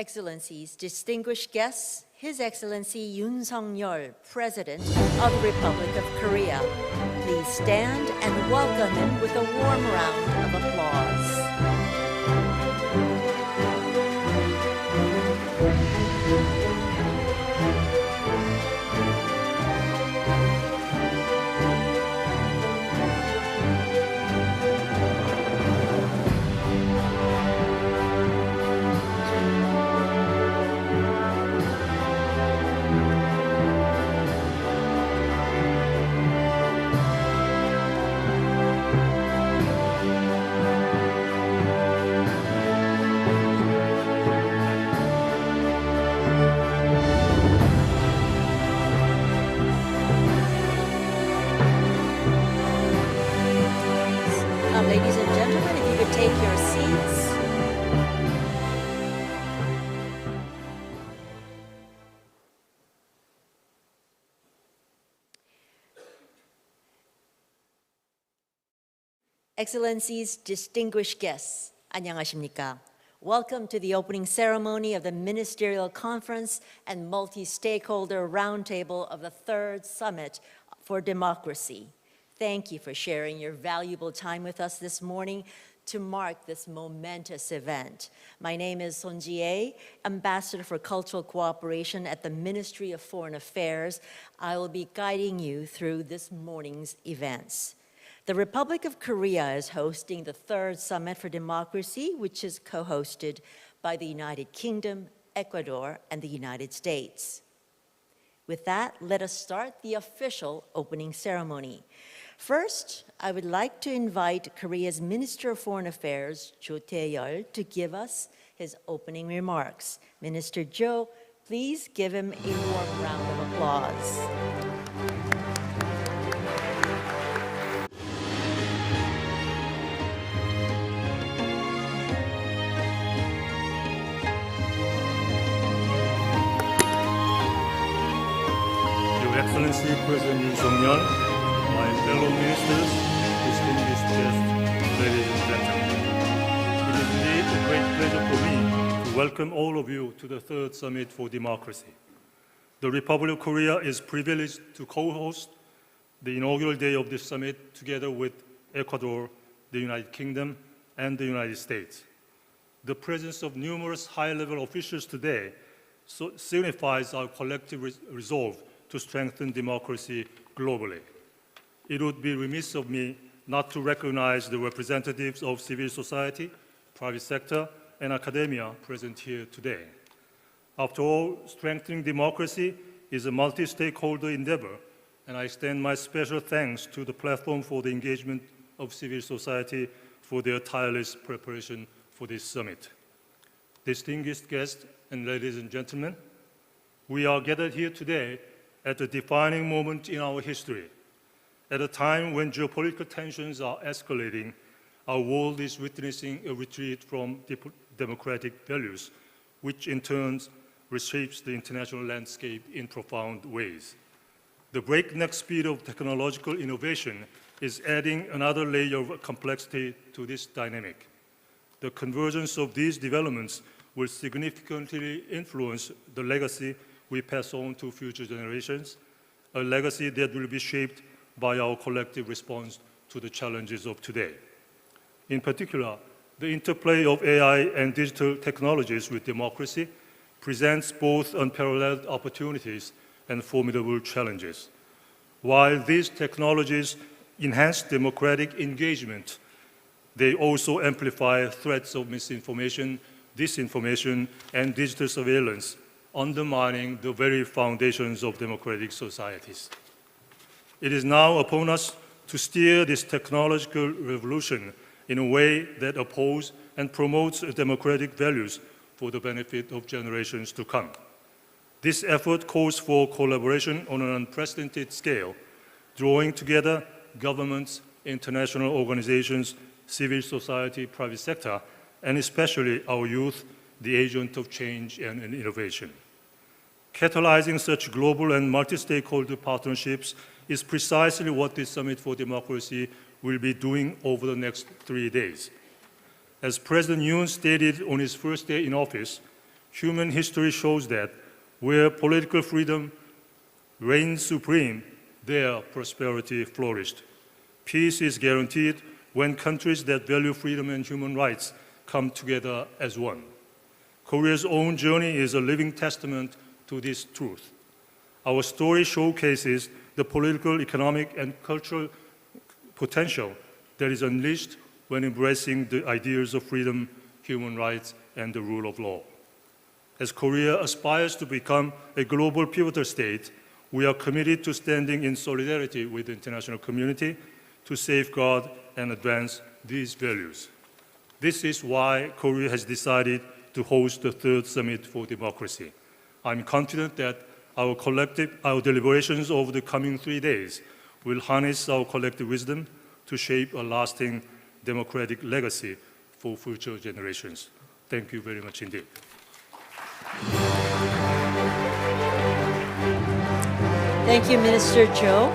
Excellencies, distinguished guests, His Excellency Yoon Suk-yeol, President of the Republic of Korea. Please stand and welcome him with a warm round of applause. Ladies and gentlemen, if you could take your seats. Excellencies, distinguished guests, 안녕하십니까? Welcome to the opening ceremony of the Ministerial Conference and Multi-Stakeholder Roundtable of the Third Summit for Democracy. Thank you for sharing your valuable time with us this morning to mark this momentous event. My name is Son Ji-ae, Ambassador for Cultural Cooperation at the Ministry of Foreign Affairs. I will be guiding you through this morning's events. The Republic of Korea is hosting the Third Summit for Democracy, which is co-hosted by the United Kingdom, Ecuador, and the United States. With that, let us start the official opening ceremony. First, I would like to invite Korea's Minister of Foreign Affairs, Jo Tae-yeol, to give us his opening remarks. Minister Jo, please give him a warm round of applause. Your Excellency President Yoon Suk-yeol, my fellow ministers, distinguished guests, ladies and gentlemen. It is indeed a great pleasure for me to welcome all of you to the Third Summit for Democracy. The Republic of Korea is privileged to co-host the inaugural day of this summit together with Ecuador, the United Kingdom, and the United States. The presence of numerous high-level officials today signifies our collective resolve to strengthen democracy globally. It would be remiss of me not to recognize the representatives of civil society, private sector, and academia present here today. After all, strengthening democracy is a multi-stakeholder endeavor, and I extend my special thanks to the platform for the engagement of civil society for their tireless preparation for this summit. Distinguished guests and ladies and gentlemen, we are gathered here today at a defining moment in our history. At a time when geopolitical tensions are escalating, our world is witnessing a retreat from democratic values, which in turn reshapes the international landscape in profound ways. The breakneck speed of technological innovation is adding another layer of complexity to this dynamic. The convergence of these developments will significantly influence the legacy we pass on to future generations, a legacy that will be shaped by our collective response to the challenges of today. In particular, the interplay of AI and digital technologies with democracy presents both unparalleled opportunities and formidable challenges. While these technologies enhance democratic engagement, they also amplify threats of misinformation, disinformation, and digital surveillance, undermining the very foundations of democratic societies. It is now upon us to steer this technological revolution in a way that upholds and promotes democratic values for the benefit of generations to come. This effort calls for collaboration on an unprecedented scale, drawing together governments, international organizations, civil society, private sector, and especially our youth, the agent of change and innovation. Catalyzing such global and multi-stakeholder partnerships is precisely what this Summit for Democracy will be doing over the next 3 days. As President Yoon stated on his first day in office, Human history shows that where political freedom reigns supreme, there prosperity flourished. Peace is guaranteed when countries that value freedom and human rights come together as one. Korea's own journey is a living testament to this truth. Our story showcases the political, economic, and cultural potential that is unleashed when embracing the ideals of freedom, human rights, and the rule of law. As Korea aspires to become a global pivotal state, we are committed to standing in solidarity with the international community to safeguard and advance these values. This is why Korea has decided to host the third Summit for Democracy. I'm confident that our deliberations over the coming 3 days will harness our collective wisdom to shape a lasting democratic legacy for future generations. Thank you very much indeed. Thank you, Minister Cho.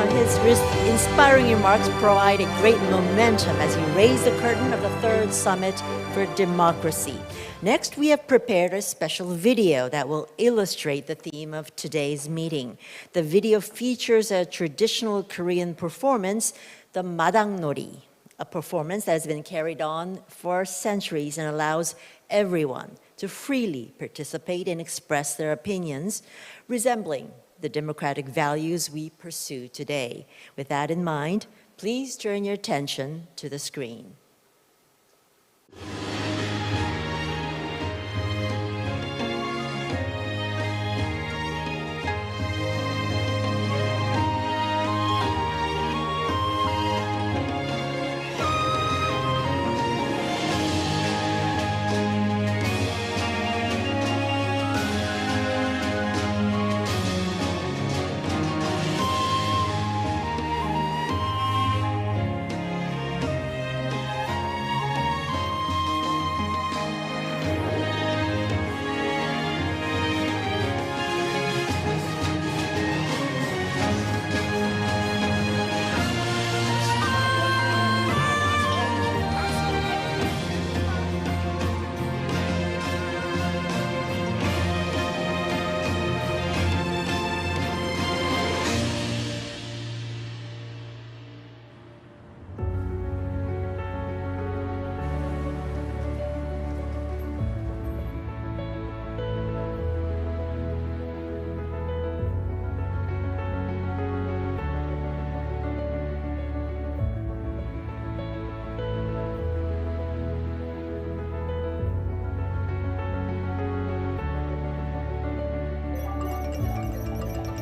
His inspiring remarks provide a great momentum as he raised the curtain of the third Summit for Democracy. Next, we have prepared a special video that will illustrate the theme of today's meeting. The video features a traditional Korean performance, the 마당놀이, a performance that has been carried on for centuries and allows everyone to freely participate and express their opinions, resembling the democratic values we pursue today. With that in mind, please turn your attention to the screen.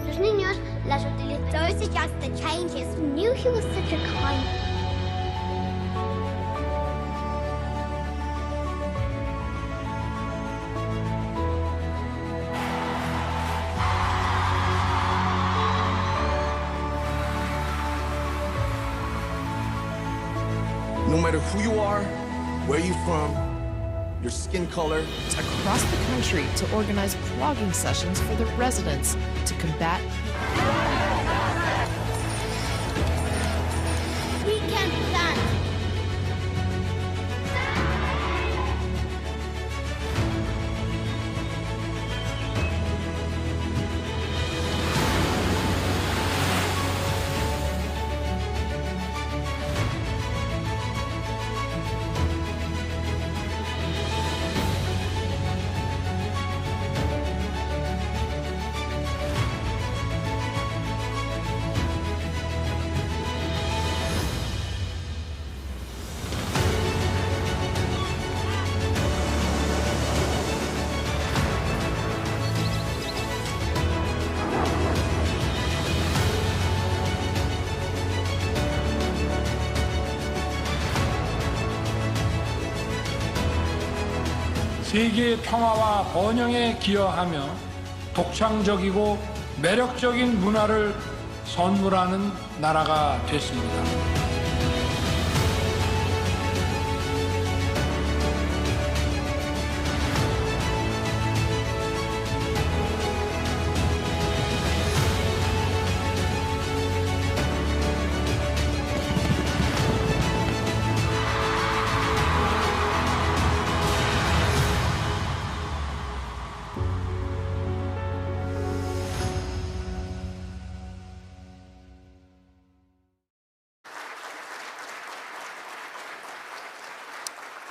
Los niños las utilizan. Those are just the changes. Knew he was such a kind. No matter who you are, where you're from, your skin color, across the country to organize blogging sessions for the residents to combat We can plan. 세계의 평화와 번영에 기여하며 독창적이고 매력적인 문화를 선물하는 나라가 됐습니다.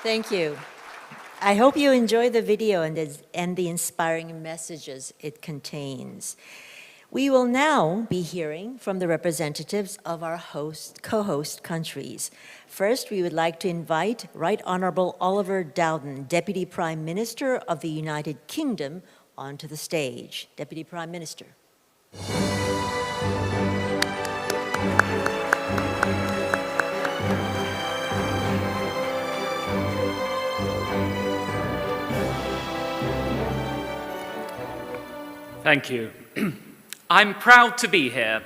Thank you. I hope you enjoy the video and the inspiring messages it contains. We will now be hearing from the representatives of our co-host countries. First, we would like to invite Right Honorable Oliver Dowden, Deputy Prime Minister of the United Kingdom, onto the stage. Deputy Prime Minister. Thank you. I'm proud to be here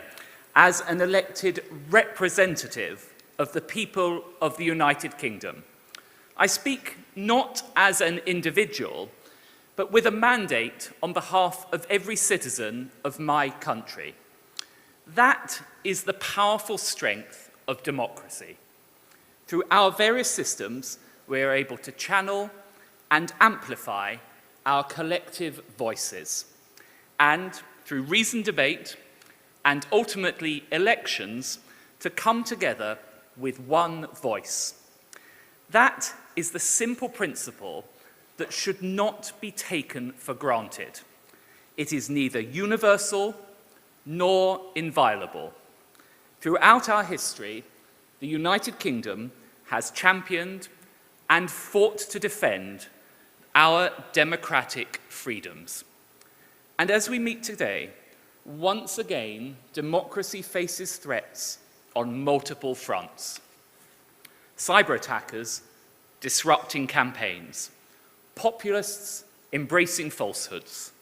as an elected representative of the people of the United Kingdom. I speak not as an individual, but with a mandate on behalf of every citizen of my country. That is the powerful strength of democracy. Through our various systems, we are able to channel and amplify our collective voices. And through reasoned debate and ultimately elections, to come together with one voice. That is the simple principle that should not be taken for granted. It is neither universal nor inviolable. Throughout our history, the United Kingdom has championed and fought to defend our democratic freedoms. And as we meet today, once again, democracy faces threats on multiple fronts. Cyber attackers disrupting campaigns, populists embracing falsehoods,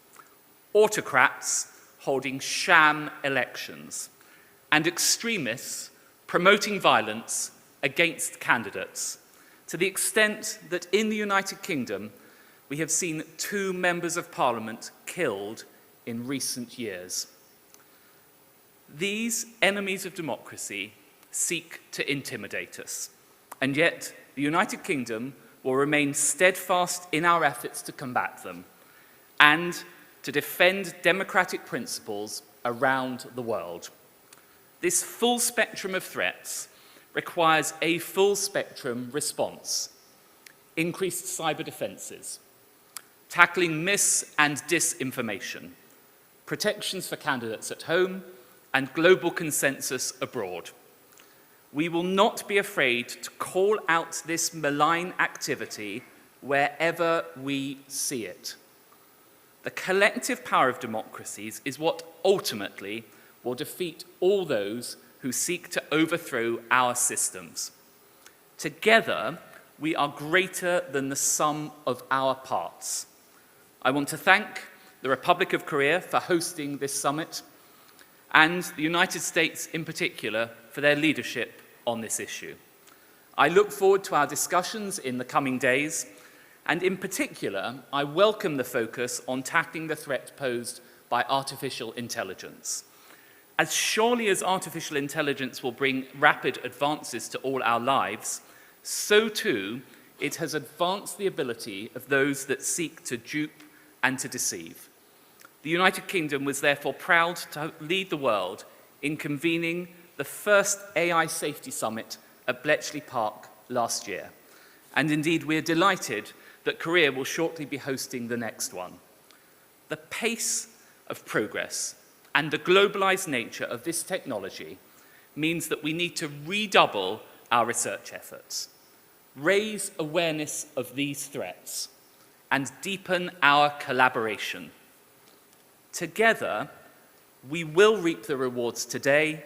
autocrats holding sham elections, and extremists promoting violence against candidates, to the extent that in the United Kingdom, we have seen 2 members of Parliament killed in recent years. These enemies of democracy seek to intimidate us, and yet the United Kingdom will remain steadfast in our efforts to combat them and to defend democratic principles around the world. This full spectrum of threats requires a full spectrum response: increased cyber defences, tackling mis- and disinformation, protections for candidates at home, and global consensus abroad. We will not be afraid to call out this malign activity wherever we see it. The collective power of democracies is what ultimately will defeat all those who seek to overthrow our systems. Together, we are greater than the sum of our parts. I want to thank the Republic of Korea for hosting this summit, and the United States in particular for their leadership on this issue. I look forward to our discussions in the coming days, and in particular, I welcome the focus on tackling the threat posed by artificial intelligence. As surely as artificial intelligence will bring rapid advances to all our lives, so too it has advanced the ability of those that seek to dupe and to deceive. The United Kingdom was therefore proud to lead the world in convening the first AI Safety Summit at Bletchley Park last year. And indeed, we are delighted that Korea will shortly be hosting the next one. The pace of progress and the globalized nature of this technology means that we need to redouble our research efforts, raise awareness of these threats, and deepen our collaboration. Together, we will reap the rewards today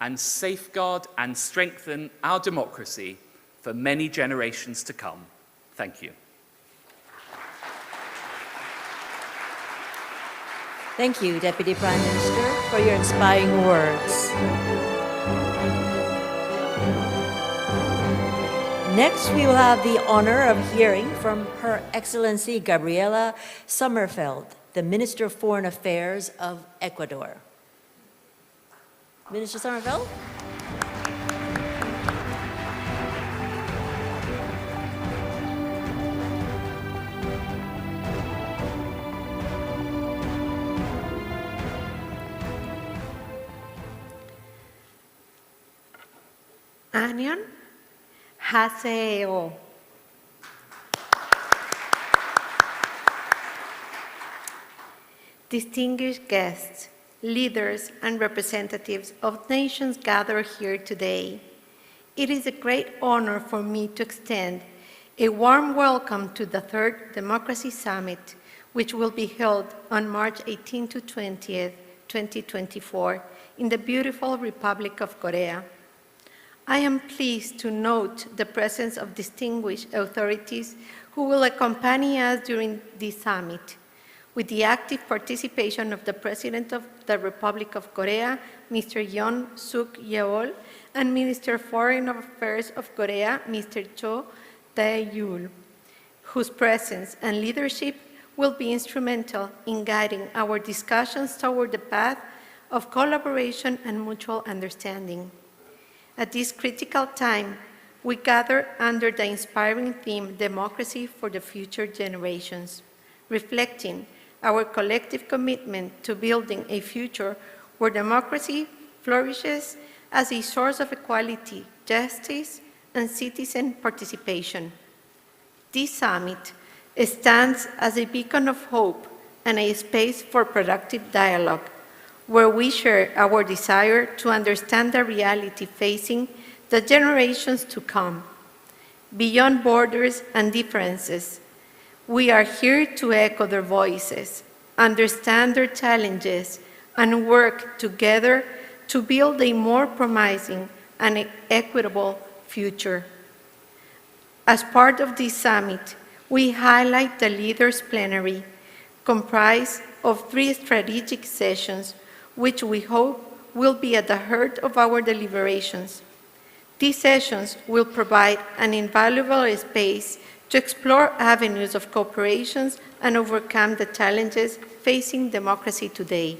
and safeguard and strengthen our democracy for many generations to come. Thank you. Thank you, Deputy Prime Minister, for your inspiring words. Next, we will have the honor of hearing from Her Excellency Gabriela Sommerfeld, the Minister of Foreign Affairs of Ecuador. Minister Sommerfeld? 안녕하세요. distinguished guests, leaders, and representatives of nations gathered here today. It is a great honor for me to extend a warm welcome to the Third Democracy Summit, which will be held on March 18 to 20th, 2024, in the beautiful Republic of Korea. I am pleased to note the presence of distinguished authorities who will accompany us during this summit, with the active participation of the President of the Republic of Korea, Mr. Yoon Suk Yeol, and Minister of Foreign Affairs of Korea, Mr. Cho Tae-yul, whose presence and leadership will be instrumental in guiding our discussions toward the path of collaboration and mutual understanding. At this critical time, we gather under the inspiring theme, Democracy for the Future Generations, reflecting our collective commitment to building a future where democracy flourishes as a source of equality, justice, and citizen participation. This summit stands as a beacon of hope and a space for productive dialogue, where we share our desire to understand the reality facing the generations to come. Beyond borders and differences, we are here to echo their voices, understand their challenges, and work together to build a more promising and equitable future. As part of this summit, we highlight the Leaders' Plenary, comprised of 3 strategic sessions, which we hope will be at the heart of our deliberations. These sessions will provide an invaluable space to explore avenues of cooperation and overcome the challenges facing democracy today.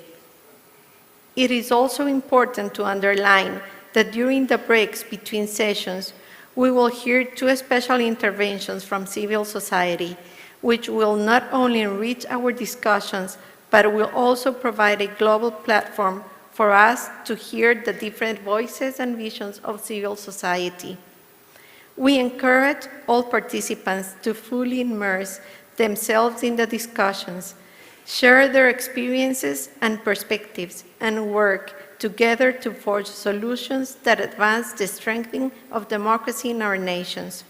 It is also important to underline that during the breaks between sessions, we will hear 2 special interventions from civil society, which will not only enrich our discussions, but will also provide a global platform for us to hear the different voices and visions of civil society. We encourage all participants to fully immerse themselves in the discussions, share their experiences and perspectives, and work together to forge solutions that advance the strengthening of democracy in our nations.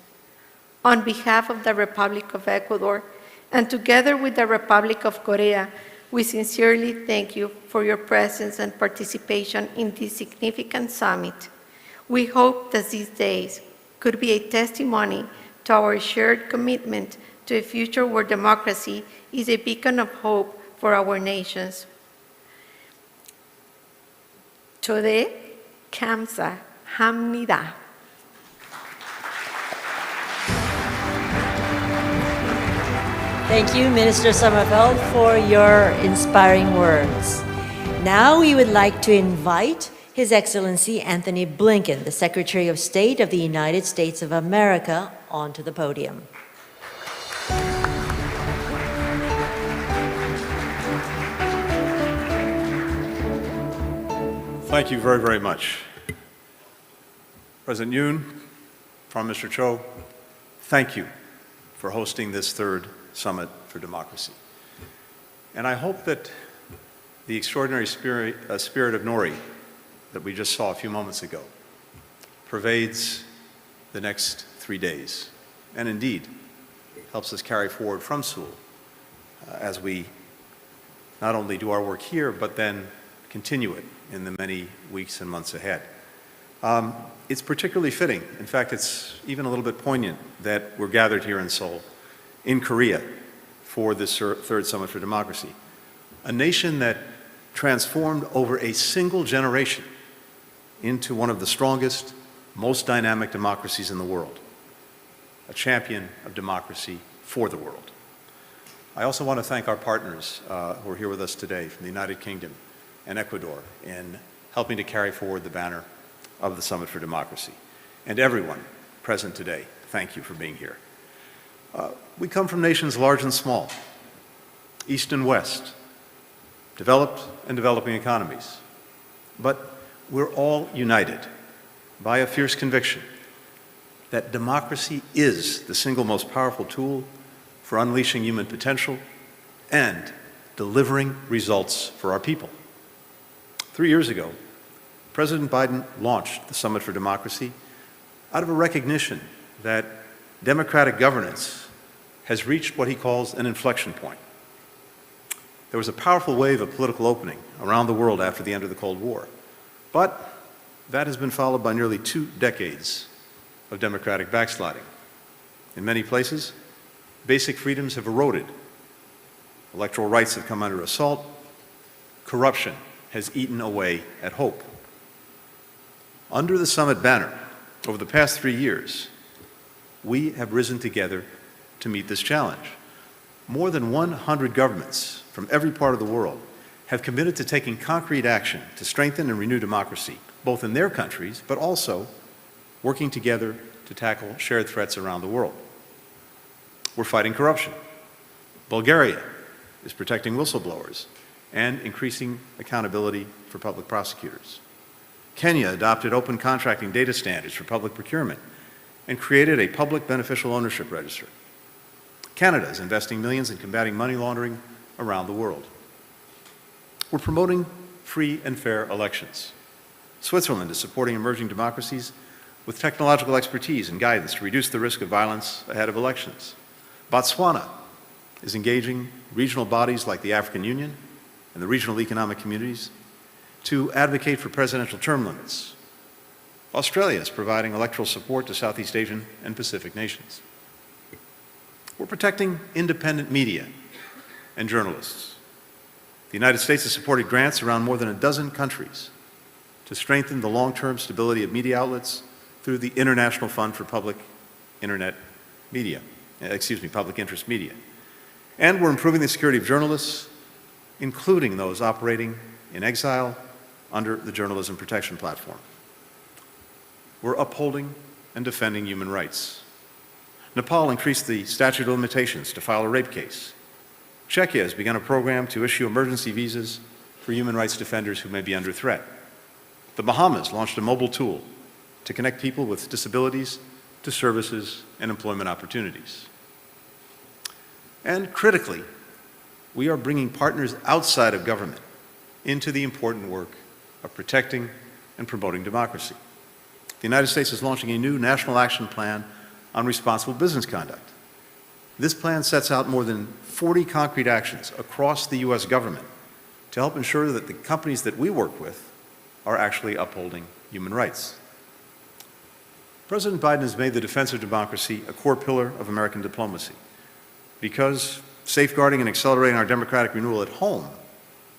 On behalf of the Republic of Ecuador, and together with the Republic of Korea, we sincerely thank you for your presence and participation in this significant summit. We hope that these days could be a testimony to our shared commitment to a future where democracy is a beacon of hope for our nations. Today, 감사합니다. Thank you, Minister Sommerfeld, for your inspiring words. Now we would like to invite His Excellency Anthony Blinken, the Secretary of State of the United States of America, onto the podium. Thank you very, very much. President Yoon, Prime Minister Cho, thank you for hosting this 3rd Summit for Democracy. And I hope that the extraordinary spirit of Nori that we just saw a few moments ago pervades the next 3 days, and indeed helps us carry forward from Seoul as we not only do our work here, but then continue it in the many weeks and months ahead. It's particularly fitting, in fact, it's even a little bit poignant that we're gathered here in Seoul, in Korea, for this 3rd Summit for Democracy, a nation that transformed over a single generation into one of the strongest, most dynamic democracies in the world, a champion of democracy for the world. I also want to thank our partners who are here with us today from the United Kingdom and Ecuador in helping to carry forward the banner of the Summit for Democracy. And everyone present today, thank you for being here. We come from nations large and small, east and west, developed and developing economies. But we're all united by a fierce conviction that democracy is the single most powerful tool for unleashing human potential and delivering results for our people. 3 years ago, President Biden launched the Summit for Democracy out of a recognition that democratic governance has reached what he calls an inflection point. There was a powerful wave of political opening around the world after the end of the Cold War, but that has been followed by nearly 2 decades of democratic backsliding. In many places, basic freedoms have eroded. Electoral rights have come under assault. Corruption has eaten away at hope. Under the summit banner, over the past 3 years, we have risen together to meet this challenge. More than 100 governments from every part of the world have committed to taking concrete action to strengthen and renew democracy, both in their countries, but also working together to tackle shared threats around the world. We're fighting corruption. Bulgaria is protecting whistleblowers and increasing accountability for public prosecutors. Kenya adopted open contracting data standards for public procurement and created a public beneficial ownership register. Canada is investing millions in combating money laundering around the world. We're promoting free and fair elections. Switzerland is supporting emerging democracies with technological expertise and guidance to reduce the risk of violence ahead of elections. Botswana is engaging regional bodies like the African Union and the regional economic communities to advocate for presidential term limits. Australia is providing electoral support to Southeast Asian and Pacific nations. We're protecting independent media and journalists. The United States has supported grants around more than a dozen countries to strengthen the long-term stability of media outlets through the International Fund for Public Interest Media. And we're improving the security of journalists, including those operating in exile under the Journalism Protection Platform. We're upholding and defending human rights. Nepal increased the statute of limitations to file a rape case. Czechia has begun a program to issue emergency visas for human rights defenders who may be under threat. The Bahamas launched a mobile tool to connect people with disabilities to services and employment opportunities. And critically, we are bringing partners outside of government into the important work of protecting and promoting democracy. The United States is launching a new national action plan on responsible business conduct. This plan sets out more than 40 concrete actions across the U.S. government to help ensure that the companies that we work with are actually upholding human rights. President Biden has made the defense of democracy a core pillar of American diplomacy because safeguarding and accelerating our democratic renewal at home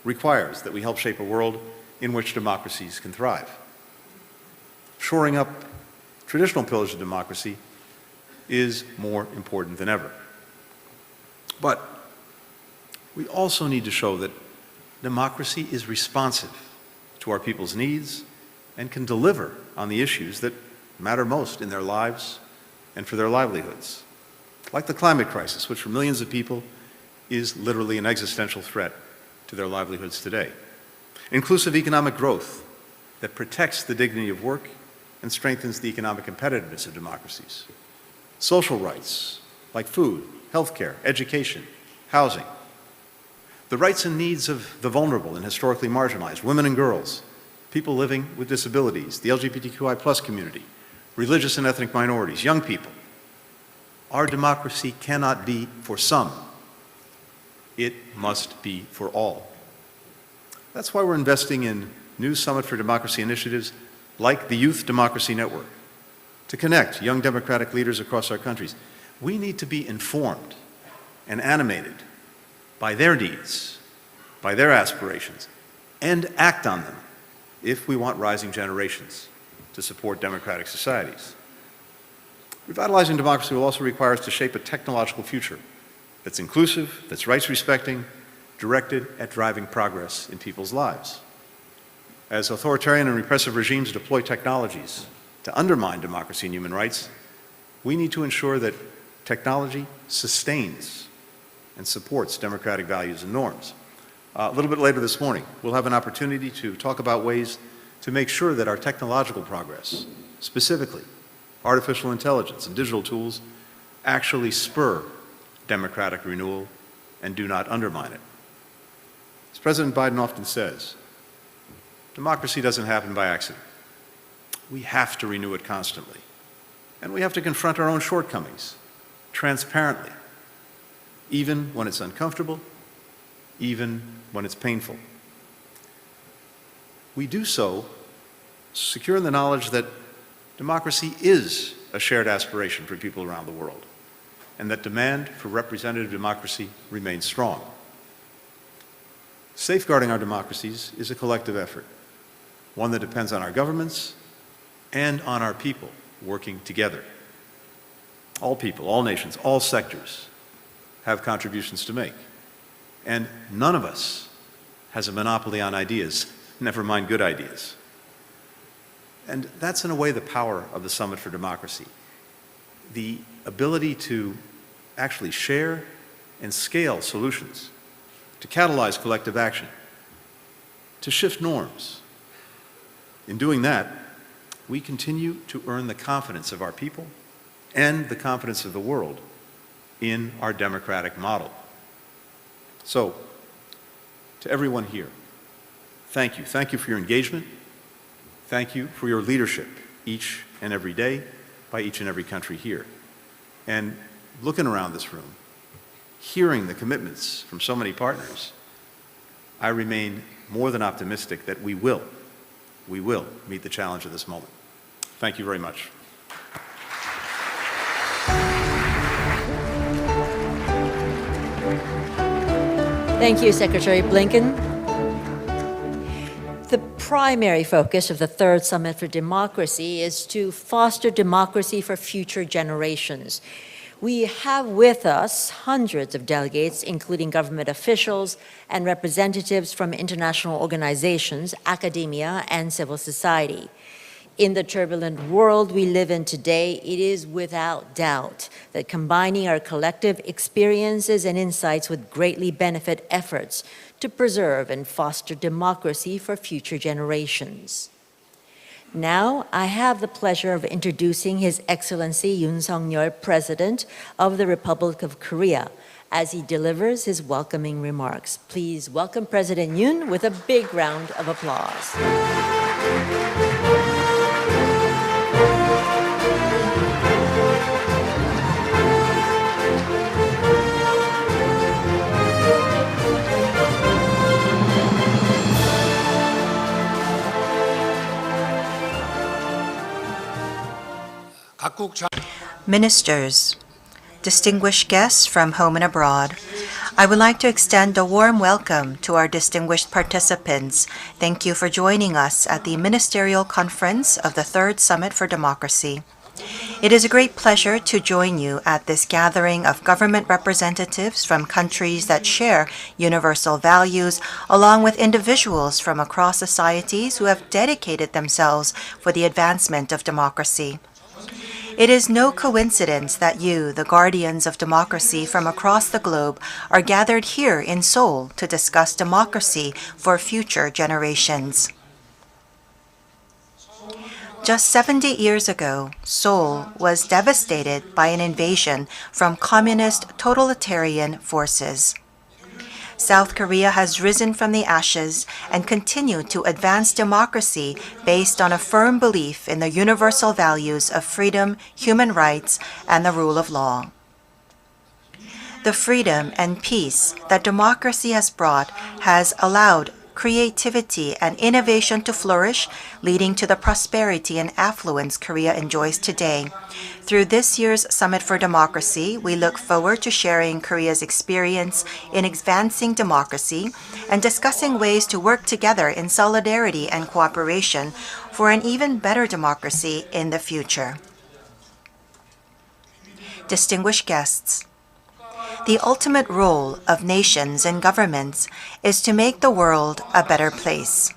requires that we help shape a world in which democracies can thrive. Shoring up traditional pillars of democracy is more important than ever. But we also need to show that democracy is responsive to our people's needs and can deliver on the issues that matter most in their lives and for their livelihoods, like the climate crisis, which for millions of people is literally an existential threat to their livelihoods today. Inclusive economic growth that protects the dignity of work and strengthens the economic competitiveness of democracies. Social rights like food, healthcare, education, housing. The rights and needs of the vulnerable and historically marginalized, women and girls, people living with disabilities, the LGBTQI+ community, religious and ethnic minorities, young people. Our democracy cannot be for some. It must be for all. That's why we're investing in new Summit for Democracy initiatives like the Youth Democracy Network to connect young democratic leaders across our countries. We need to be informed and animated by their needs, by their aspirations, and act on them if we want rising generations to support democratic societies. Revitalizing democracy will also require us to shape a technological future that's inclusive, that's rights-respecting, directed at driving progress in people's lives. As authoritarian and repressive regimes deploy technologies to undermine democracy and human rights, we need to ensure that technology sustains and supports democratic values and norms. A little bit later this morning, we'll have an opportunity to talk about ways to make sure that our technological progress, specifically artificial intelligence and digital tools, actually spur democratic renewal and do not undermine it. As President Biden often says, democracy doesn't happen by accident. We have to renew it constantly. And we have to confront our own shortcomings transparently, even when it's uncomfortable, even when it's painful. We do so secure in the knowledge that democracy is a shared aspiration for people around the world, and that demand for representative democracy remains strong. Safeguarding our democracies is a collective effort, one that depends on our governments and on our people working together. All people, all nations, all sectors have contributions to make, and none of us has a monopoly on ideas, never mind good ideas. And that's in a way the power of the Summit for Democracy. The ability to actually share and scale solutions, to catalyze collective action, to shift norms. In doing that, we continue to earn the confidence of our people and the confidence of the world in our democratic model. So, to everyone here, thank you. Thank you for your engagement. Thank you for your leadership each and every day by each and every country here. And looking around this room, hearing the commitments from so many partners, I remain more than optimistic that we will meet the challenge of this moment. Thank you very much. Thank you, Secretary Blinken. The primary focus of the Third Summit for Democracy is to foster democracy for future generations. We have with us hundreds of delegates, including government officials and representatives from international organizations, academia, and civil society. In the turbulent world we live in today, it is without doubt that combining our collective experiences and insights would greatly benefit efforts to preserve and foster democracy for future generations. Now, I have the pleasure of introducing His Excellency Yoon Suk-yeol, President of the Republic of Korea, as he delivers his welcoming remarks. Please welcome President Yoon with a big round of applause. Ministers, distinguished guests from home and abroad, I would like to extend a warm welcome to our distinguished participants. Thank you for joining us at the Ministerial Conference of the Third Summit for Democracy. It is a great pleasure to join you at this gathering of government representatives from countries that share universal values, along with individuals from across societies who have dedicated themselves for the advancement of democracy. It is no coincidence that you, the guardians of democracy from across the globe, are gathered here in Seoul to discuss democracy for future generations. Just 70 years ago, Seoul was devastated by an invasion from communist totalitarian forces. South Korea has risen from the ashes and continued to advance democracy based on a firm belief in the universal values of freedom, human rights, and the rule of law. The freedom and peace that democracy has brought has allowed creativity and innovation to flourish, leading to the prosperity and affluence Korea enjoys today. Through this year's Summit for Democracy, we look forward to sharing Korea's experience in advancing democracy and discussing ways to work together in solidarity and cooperation for an even better democracy in the future. Distinguished guests, the ultimate role of nations and governments is to make the world a better place.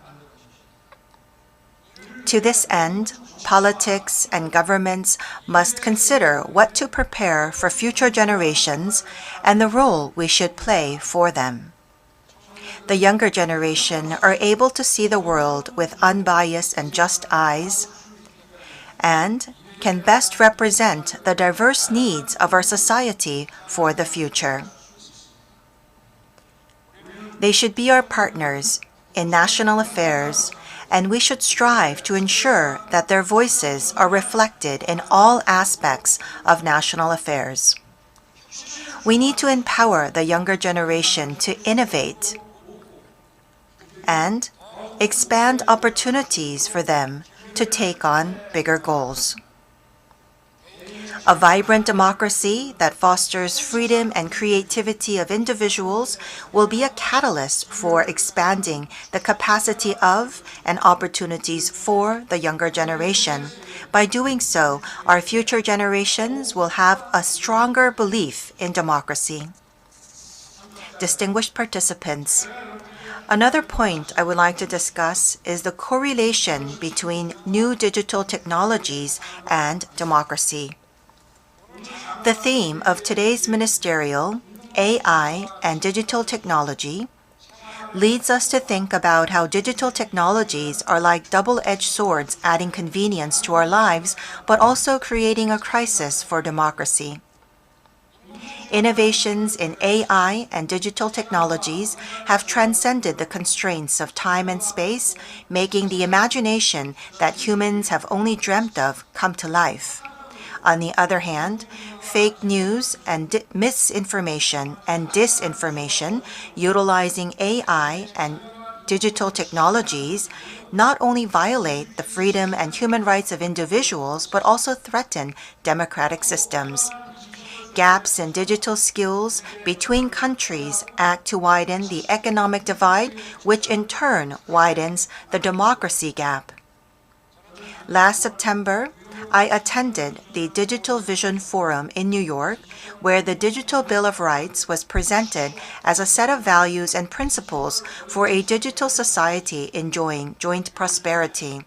To this end, politics and governments must consider what to prepare for future generations and the role we should play for them. The younger generation are able to see the world with unbiased and just eyes and can best represent the diverse needs of our society for the future. They should be our partners in national affairs, and we should strive to ensure that their voices are reflected in all aspects of national affairs. We need to empower the younger generation to innovate and expand opportunities for them to take on bigger goals. A vibrant democracy that fosters freedom and creativity of individuals will be a catalyst for expanding the capacity of and opportunities for the younger generation. By doing so, our future generations will have a stronger belief in democracy. Distinguished participants, another point I would like to discuss is the correlation between new digital technologies and democracy. The theme of today's ministerial, AI and digital technology, leads us to think about how digital technologies are like double-edged swords adding convenience to our lives, but also creating a crisis for democracy. Innovations in AI and digital technologies have transcended the constraints of time and space, making the imagination that humans have only dreamt of come to life. On the other hand, fake news and misinformation and disinformation utilizing AI and digital technologies not only violate the freedom and human rights of individuals, but also threaten democratic systems. Gaps in digital skills between countries act to widen the economic divide, which in turn widens the democracy gap. Last September, I attended the Digital Vision Forum in New York, where the Digital Bill of Rights was presented as a set of values and principles for a digital society enjoying joint prosperity.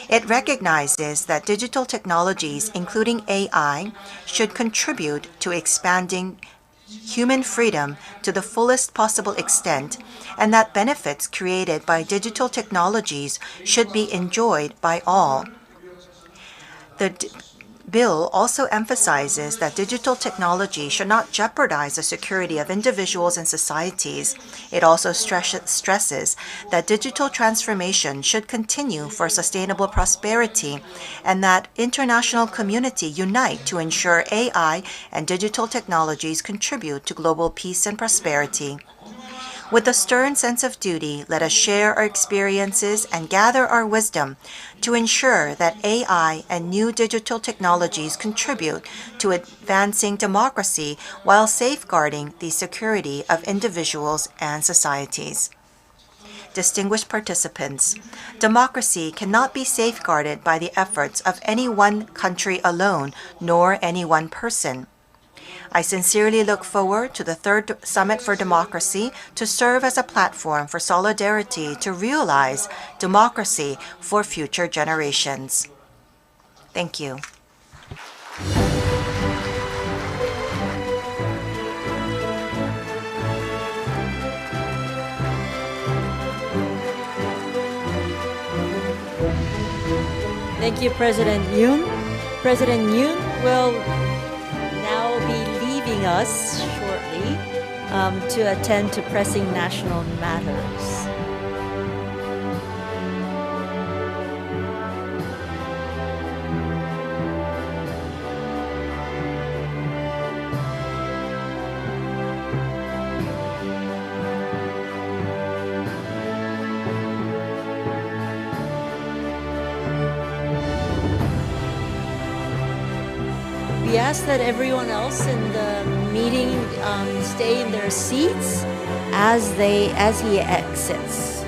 It recognizes that digital technologies, including AI, should contribute to expanding human freedom to the fullest possible extent, and that benefits created by digital technologies should be enjoyed by all. The bill also emphasizes that digital technology should not jeopardize the security of individuals and societies. It also stresses that digital transformation should continue for sustainable prosperity, and that international community unite to ensure AI and digital technologies contribute to global peace and prosperity. With a stern sense of duty, let us share our experiences and gather our wisdom to ensure that AI and new digital technologies contribute to advancing democracy while safeguarding the security of individuals and societies. Distinguished participants, democracy cannot be safeguarded by the efforts of any one country alone, nor any one person. I sincerely look forward to the Third Summit for Democracy to serve as a platform for solidarity to realize democracy for future generations. Thank you. Thank you, President Yoon. President Yoon will now be leaving us shortly to attend to pressing national matters. We ask that everyone else in the meeting stay in their seats as he exits.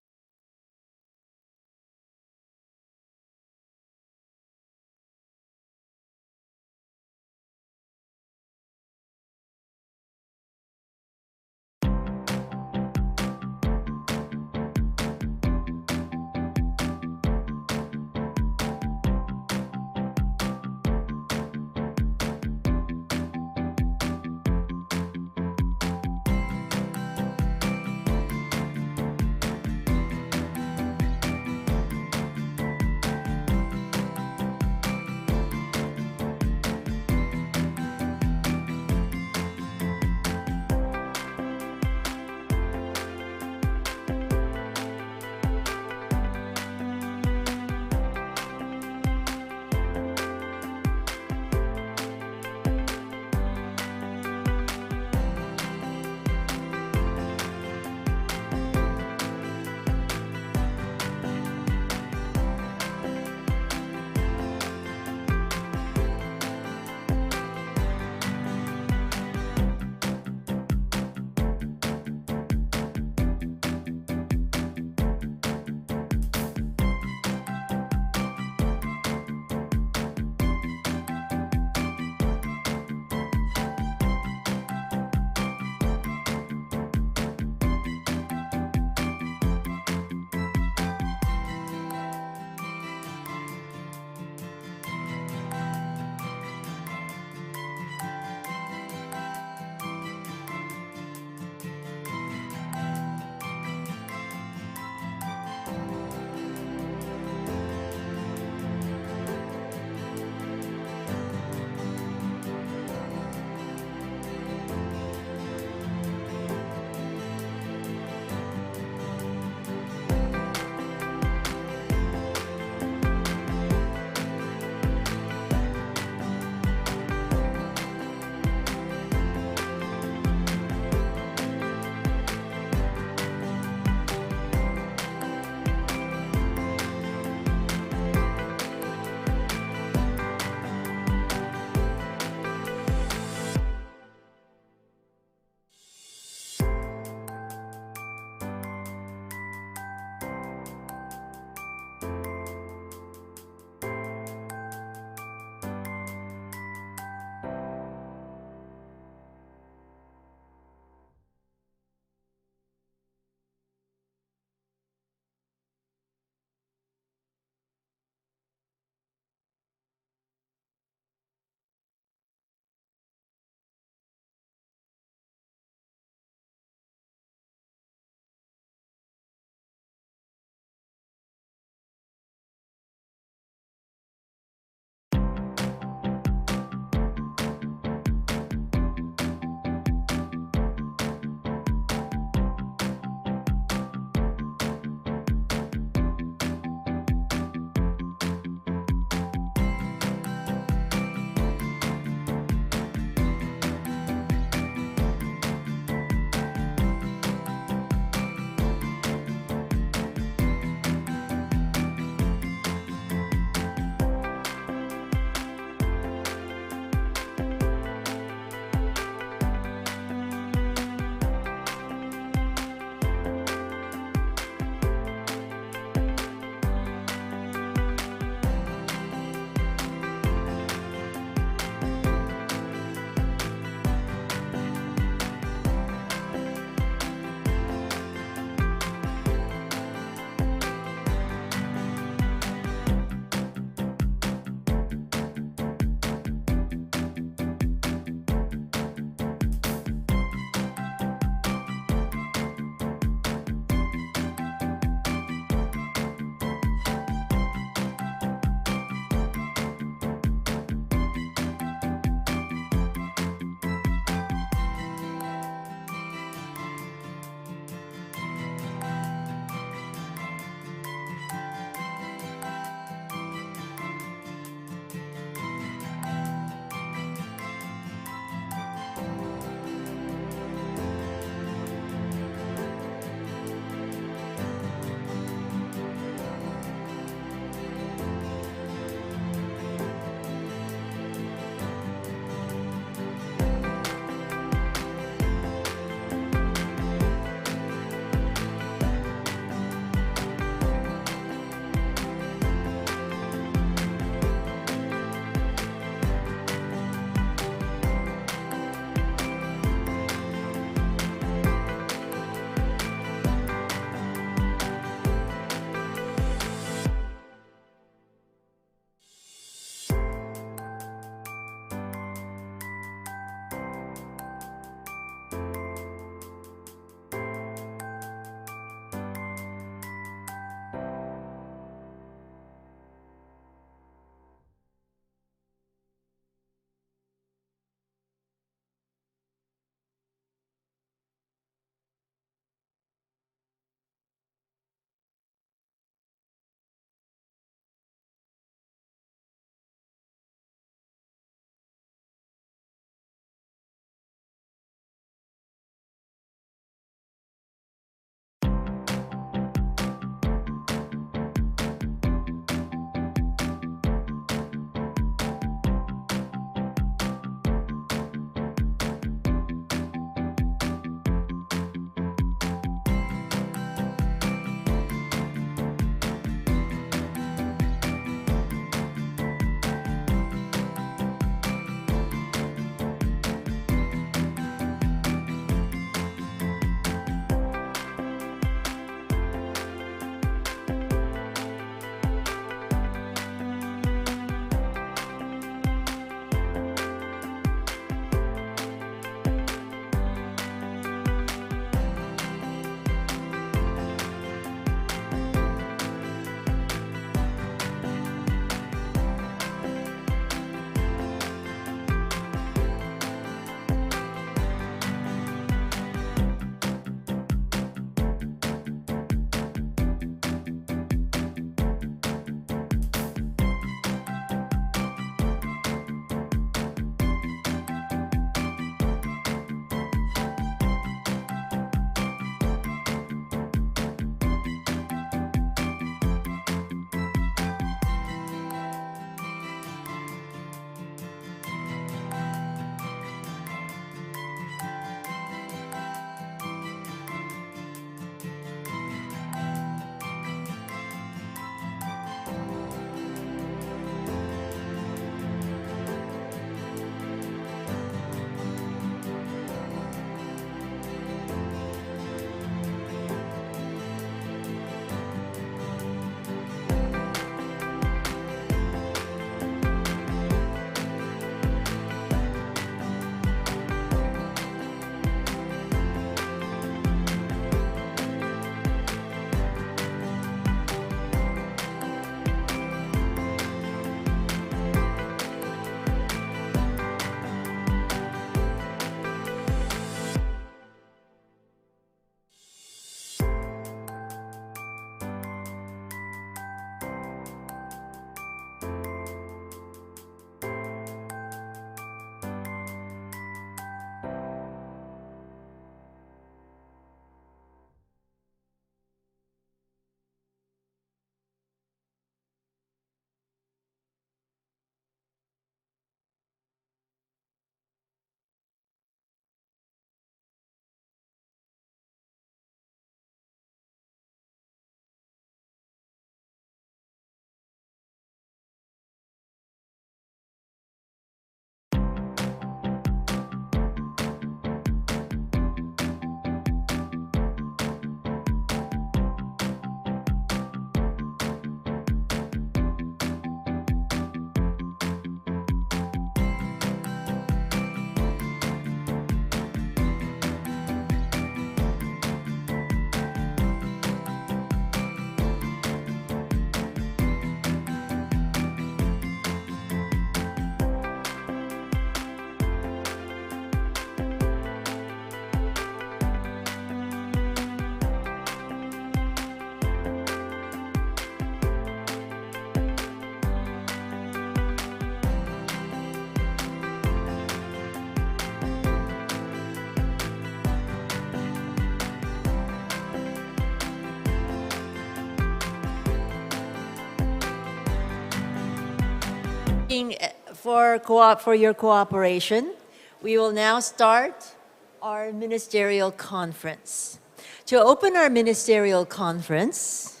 for your cooperation. We will now start our ministerial conference. To open our ministerial conference,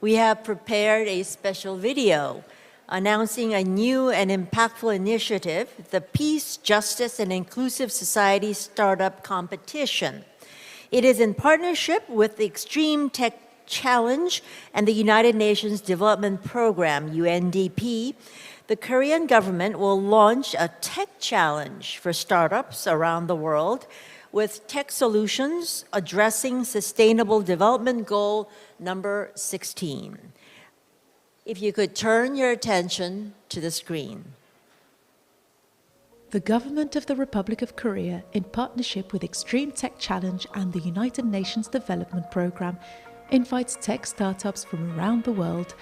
we have prepared a special video announcing a new and impactful initiative, the Peace, Justice, and Inclusive Society Startup Competition. It is in partnership with the Extreme Tech Challenge and the United Nations Development Program, UNDP. The Korean government will launch a tech challenge for startups around the world with tech solutions addressing Sustainable Development Goal number 16. If you could turn your attention to the screen. The government of the Republic of Korea, in partnership with Extreme Tech Challenge and the United Nations Development Program, invites tech startups from around the world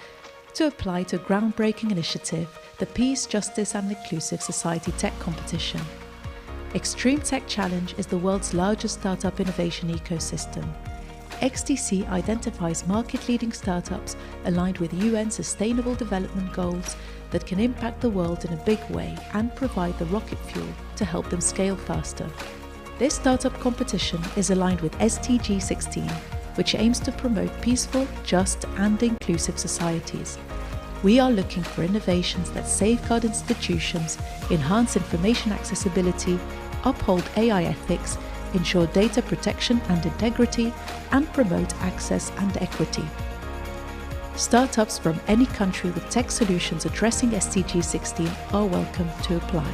to apply to a groundbreaking initiative, the Peace, Justice and Inclusive Society Tech Competition. Extreme Tech Challenge is the world's largest startup innovation ecosystem. XTC identifies market-leading startups aligned with UN Sustainable Development Goals that can impact the world in a big way and provide the rocket fuel to help them scale faster. This startup competition is aligned with SDG 16, which aims to promote peaceful, just and inclusive societies. We are looking for innovations that safeguard institutions, enhance information accessibility, uphold AI ethics, ensure data protection and integrity, and promote access and equity. Startups from any country with tech solutions addressing SDG 16 are welcome to apply.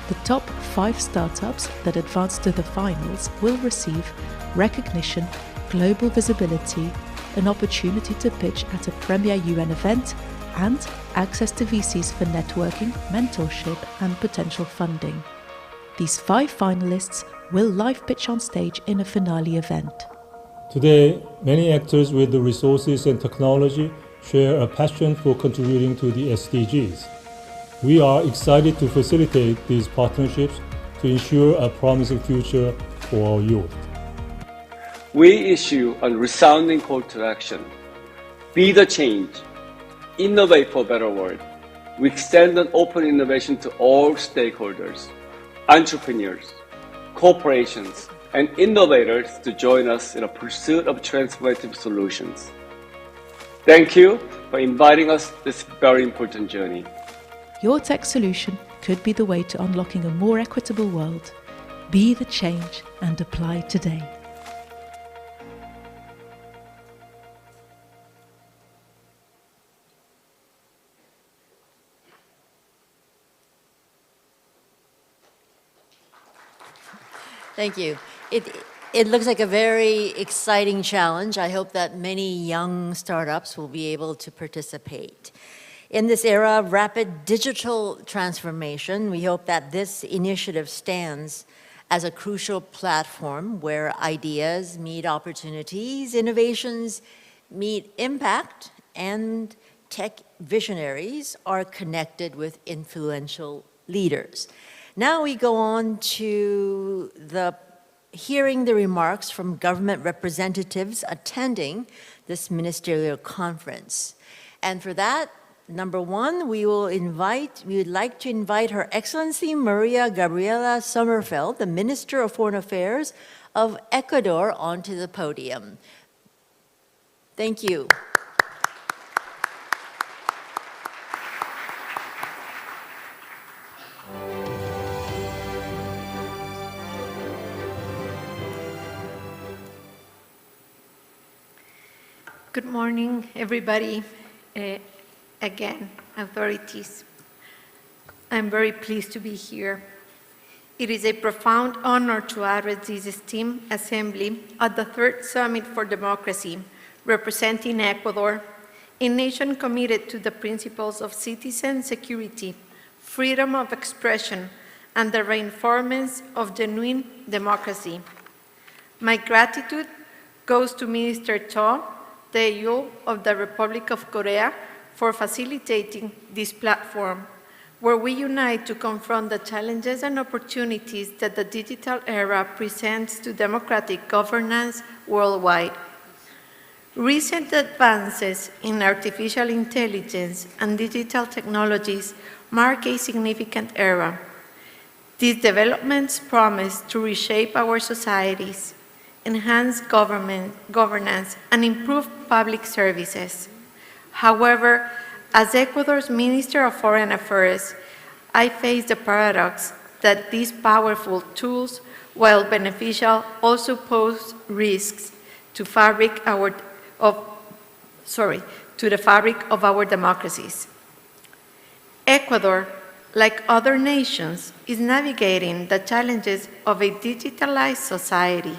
The top 5 startups that advance to the finals will receive recognition, global visibility, an opportunity to pitch at a premier UN event, and access to VCs for networking, mentorship, and potential funding. These 5 finalists will live pitch on stage in a finale event. Today, many actors with the resources and technology share a passion for contributing to the SDGs. We are excited to facilitate these partnerships to ensure a promising future for our youth. We issue a resounding call to action. Be the change. Innovate for a better world. We extend an open innovation to all stakeholders, entrepreneurs, corporations, and innovators to join us in a pursuit of transformative solutions. Thank you for inviting us this very important journey. Your tech solution could be the way to unlocking a more equitable world. Be the change and apply today. Thank you. It looks like a very exciting challenge. I hope that many young startups will be able to participate. In this era of rapid digital transformation, we hope that this initiative stands as a crucial platform where ideas meet opportunities, innovations meet impact, and tech visionaries are connected with influential leaders. Now we go on to hearing the remarks from government representatives attending this ministerial conference. And for that, number one, we would like to invite Her Excellency Maria Gabriela Sommerfeld, the Minister of Foreign Affairs of Ecuador, onto the podium. Thank you. Good morning, everybody. Again, authorities. I'm very pleased to be here. It is a profound honor to address this esteemed assembly at the Third Summit for Democracy, representing Ecuador, a nation committed to the principles of citizen security, freedom of expression, and the reinforcement of genuine democracy. My gratitude goes to Minister Cho Tae-yul of the Republic of Korea for facilitating this platform, where we unite to confront the challenges and opportunities that the digital era presents to democratic governance worldwide. Recent advances in artificial intelligence and digital technologies mark a significant era. These developments promise to reshape our societies, enhance governance, and improve public services. However, as Ecuador's Minister of Foreign Affairs, I face the paradox that these powerful tools, while beneficial, also pose risks to the fabric of our democracies. Ecuador, like other nations, is navigating the challenges of a digitalized society.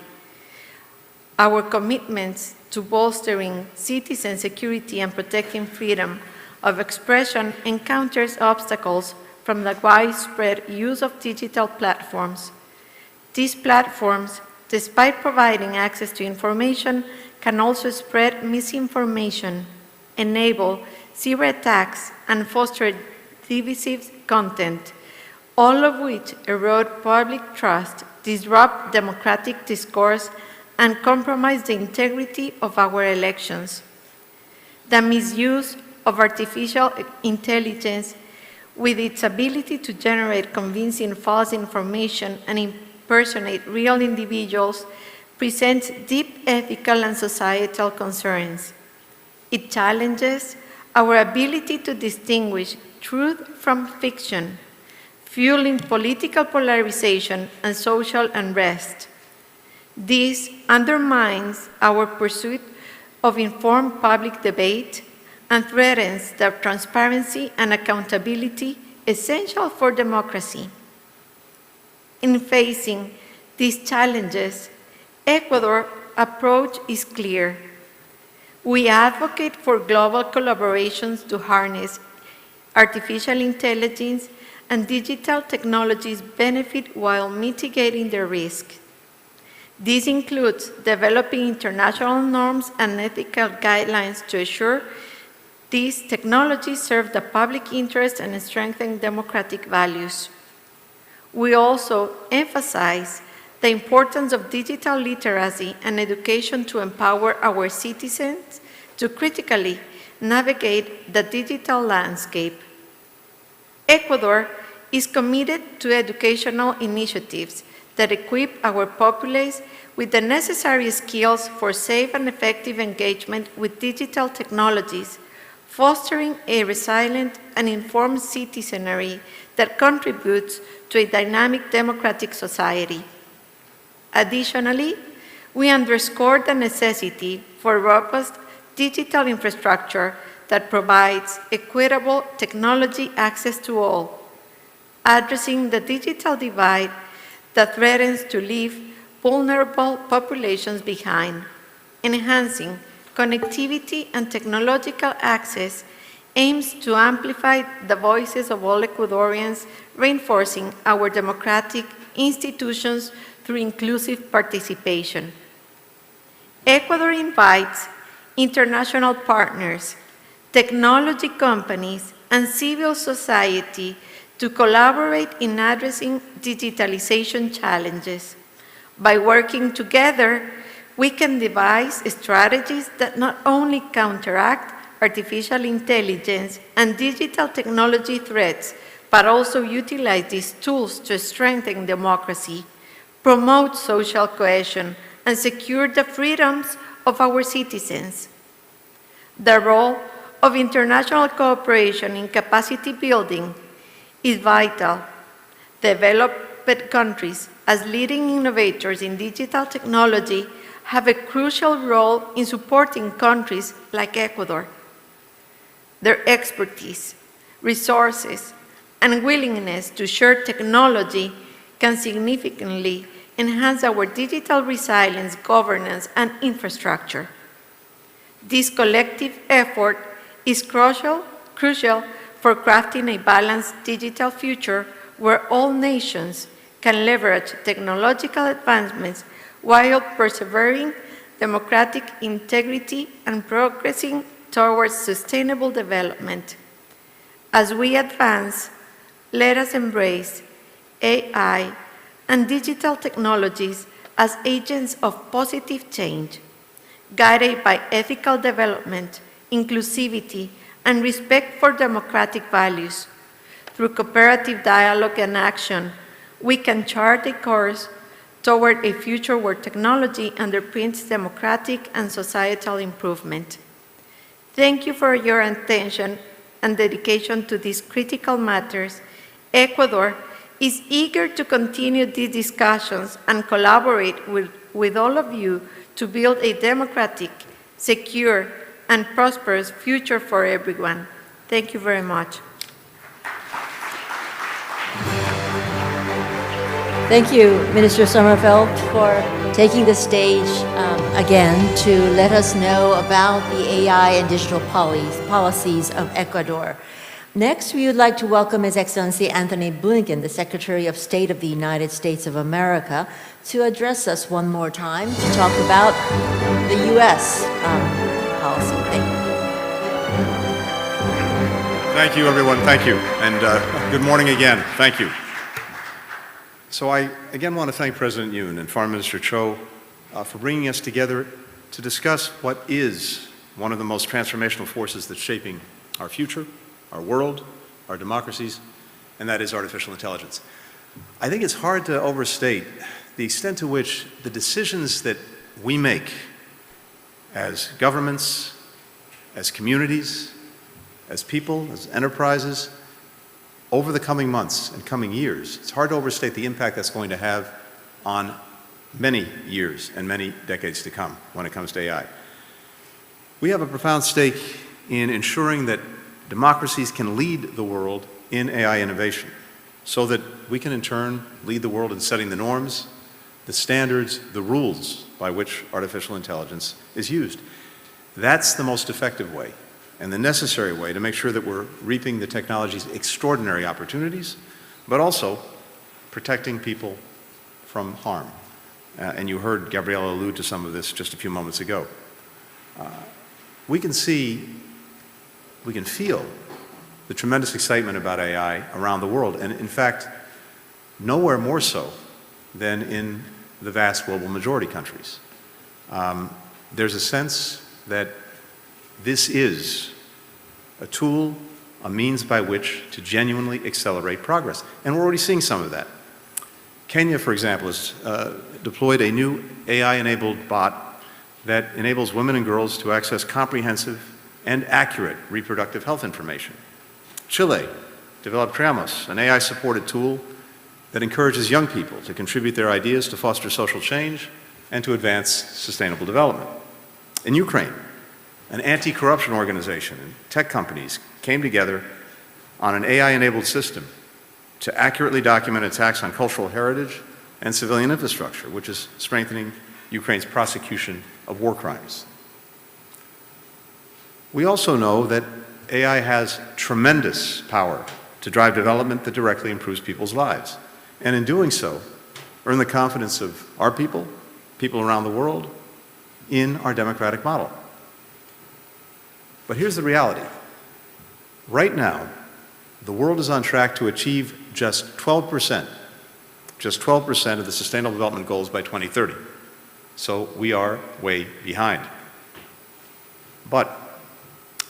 Our commitments to bolstering citizen security and protecting freedom of expression encounters obstacles from the widespread use of digital platforms. These platforms, despite providing access to information, can also spread misinformation, enable cyberattacks, and foster divisive content, all of which erode public trust, disrupt democratic discourse, and compromise the integrity of our elections. The misuse of artificial intelligence, with its ability to generate convincing false information and impersonate real individuals, presents deep ethical and societal concerns. It challenges our ability to distinguish truth from fiction, fueling political polarization and social unrest. This undermines our pursuit of informed public debate and threatens the transparency and accountability essential for democracy. In facing these challenges, Ecuador's approach is clear. We advocate for global collaborations to harness artificial intelligence and digital technologies benefit while mitigating their risks. This includes developing international norms and ethical guidelines to ensure these technologies serve the public interest and strengthen democratic values. We also emphasize the importance of digital literacy and education to empower our citizens to critically navigate the digital landscape. Ecuador is committed to educational initiatives that equip our populace with the necessary skills for safe and effective engagement with digital technologies, fostering a resilient and informed citizenry that contributes to a dynamic democratic society. Additionally, we underscore the necessity for robust digital infrastructure that provides equitable technology access to all, addressing the digital divide that threatens to leave vulnerable populations behind. Enhancing connectivity and technological access aims to amplify the voices of all Ecuadorians, reinforcing our democratic institutions through inclusive participation. Ecuador invites international partners, technology companies, and civil society to collaborate in addressing digitalization challenges. By working together, we can devise strategies that not only counteract artificial intelligence and digital technology threats, but also utilize these tools to strengthen democracy, promote social cohesion, and secure the freedoms of our citizens. The role of international cooperation in capacity building is vital. Developed countries, as leading innovators in digital technology, have a crucial role in supporting countries like Ecuador. Their expertise, resources, and willingness to share technology can significantly enhance our digital resilience, governance, and infrastructure. This collective effort is crucial for crafting a balanced digital future where all nations can leverage technological advancements while persevering democratic integrity and progressing towards sustainable development. As we advance, let us embrace AI and digital technologies as agents of positive change, guided by ethical development, inclusivity, and respect for democratic values. through cooperative dialogue and action, we can chart a course toward a future where technology underpins democratic and societal improvement. Thank you for your attention and dedication to these critical matters. Ecuador is eager to continue these discussions and collaborate with all of you to build a democratic, secure, and prosperous future for everyone. Thank you very much. Thank you, Minister Sommerfeld, for taking the stage again to let us know about the AI and digital policies of Ecuador. Next, we would like to welcome His Excellency Anthony Blinken, the Secretary of State of the United States of America, to address us one more time to talk about the U.S. Policy. Thank you, everyone. Thank you. And good morning again. Thank you. So I again want to thank President Yoon and Foreign Minister Cho for bringing us together to discuss what is one of the most transformational forces that's shaping our future, our world, our democracies, and that is artificial intelligence. I think it's hard to overstate the extent to which the decisions that we make as governments, as communities, as people, as enterprises, over the coming months and coming years, it's hard to overstate the impact that's going to have on many years and many decades to come when it comes to AI. We have a profound stake in ensuring that democracies can lead the world in AI innovation so that we can in turn lead the world in setting the norms, the standards, the rules by which artificial intelligence is used. That's the most effective way and the necessary way to make sure that we're reaping the technology's extraordinary opportunities, but also protecting people from harm. And you heard Gabriela allude to some of this just a few moments ago. We can see, we can feel the tremendous excitement about AI around the world, and in fact, nowhere more so than in the vast global majority countries. There's a sense that this is a tool, a means by which to genuinely accelerate progress. And we're already seeing some of that. Kenya, for example, has deployed a new AI-enabled bot that enables women and girls to access comprehensive and accurate reproductive health information. Chile developed Creamos, an AI-supported tool that encourages young people to contribute their ideas to foster social change and to advance sustainable development. In Ukraine, an anti-corruption organization and tech companies came together on an AI-enabled system to accurately document attacks on cultural heritage and civilian infrastructure, which is strengthening Ukraine's prosecution of war crimes. We also know that AI has tremendous power to drive development that directly improves people's lives, and in doing so, earn the confidence of our people, people around the world, in our democratic model. But here's the reality. Right now, the world is on track to achieve just 12% of the Sustainable Development Goals by 2030. So we are way behind. But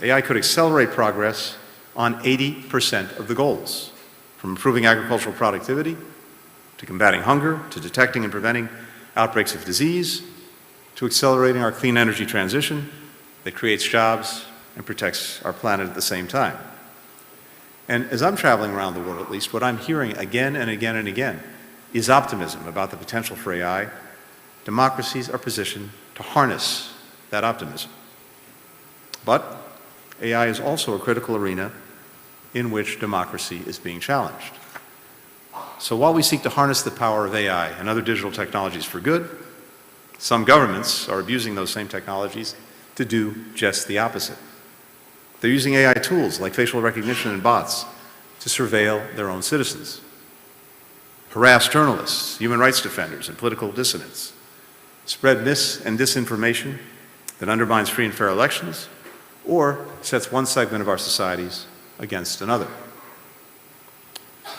AI could accelerate progress on 80% of the goals, from improving agricultural productivity, to combating hunger, to detecting and preventing outbreaks of disease, to accelerating our clean energy transition that creates jobs and protects our planet at the same time. And as I'm traveling around the world, at least, what I'm hearing again and again and again is optimism about the potential for AI. Democracies are positioned to harness that optimism. But AI is also a critical arena in which democracy is being challenged. So while we seek to harness the power of AI and other digital technologies for good, some governments are abusing those same technologies to do just the opposite. They're using AI tools like facial recognition and bots to surveil their own citizens, harass journalists, human rights defenders, and political dissidents, spread mis- and disinformation that undermines free and fair elections, or sets one segment of our societies against another.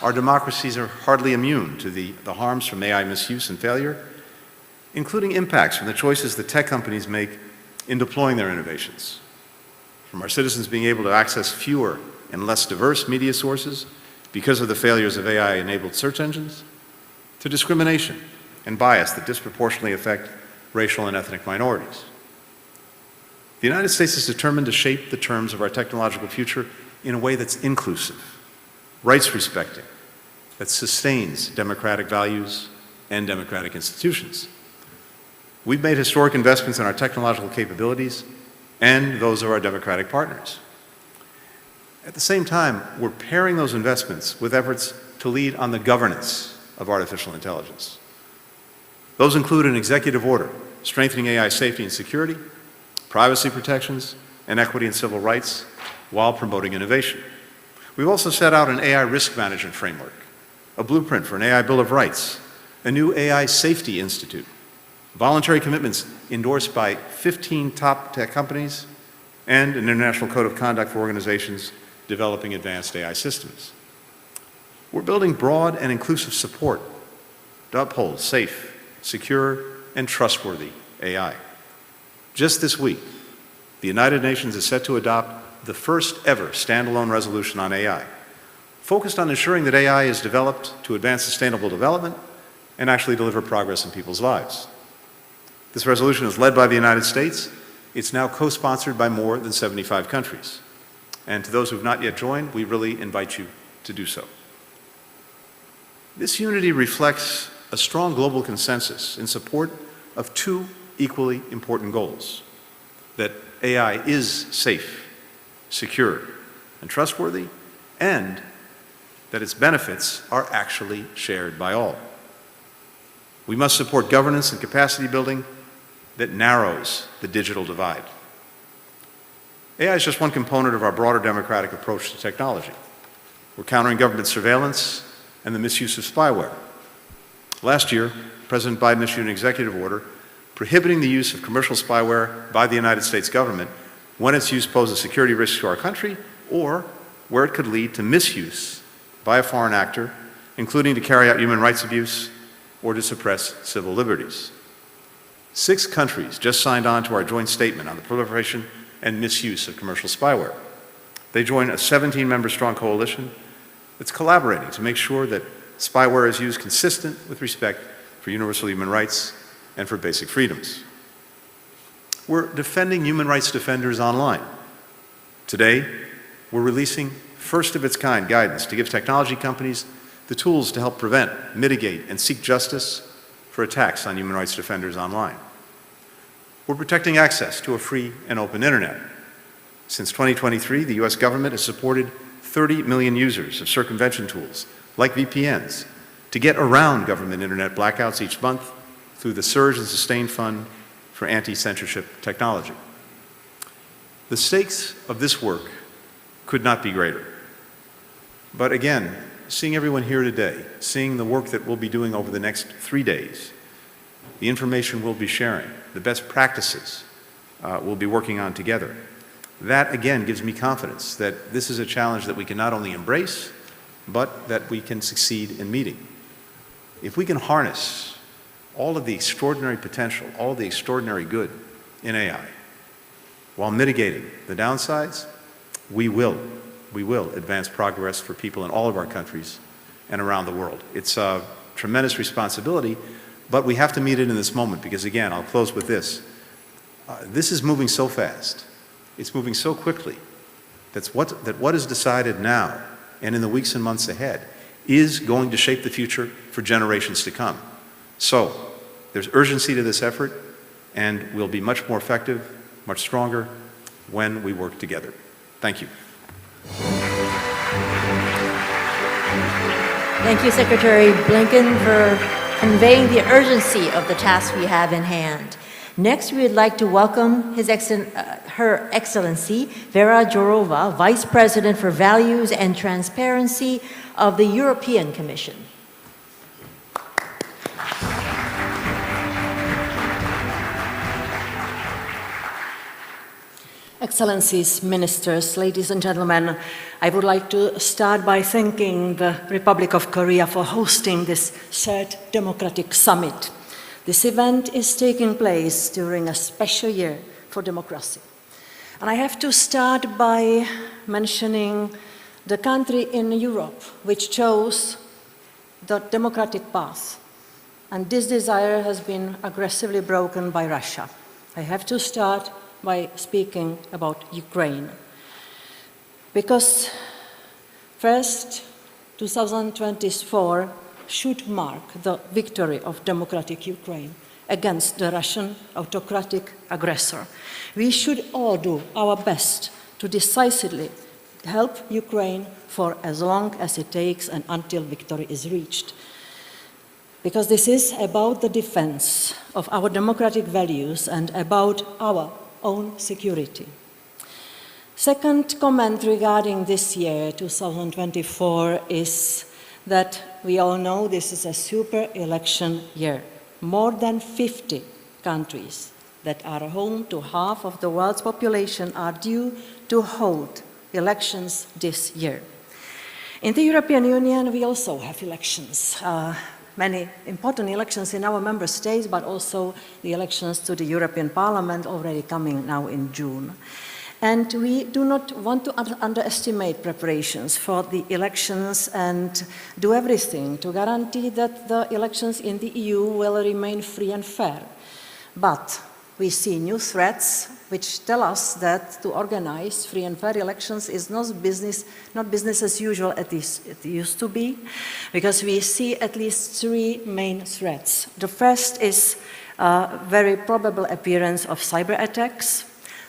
Our democracies are hardly immune to the harms from AI misuse and failure, including impacts from the choices that tech companies make in deploying their innovations, from our citizens being able to access fewer and less diverse media sources because of the failures of AI-enabled search engines, to discrimination and bias that disproportionately affect racial and ethnic minorities. The United States is determined to shape the terms of our technological future in a way that's inclusive, rights-respecting, that sustains democratic values and democratic institutions. We've made historic investments in our technological capabilities and those of our democratic partners. At the same time, we're pairing those investments with efforts to lead on the governance of artificial intelligence. Those include an executive order strengthening AI safety and security, privacy protections, and equity and civil rights while promoting innovation. We've also set out an AI risk management framework, a blueprint for an AI Bill of Rights, a new AI Safety Institute, voluntary commitments endorsed by 15 top tech companies, and an international code of conduct for organizations developing advanced AI systems. We're building broad and inclusive support to uphold safe, secure, and trustworthy AI. Just this week, the United Nations is set to adopt the first ever standalone resolution on AI, focused on ensuring that AI is developed to advance sustainable development and actually deliver progress in people's lives. This resolution is led by the United States. It's now co-sponsored by more than 75 countries. And to those who have not yet joined, we really invite you to do so. This unity reflects a strong global consensus in support of two equally important goals: that AI is safe, secure, and trustworthy, and that its benefits are actually shared by all. We must support governance and capacity building that narrows the digital divide. AI is just one component of our broader democratic approach to technology. We're countering government surveillance and the misuse of spyware. Last year, President Biden issued an executive order prohibiting the use of commercial spyware by the United States government when its use poses security risks to our country or where it could lead to misuse by a foreign actor, including to carry out human rights abuse or to suppress civil liberties. 6 countries just signed on to our joint statement on the proliferation and misuse of commercial spyware. They join a 17-member strong coalition that's collaborating to make sure that spyware is used consistent with respect for universal human rights and for basic freedoms. We're defending human rights defenders online. Today, we're releasing first-of-its-kind guidance to give technology companies the tools to help prevent, mitigate, and seek justice for attacks on human rights defenders online. We're protecting access to a free and open internet. Since 2023, the US government has supported 30 million users of circumvention tools, like VPNs, to get around government internet blackouts each month through the Surge and Sustain Fund for Anti-Censorship Technology. The stakes of this work could not be greater. But again, seeing everyone here today, seeing the work that we'll be doing over the next 3 days, the information we'll be sharing, the best practices we'll be working on together, that again gives me confidence that this is a challenge that we can not only embrace, but that we can succeed in meeting. If we can harness all of the extraordinary potential, all of the extraordinary good in AI, while mitigating the downsides, we will advance progress for people in all of our countries and around the world. It's a tremendous responsibility, but we have to meet it in this moment because, again, I'll close with this. This is moving so fast. It's moving so quickly that what is decided now and in the weeks and months ahead is going to shape the future for generations to come. So there's urgency to this effort, and we'll be much more effective, much stronger when we work together. Thank you. Thank you, Secretary Blinken, for conveying the urgency of the task we have in hand. Next, we would like to welcome Her Excellency Vera Jourova, Vice President for Values and Transparency of the European Commission. Excellencies, ministers, ladies and gentlemen, I would like to start by thanking the Republic of Korea for hosting this third democratic summit. This event is taking place during a special year for democracy. And I have to start by mentioning the country in Europe which chose the democratic path. And this desire has been aggressively broken by Russia. I have to start by speaking about Ukraine. Because first, 2024 should mark the victory of democratic Ukraine against the Russian autocratic aggressor. We should all do our best to decisively help Ukraine for as long as it takes and until victory is reached. Because this is about the defense of our democratic values and about our own security. Second comment regarding this year, 2024, is that we all know this is a super election year. More than 50 countries that are home to half of the world's population are due to hold elections this year. In the European Union, we also have elections. Many important elections in our member states, but also the elections to the European Parliament already coming now in June. And we do not want to underestimate preparations for the elections and do everything to guarantee that the elections in the EU will remain free and fair. But we see new threats which tell us that to organize free and fair elections is not business as usual as it used to be, because we see at least three main threats. The first is very probable appearance of cyber attacks.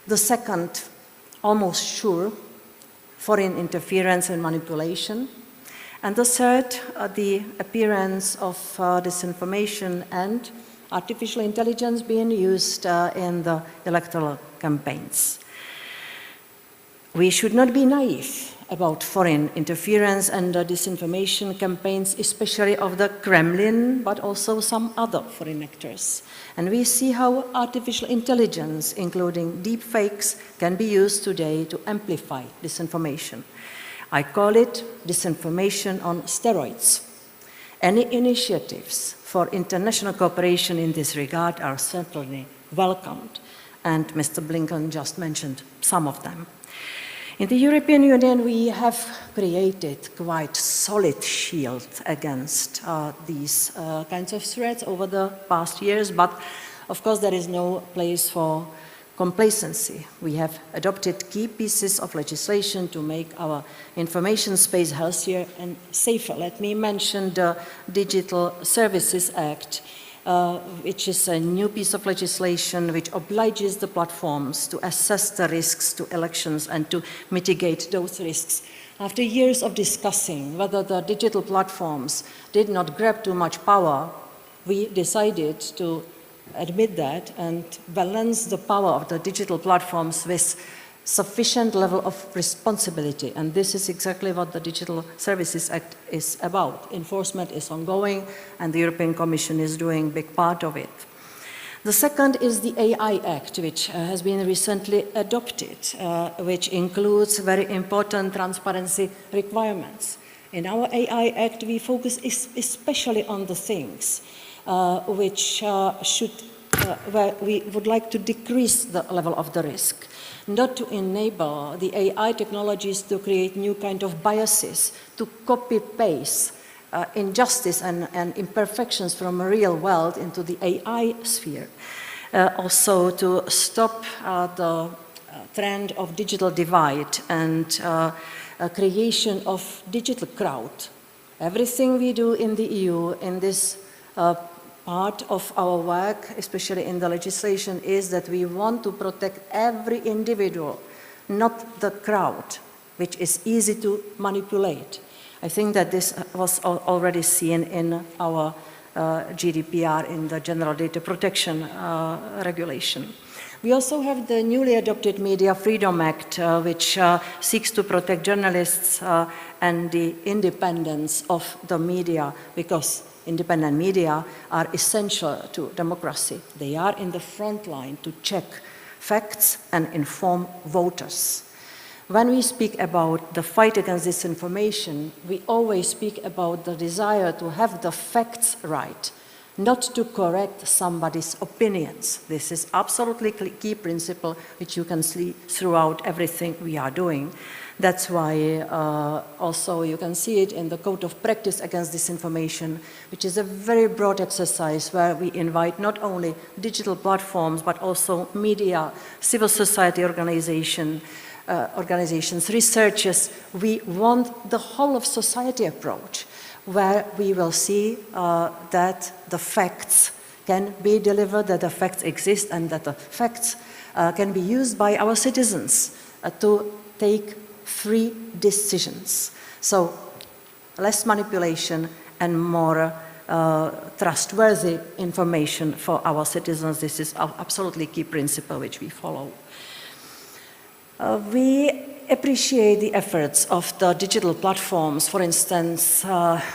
The second, almost sure, foreign interference and manipulation. And the third, the appearance of disinformation and artificial intelligence being used in the electoral campaigns. We should not be naive about foreign interference and disinformation campaigns, especially of the Kremlin, but also some other foreign actors. And we see how artificial intelligence, including deep fakes, can be used today to amplify disinformation. I call it disinformation on steroids. Any initiatives for international cooperation in this regard are certainly welcomed, and Mr. Blinken just mentioned some of them. In the European Union, we have created quite solid shield against these kinds of threats over the past years, but of course there is no place for complacency. We have adopted key pieces of legislation to make our information space healthier and safer. Let me mention the Digital Services Act, which is a new piece of legislation which obliges the platforms to assess the risks to elections and to mitigate those risks. After years of discussing whether the digital platforms did not grab too much power, we decided to admit that and balance the power of the digital platforms with sufficient level of responsibility. And this is exactly what the Digital Services Act is about. Enforcement is ongoing, and the European Commission is doing a big part of it. The second is the AI Act, which has been recently adopted, which includes very important transparency requirements. In our AI Act, we focus especially on the things where we would like to decrease the level of the risk, not to enable the AI technologies to create new kind of biases, to copy-paste injustice and imperfections from a real world into the AI sphere. Also to stop the trend of digital divide and creation of digital crowd. Everything we do in the EU in this part of our work, especially in the legislation, is that we want to protect every individual, not the crowd, which is easy to manipulate. I think that this was already seen in our GDPR, in the General Data Protection Regulation. We also have the newly adopted Media Freedom Act, which seeks to protect journalists and the independence of the media, because independent media are essential to democracy. They are in the front line to check facts and inform voters. When we speak about the fight against disinformation, we always speak about the desire to have the facts right, not to correct somebody's opinions. This is absolutely key principle which you can see throughout everything we are doing. That's why also you can see it in the Code of Practice Against Disinformation, which is a very broad exercise where we invite not only digital platforms, but also media, civil society organizations, researchers. We want the whole of society approach, where we will see that the facts can be delivered, that the facts exist, and that the facts can be used by our citizens to take free decisions. So less manipulation and more trustworthy information for our citizens. This is an absolutely key principle which we follow. We appreciate the efforts of the digital platforms, for instance,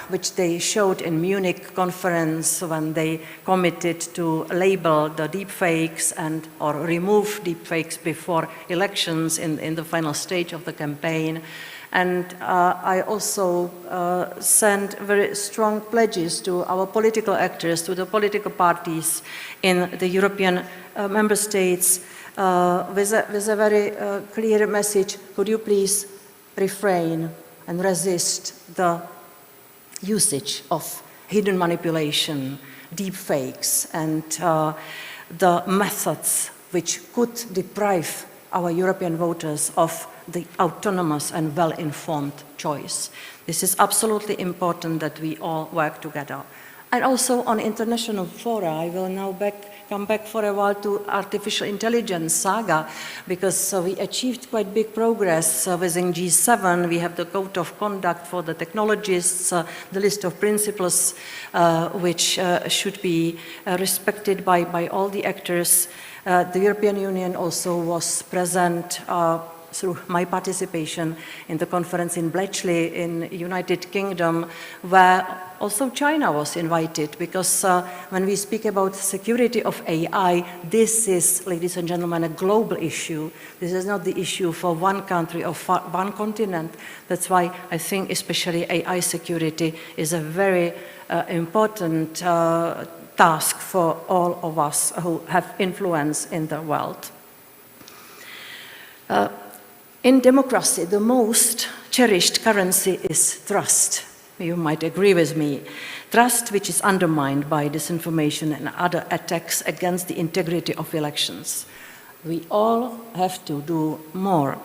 which they showed in Munich conference when they committed to label the deepfakes or remove deepfakes before elections in the final stage of the campaign. And I also sent very strong pledges to our political actors, to the political parties in the European member states, with a very clear message: could you please refrain and resist the usage of hidden manipulation, deepfakes, and the methods which could deprive our European voters of the autonomous and well-informed choice. This is absolutely important that we all work together. And also on international fora, I will now come back for a while to artificial intelligence saga, because we achieved quite big progress within G7. We have the code of conduct for the technologists, the list of principles which should be respected by all the actors. The European Union also was present through my participation in the conference in Bletchley in United Kingdom, where also China was invited, because when we speak about security of AI, this is, ladies and gentlemen, a global issue. This is not the issue for one country or for one continent. That's why I think especially AI security is a very important task for all of us who have influence in the world. In democracy, the most cherished currency is trust. You might agree with me. Trust which is undermined by disinformation and other attacks against the integrity of elections. We all have to do more,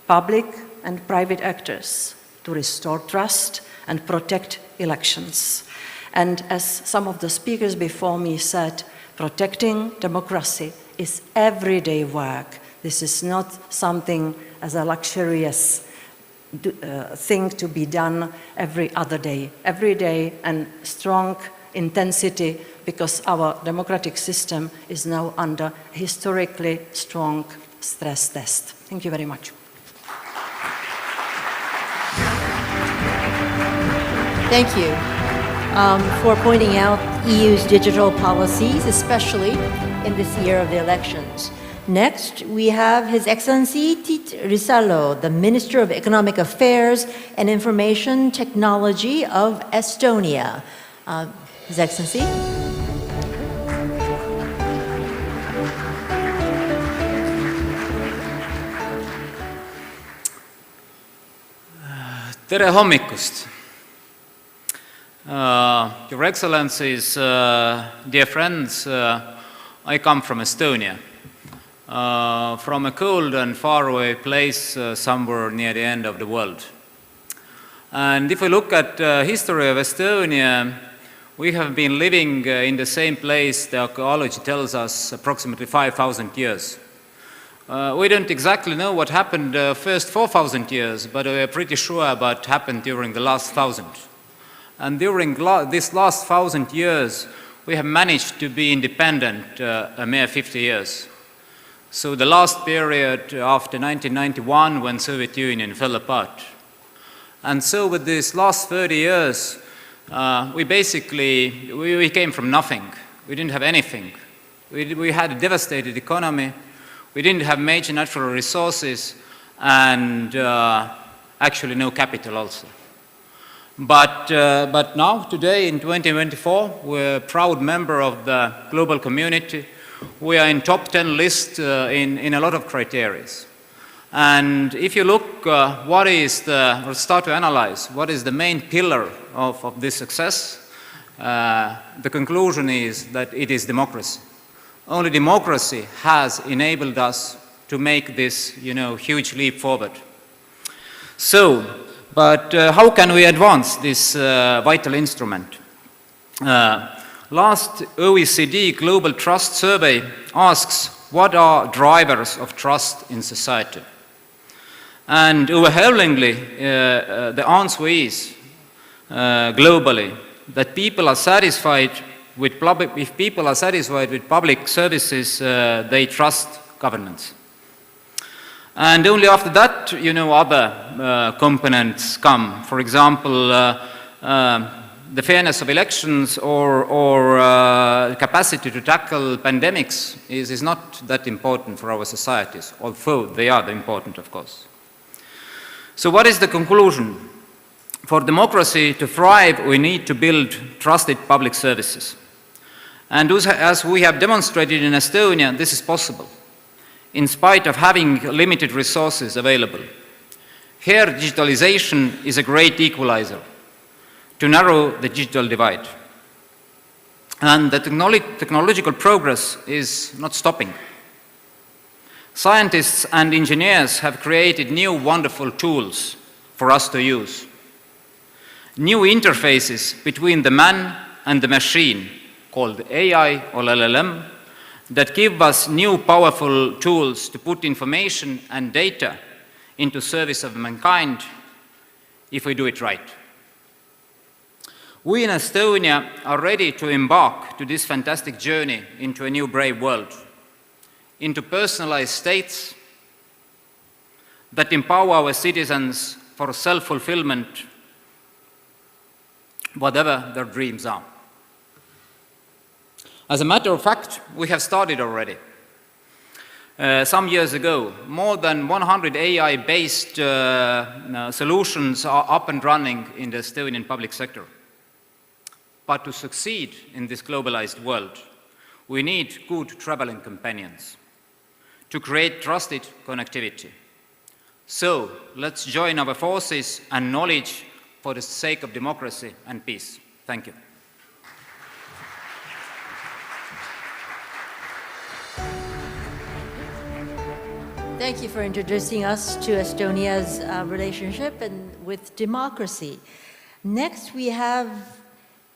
public and private actors, to restore trust and protect elections. And as some of the speakers before me said, protecting democracy is everyday work. This is not something as a luxurious thing to be done every other day. Every day, and strong intensity, because our democratic system is now under historically strong stress test. Thank you very much. Thank you for pointing out EU's digital policies, especially in this year of the elections. Next, we have His Excellency Tit Risalo, the Minister of Economic Affairs and Information Technology of Estonia. His Excellency. Tere hommikust! Your Excellencies, dear friends, I come from Estonia. From a cold and faraway place somewhere near the end of the world. And if we look at the history of Estonia, we have been living in the same place, the archaeology tells us, approximately 5,000 years. We don't exactly know what happened the first 4,000 years, but we are pretty sure about what happened during the last 1,000. And during this last 1,000 years, we have managed to be independent a mere 50 years. So the last period after 1991, when Soviet Union fell apart. And so with these last 30 years, we came from nothing. We didn't have anything. We had a devastated economy. We didn't have major natural resources, and actually no capital also. But now, today in 2024, we're a proud member of the global community. We are in top 10 list in a lot of criteria. And if you look or start to analyze what is the main pillar of this success, the conclusion is that it is democracy. Only democracy has enabled us to make this, huge leap forward. So, but how can we advance this vital instrument? Last OECD Global Trust Survey asks, what are drivers of trust in society? And overwhelmingly, the answer is globally that people are satisfied with if people are satisfied with public services, they trust governments. And only after that, other components come. For example, the fairness of elections or capacity to tackle pandemics is not that important for our societies, although they are important, of course. So what is the conclusion? For democracy to thrive, we need to build trusted public services. And as we have demonstrated in Estonia, this is possible, in spite of having limited resources available. Here, digitalization is a great equalizer to narrow the digital divide. And the technological progress is not stopping. Scientists and engineers have created new wonderful tools for us to use. New interfaces between the man and the machine, called AI or LLM, that give us new powerful tools to put information and data into service of mankind if we do it right. We in Estonia are ready to embark to this fantastic journey into a new brave world, into personalized states that empower our citizens for self-fulfillment, whatever their dreams are. As a matter of fact, we have started already. Some years ago, more than 100 AI-based solutions are up and running in the Estonian public sector. But to succeed in this globalized world, we need good traveling companions to create trusted connectivity. So let's join our forces and knowledge for the sake of democracy and peace. Thank you. Thank you for introducing us to Estonia's relationship with democracy. Next, we have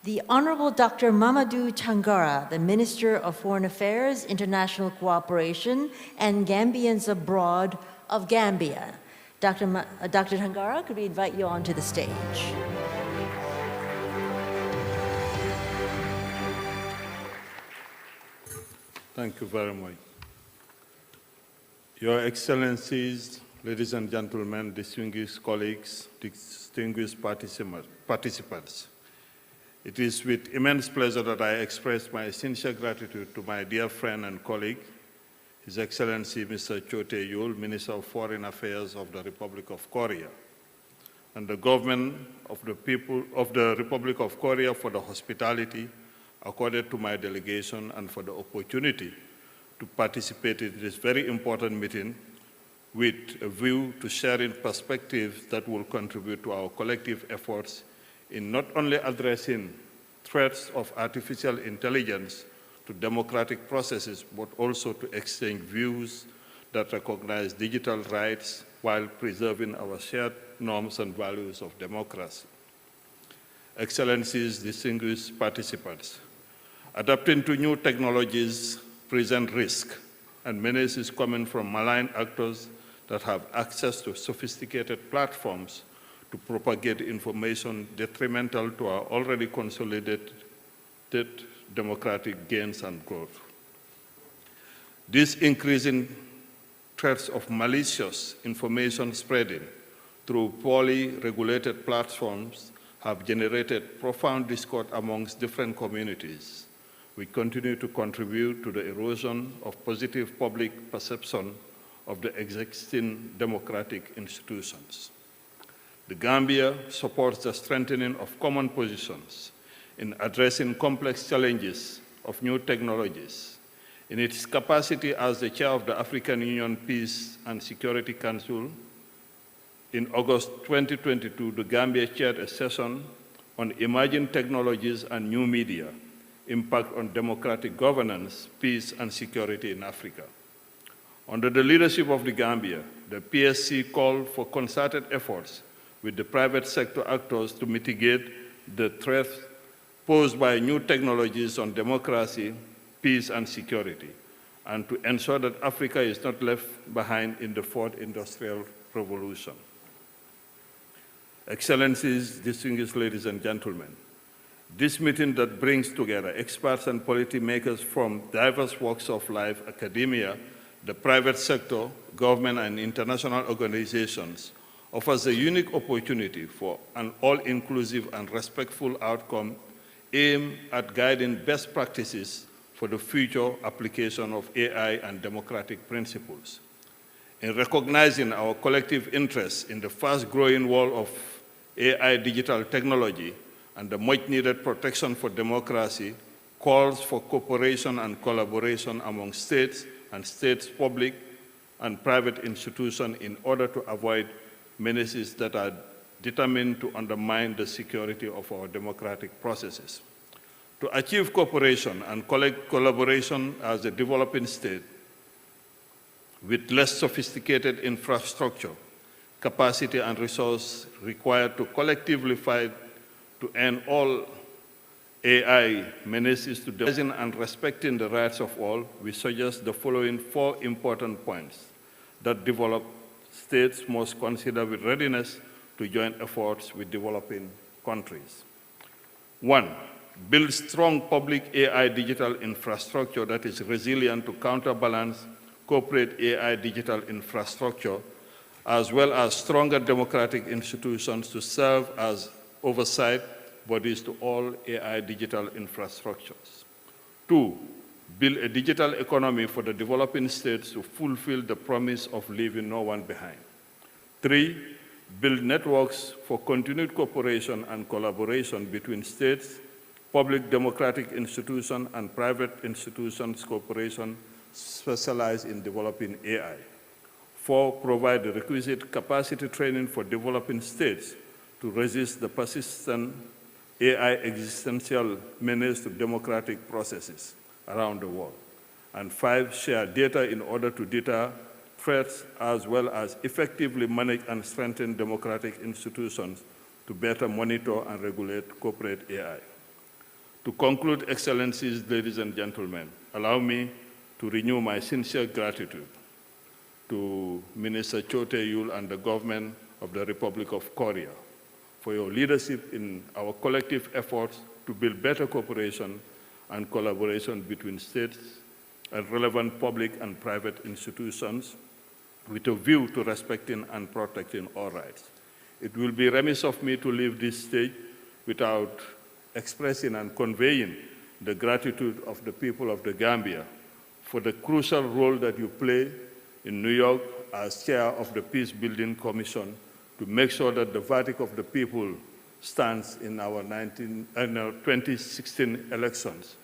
the Honorable Dr. Mamadou Tangara, the Minister of Foreign Affairs, International Cooperation, and Gambians Abroad of Gambia. Dr. Tangara, could we invite you onto the stage? Thank you very much. Your Excellencies, ladies and gentlemen, distinguished colleagues, distinguished participants, it is with immense pleasure that I express my sincere gratitude to my dear friend and colleague, His Excellency Mr. Cho Tae-yul, Minister of Foreign Affairs of the Republic of Korea, and the government of the people of the Republic of Korea for the hospitality accorded to my delegation and for the opportunity to participate in this very important meeting with a view to sharing perspectives that will contribute to our collective efforts in not only addressing threats of artificial intelligence to democratic processes, but also to exchange views that recognize digital rights while preserving our shared norms and values of democracy. Excellencies, distinguished participants, adapting to new technologies present risk and menaces coming from malign actors that have access to sophisticated platforms to propagate information detrimental to our already consolidated democratic gains and growth. These increasing threats of malicious information spreading through poorly regulated platforms have generated profound discord amongst different communities. We continue to contribute to the erosion of positive public perception of the existing democratic institutions. The Gambia supports the strengthening of common positions in addressing complex challenges of new technologies, In its capacity as the chair of the African Union Peace and Security Council, in August 2022, the Gambia chaired a session on emerging technologies and new media, impact on democratic governance, peace, and security in Africa. Under the leadership of the Gambia, the PSC called for concerted efforts with the private sector actors to mitigate the threats posed by new technologies on democracy, peace, and security, and to ensure that Africa is not left behind in the fourth industrial revolution. Excellencies, distinguished ladies and gentlemen, this meeting that brings together experts and policymakers from diverse walks of life, academia, the private sector, government, and international organizations offers a unique opportunity for an all-inclusive and respectful outcome aimed at guiding best practices for the future application of AI and democratic principles. In recognizing our collective interests in the fast-growing world of AI digital technology and the much-needed protection for democracy, calls for cooperation and collaboration among states and states' public and private institutions in order to avoid menaces that are determined to undermine the security of our democratic processes. To achieve cooperation and collaboration as a developing state with less sophisticated infrastructure, capacity, and resource required to collectively fight to end all AI menaces to democracy and respecting the rights of all, we suggest the following 4 important points that developed states must consider with readiness to join efforts with developing countries. 1, build strong public AI digital infrastructure that is resilient to counterbalance corporate AI digital infrastructure, as well as stronger democratic institutions to serve as oversight bodies to all AI digital infrastructures. 2, build a digital economy for the developing states to fulfill the promise of leaving no one behind. 3, build networks for continued cooperation and collaboration between states, public democratic institutions, and private institutions cooperation specialized in developing AI. 4, provide the requisite capacity training for developing states to resist the persistent AI existential menace to democratic processes around the world. And 5, share data in order to deter threats as well as effectively manage and strengthen democratic institutions to better monitor and regulate corporate AI. To conclude, Excellencies, ladies and gentlemen, allow me to renew my sincere gratitude to Minister Cho Tae-yul and the government of the Republic of Korea for your leadership in our collective efforts to build better cooperation and collaboration between states and relevant public and private institutions with a view to respecting and protecting all rights. It will be remiss of me to leave this stage without expressing and conveying the gratitude of the people of the Gambia for the crucial role that you play in New York as chair of the Peace Building Commission to make sure that the verdict of the people stands in our 2016 elections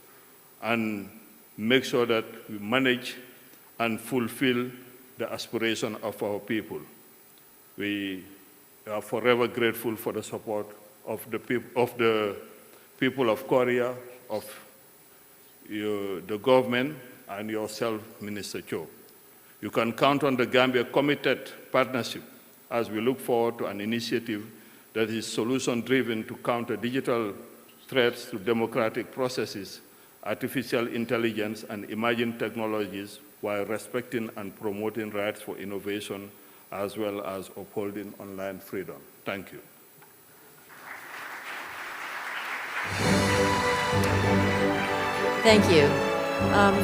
and make sure that we manage and fulfill the aspiration of our people. We are forever grateful for the support of the people of Korea, of the government, and yourself, Minister Cho. You can count on the Gambia committed partnership as we look forward to an initiative that is solution-driven to counter digital threats to democratic processes, artificial intelligence, and emerging technologies while respecting and promoting rights for innovation as well as upholding online freedom. Thank you. Thank you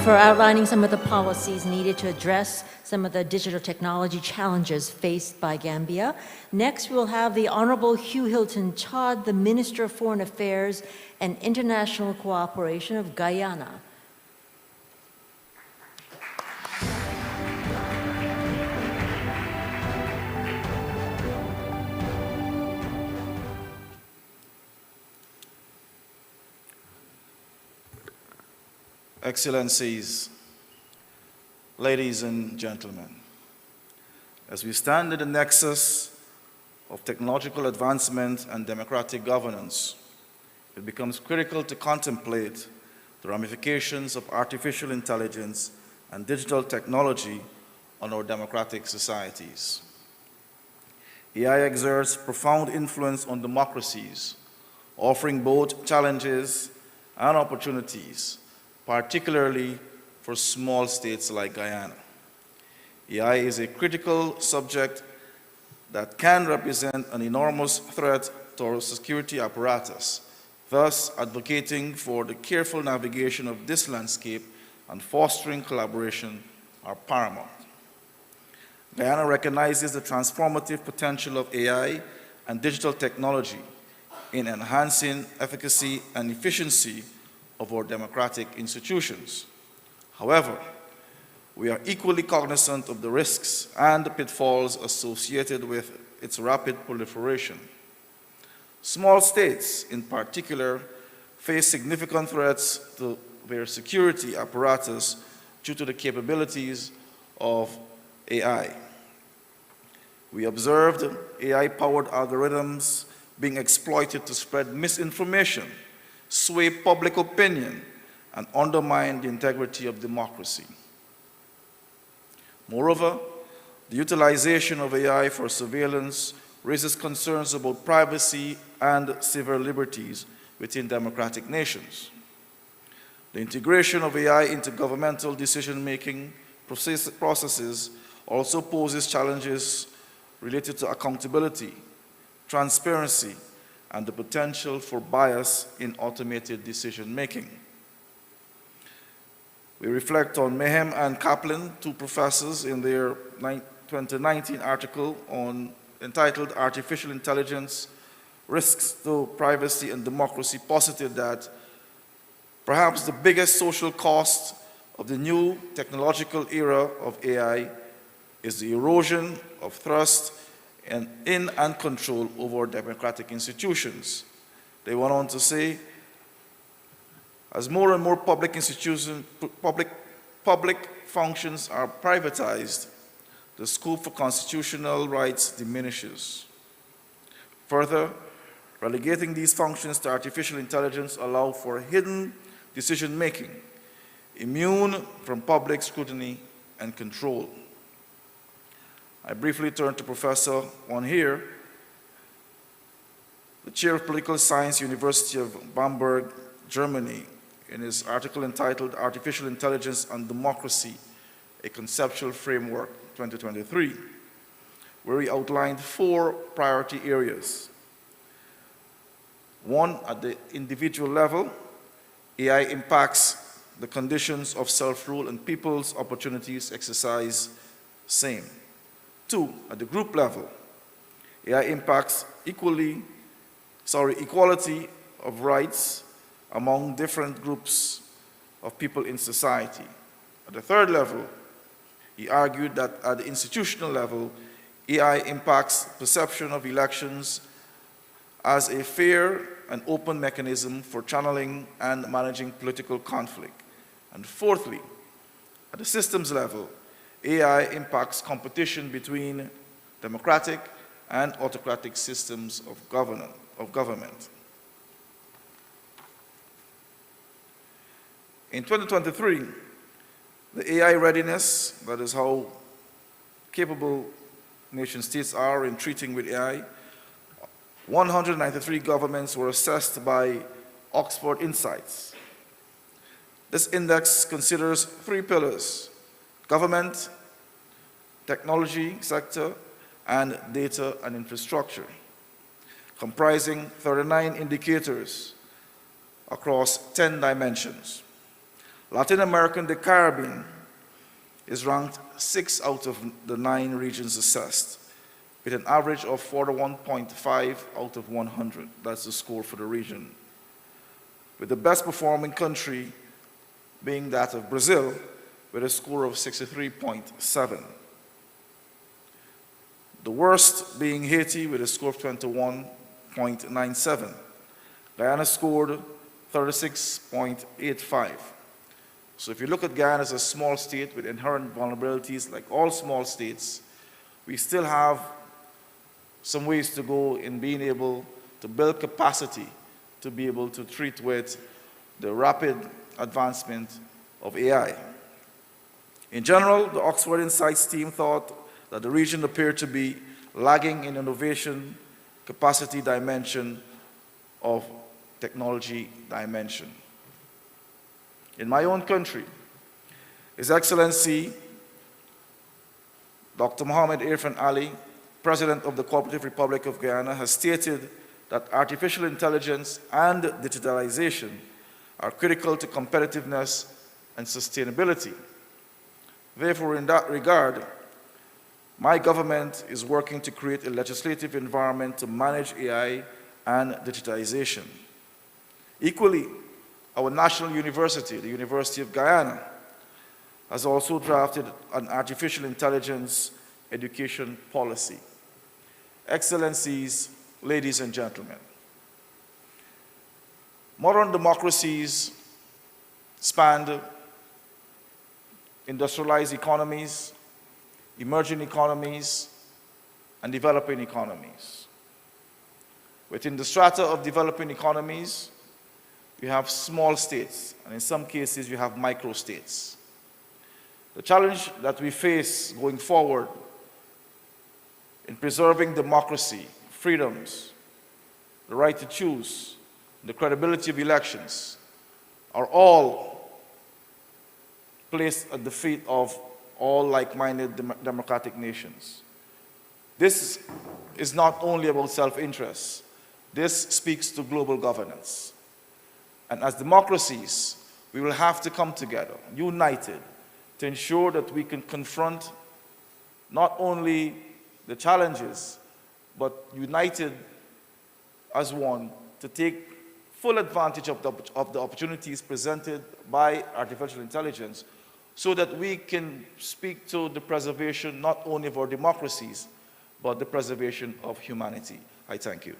for outlining some of the policies needed to address some of the digital technology challenges faced by Gambia. Next, we'll have the Honorable Hugh Hilton Todd, the Minister of Foreign Affairs and International Cooperation of Guyana. Excellencies, Ladies and gentlemen, as we stand at the nexus of technological advancement and democratic governance, it becomes critical to contemplate the ramifications of artificial intelligence and digital technology on our democratic societies. AI exerts profound influence on democracies, offering both challenges and opportunities, particularly for small states like Guyana. AI is a critical subject that can represent an enormous threat to our security apparatus, thus advocating for the careful navigation of this landscape and fostering collaboration are paramount. Guyana recognizes the transformative potential of AI and digital technology in enhancing efficacy and efficiency of our democratic institutions. However, we are equally cognizant of the risks and the pitfalls associated with its rapid proliferation. Small states, in particular, face significant threats to their security apparatus due to the capabilities of AI. We observed AI-powered algorithms being exploited to spread misinformation, sway public opinion, and undermine the integrity of democracy. Moreover, the utilization of AI for surveillance raises concerns about privacy and civil liberties within democratic nations. The integration of AI into governmental decision-making processes also poses challenges related to accountability, transparency, and the potential for bias in automated decision-making. We reflect on Mehem and Kaplan, two professors, in their 2019 article entitled Artificial Intelligence, Risks to Privacy and Democracy, posited that perhaps the biggest social cost of the new technological era of AI is the erosion of trust in and control over democratic institutions. They went on to say, as more and more public institutions, public functions are privatized, the scope for constitutional rights diminishes. Further, relegating these functions to artificial intelligence allows for hidden decision-making, immune from public scrutiny and control. I briefly turn to Professor Wanhir, the Chair of Political Science, University of Bamberg, Germany, in his article entitled Artificial Intelligence and Democracy, a Conceptual Framework, 2023, where he outlined 4 priority areas. 1, at the individual level, AI impacts the conditions of self-rule and people's opportunities exercise same. 2, at the group level, AI impacts equality of rights among different groups of people in society. At the 3rd level, he argued that at the institutional level, AI impacts perception of elections as a fair and open mechanism for channeling and managing political conflict. And 4thly, at the systems level, AI impacts competition between democratic and autocratic systems of government. In 2023, the AI readiness, that is how capable nation states are in treating with AI, 193 governments were assessed by Oxford Insights. This index considers 3 pillars: government, technology sector, and data and infrastructure, comprising 39 indicators across 10 dimensions. Latin America and the Caribbean is ranked 6 out of the 9 regions assessed, with an average of 41.5 out of 100. That's the score for the region, with the best performing country being that of Brazil, with a score of 63.7. The worst being Haiti, with a score of 21.97. Guyana scored 36.85. So if you look at Guyana as a small state with inherent vulnerabilities, like all small states, we still have some ways to go in being able to build capacity to be able to treat with the rapid advancement of AI. In general, the Oxford Insights team thought that the region appeared to be lagging in innovation, capacity dimension of technology dimension. In my own country, His Excellency Dr. Mohammed Irfan Ali, President of the Cooperative Republic of Guyana, has stated that artificial intelligence and digitalization are critical to competitiveness and sustainability. Therefore, in that regard, my government is working to create a legislative environment to manage AI and digitization. Equally, our national university, the University of Guyana, has also drafted an artificial intelligence education policy. Excellencies, ladies and gentlemen, modern democracies spanned industrialized economies, emerging economies, and developing economies. Within the strata of developing economies, we have small states, and in some cases, you have micro-states. The challenge that we face going forward in preserving democracy, freedoms, the right to choose, the credibility of elections, are all placed at the feet of all like-minded democratic nations. This is not only about self-interest. This speaks to global governance. And as democracies, we will have to come together, united, to ensure that we can confront not only the challenges, but united as one to take full advantage of the opportunities presented by artificial intelligence so that we can speak to the preservation not only of our democracies, but the preservation of humanity. I thank you.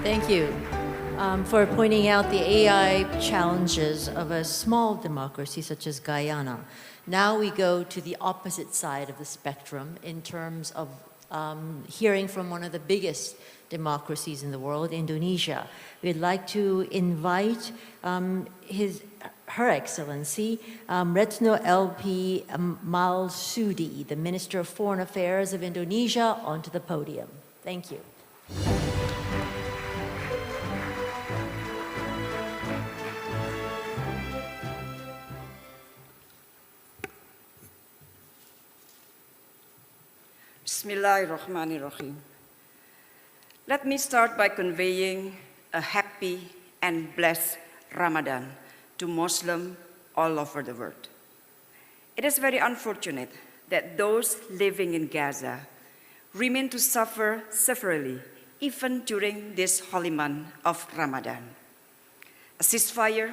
Thank you for pointing out the AI challenges of a small democracy such as Guyana. Now we go to the opposite side of the spectrum in terms of hearing from one of the biggest democracies in the world, Indonesia. We'd like to invite Her Excellency Retno LP Malsudi, the Minister of Foreign Affairs of Indonesia, onto the podium. Thank you. Bismillahirrahmanirrahim. Let me start by conveying a happy and blessed Ramadan to Muslims all over the world. It is very unfortunate that those living in Gaza remain to suffer severely even during this holy month of Ramadan. A ceasefire,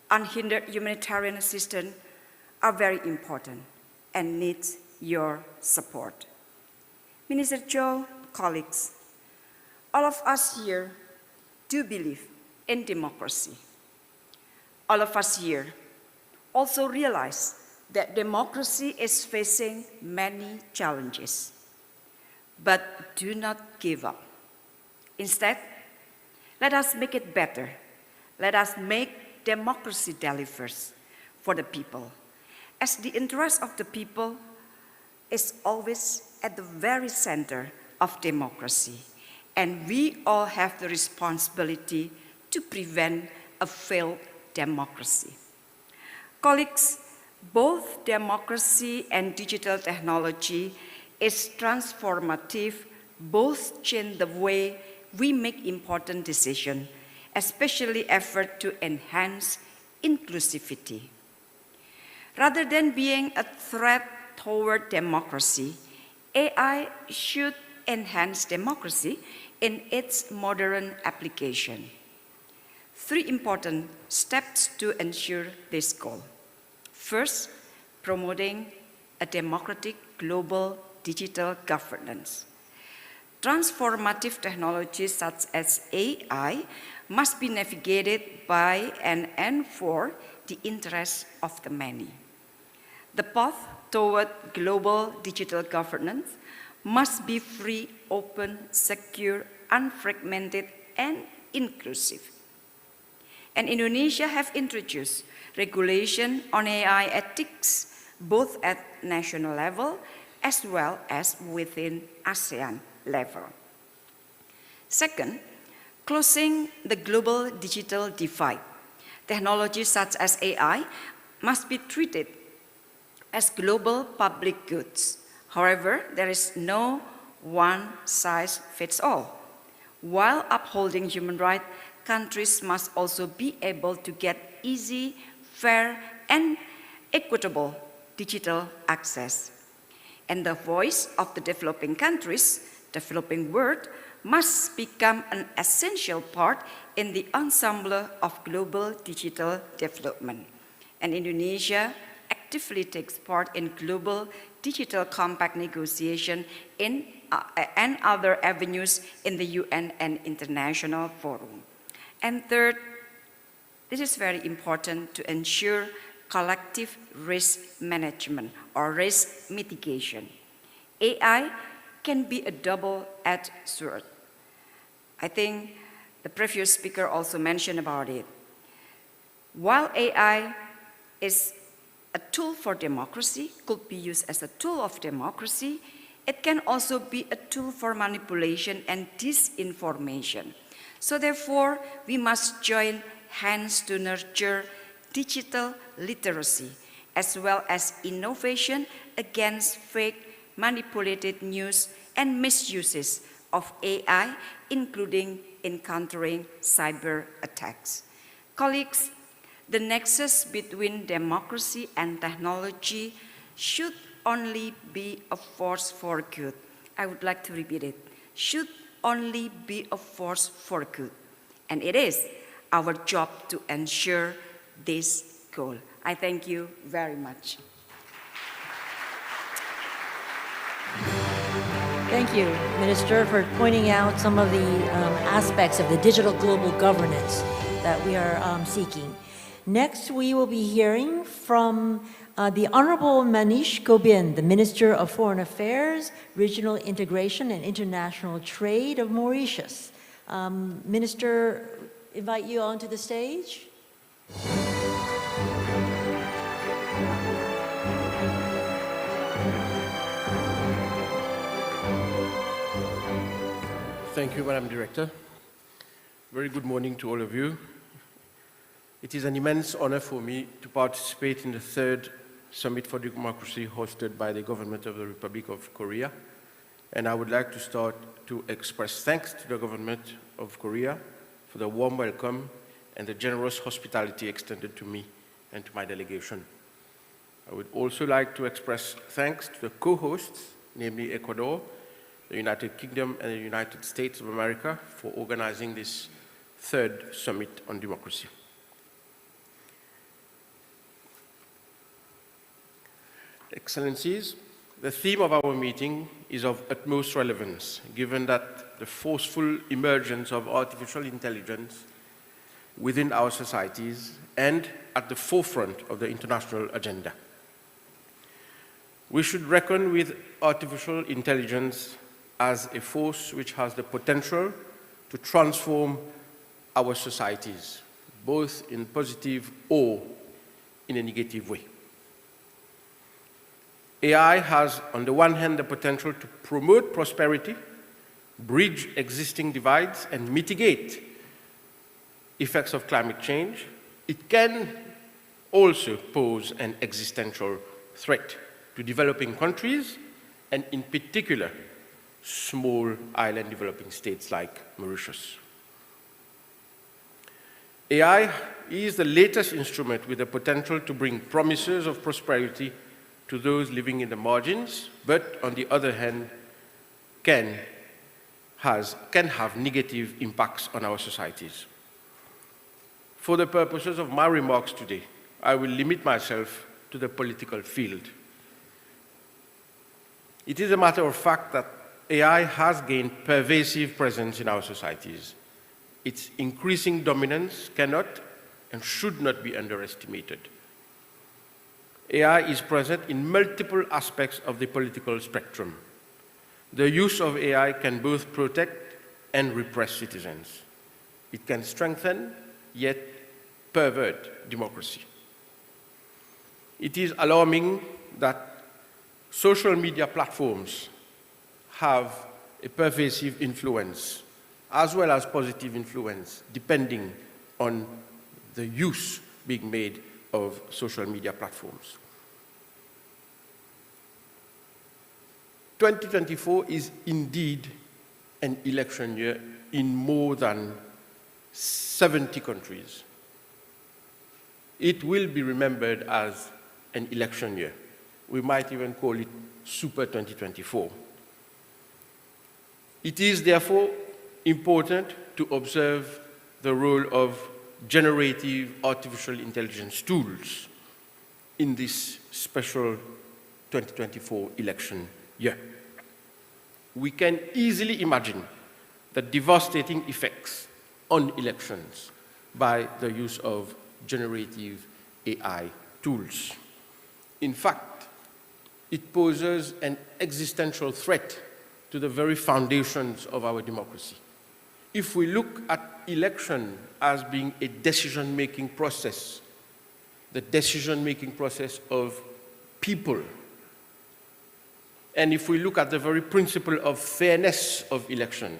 unhindered humanitarian assistance are very important and needs your support. Minister Cho, colleagues, all of us here do believe in democracy. All of us here also realize that democracy is facing many challenges. But do not give up. Instead, let us make it better. Let us make democracy delivers for the people, as the interest of the people is always at the very center of democracy, and we all have the responsibility to prevent a failed democracy. Colleagues, both democracy and digital technology is transformative, both change the way we make important decisions, especially effort to enhance inclusivity. Rather than being a threat toward democracy, AI should enhance democracy in its modern application. 3 important steps to ensure this goal. First, promoting a democratic global digital governance. transformative technologies such as AI must be navigated by and for the interests of the many. The path toward global digital governance must be free, open, secure, unfragmented, and inclusive. And Indonesia have introduced regulation on AI ethics, both at national level as well as within ASEAN level. Second, closing the global digital divide. Technologies such as AI must be treated as global public goods. However, there is no one-size-fits-all. While upholding human rights, countries must also be able to get easy, fair, and equitable digital access. And the voice of the developing countries, developing world, must become an essential part in the ensemble of global digital development. And Indonesia actively takes part in global digital compact negotiation and other avenues in the UN and international forum. And third, this is very important to ensure collective risk management or risk mitigation. AI can be a double-edged sword. I think the previous speaker also mentioned about it. While AI is a tool for democracy, could be used as a tool of democracy, it can also be a tool for manipulation and disinformation. So therefore, we must join hands to nurture digital literacy, as well as innovation against fake, manipulated news and misuses of AI, including in countering cyber attacks. Colleagues, the nexus between democracy and technology should only be a force for good. I would like to repeat it. Should only be a force for good. And it is our job to ensure this goal. I thank you very much. Thank you, Minister, for pointing out some of the aspects of the digital global governance that we are seeking. Next, we will be hearing from the Honorable Manish Gobind, the Minister of Foreign Affairs, Regional Integration and International Trade of Mauritius. Minister, invite you onto the stage. Thank you, Madam Director. Very good morning to all of you. It is an immense honor for me to participate in the third Summit for Democracy hosted by the Government of the Republic of Korea. And I would like to start to express thanks to the Government of Korea for the warm welcome and the generous hospitality extended to me and to my delegation. I would also like to express thanks to the co-hosts, namely Ecuador, the United Kingdom, and the United States of America for organizing this third Summit on Democracy. Excellencies, the theme of our meeting is of utmost relevance, given that the forceful emergence of artificial intelligence within our societies and at the forefront of the international agenda. We should reckon with artificial intelligence as a force which has the potential to transform our societies, both in positive or in a negative way. AI has, on the one hand, the potential to promote prosperity, bridge existing divides, and mitigate effects of climate change. It can also pose an existential threat to developing countries, and in particular, small island developing states like Mauritius. AI is the latest instrument with the potential to bring promises of prosperity to those living in the margins, but on the other hand, can have negative impacts on our societies. For the purposes of my remarks today, I will limit myself to the political field. It is a matter of fact that AI has gained pervasive presence in our societies. Its increasing dominance cannot and should not be underestimated. AI is present in multiple aspects of the political spectrum. The use of AI can both protect and repress citizens. It can strengthen, yet pervert democracy. It is alarming that social media platforms have a pervasive influence, as well as positive influence, depending on the use being made of social media platforms. 2024 is indeed an election year in more than 70 countries. It will be remembered as an election year. We might even call it Super 2024. It is therefore important to observe the role of generative artificial intelligence tools in this special 2024 election year. We can easily imagine the devastating effects on elections by the use of generative AI tools. In fact, it poses an existential threat to the very foundations of our democracy. If we look at election as being a decision-making process, the decision-making process of people, and if we look at the very principle of fairness of election,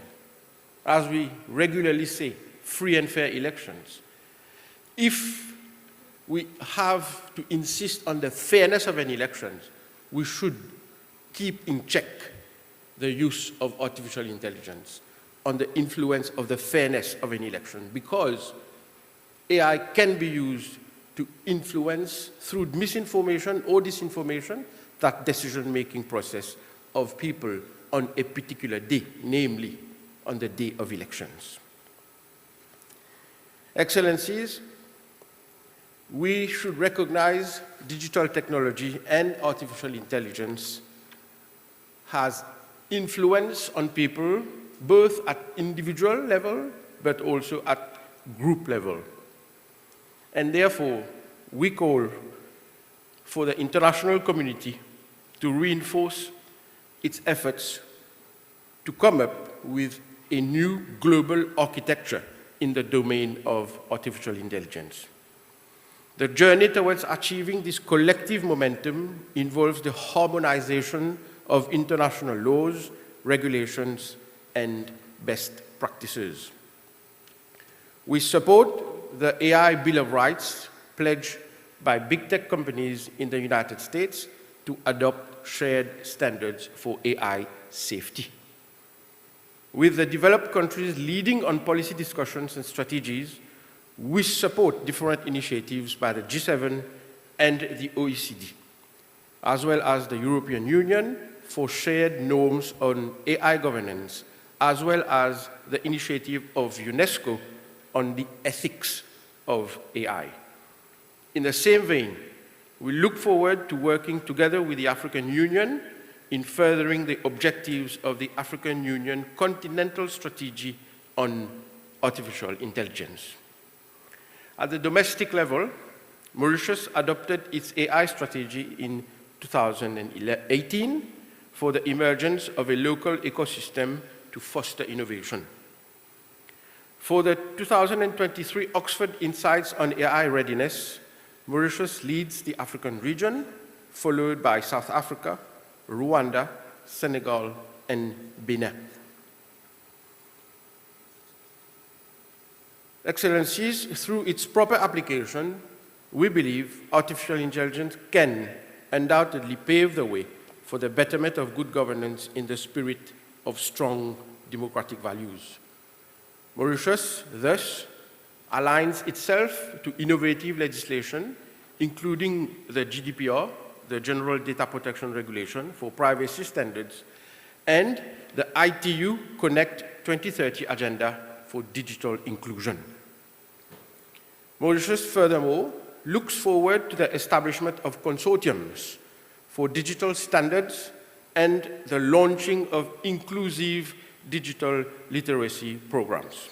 as we regularly say, free and fair elections, if we have to insist on the fairness of an election, we should keep in check the use of artificial intelligence on the influence of the fairness of an election, because AI can be used to influence through misinformation or disinformation that decision-making process of people on a particular day, namely on the day of elections. Excellencies, we should recognize digital technology and artificial intelligence has influence on people both at individual level but also at group level. And therefore, we call for the international community to reinforce its efforts to come up with a new global architecture in the domain of artificial intelligence. The journey towards achieving this collective momentum involves the harmonization of international laws, regulations, and best practices. We support the AI Bill of Rights pledged by big tech companies in the United States to adopt shared standards for AI safety. With the developed countries leading on policy discussions and strategies, we support different initiatives by the G7 and the OECD, as well as the European Union for shared norms on AI governance, as well as the initiative of UNESCO on the ethics of AI. In the same vein, we look forward to working together with the African Union in furthering the objectives of the African Union Continental Strategy on Artificial Intelligence. At the domestic level, Mauritius adopted its AI strategy in 2018 for the emergence of a local ecosystem to foster innovation. For the 2023 Oxford Insights on AI Readiness, Mauritius leads the African region, followed by South Africa, Rwanda, Senegal, and Benin. Excellencies, through its proper application, we believe artificial intelligence can undoubtedly pave the way for the betterment of good governance in the spirit of strong democratic values. Mauritius, thus, aligns itself to innovative legislation, including the GDPR, the General Data Protection Regulation for Privacy Standards, and the ITU Connect 2030 Agenda for Digital Inclusion. Mauritius, furthermore, looks forward to the establishment of consortiums for digital standards and the launching of inclusive digital literacy programs.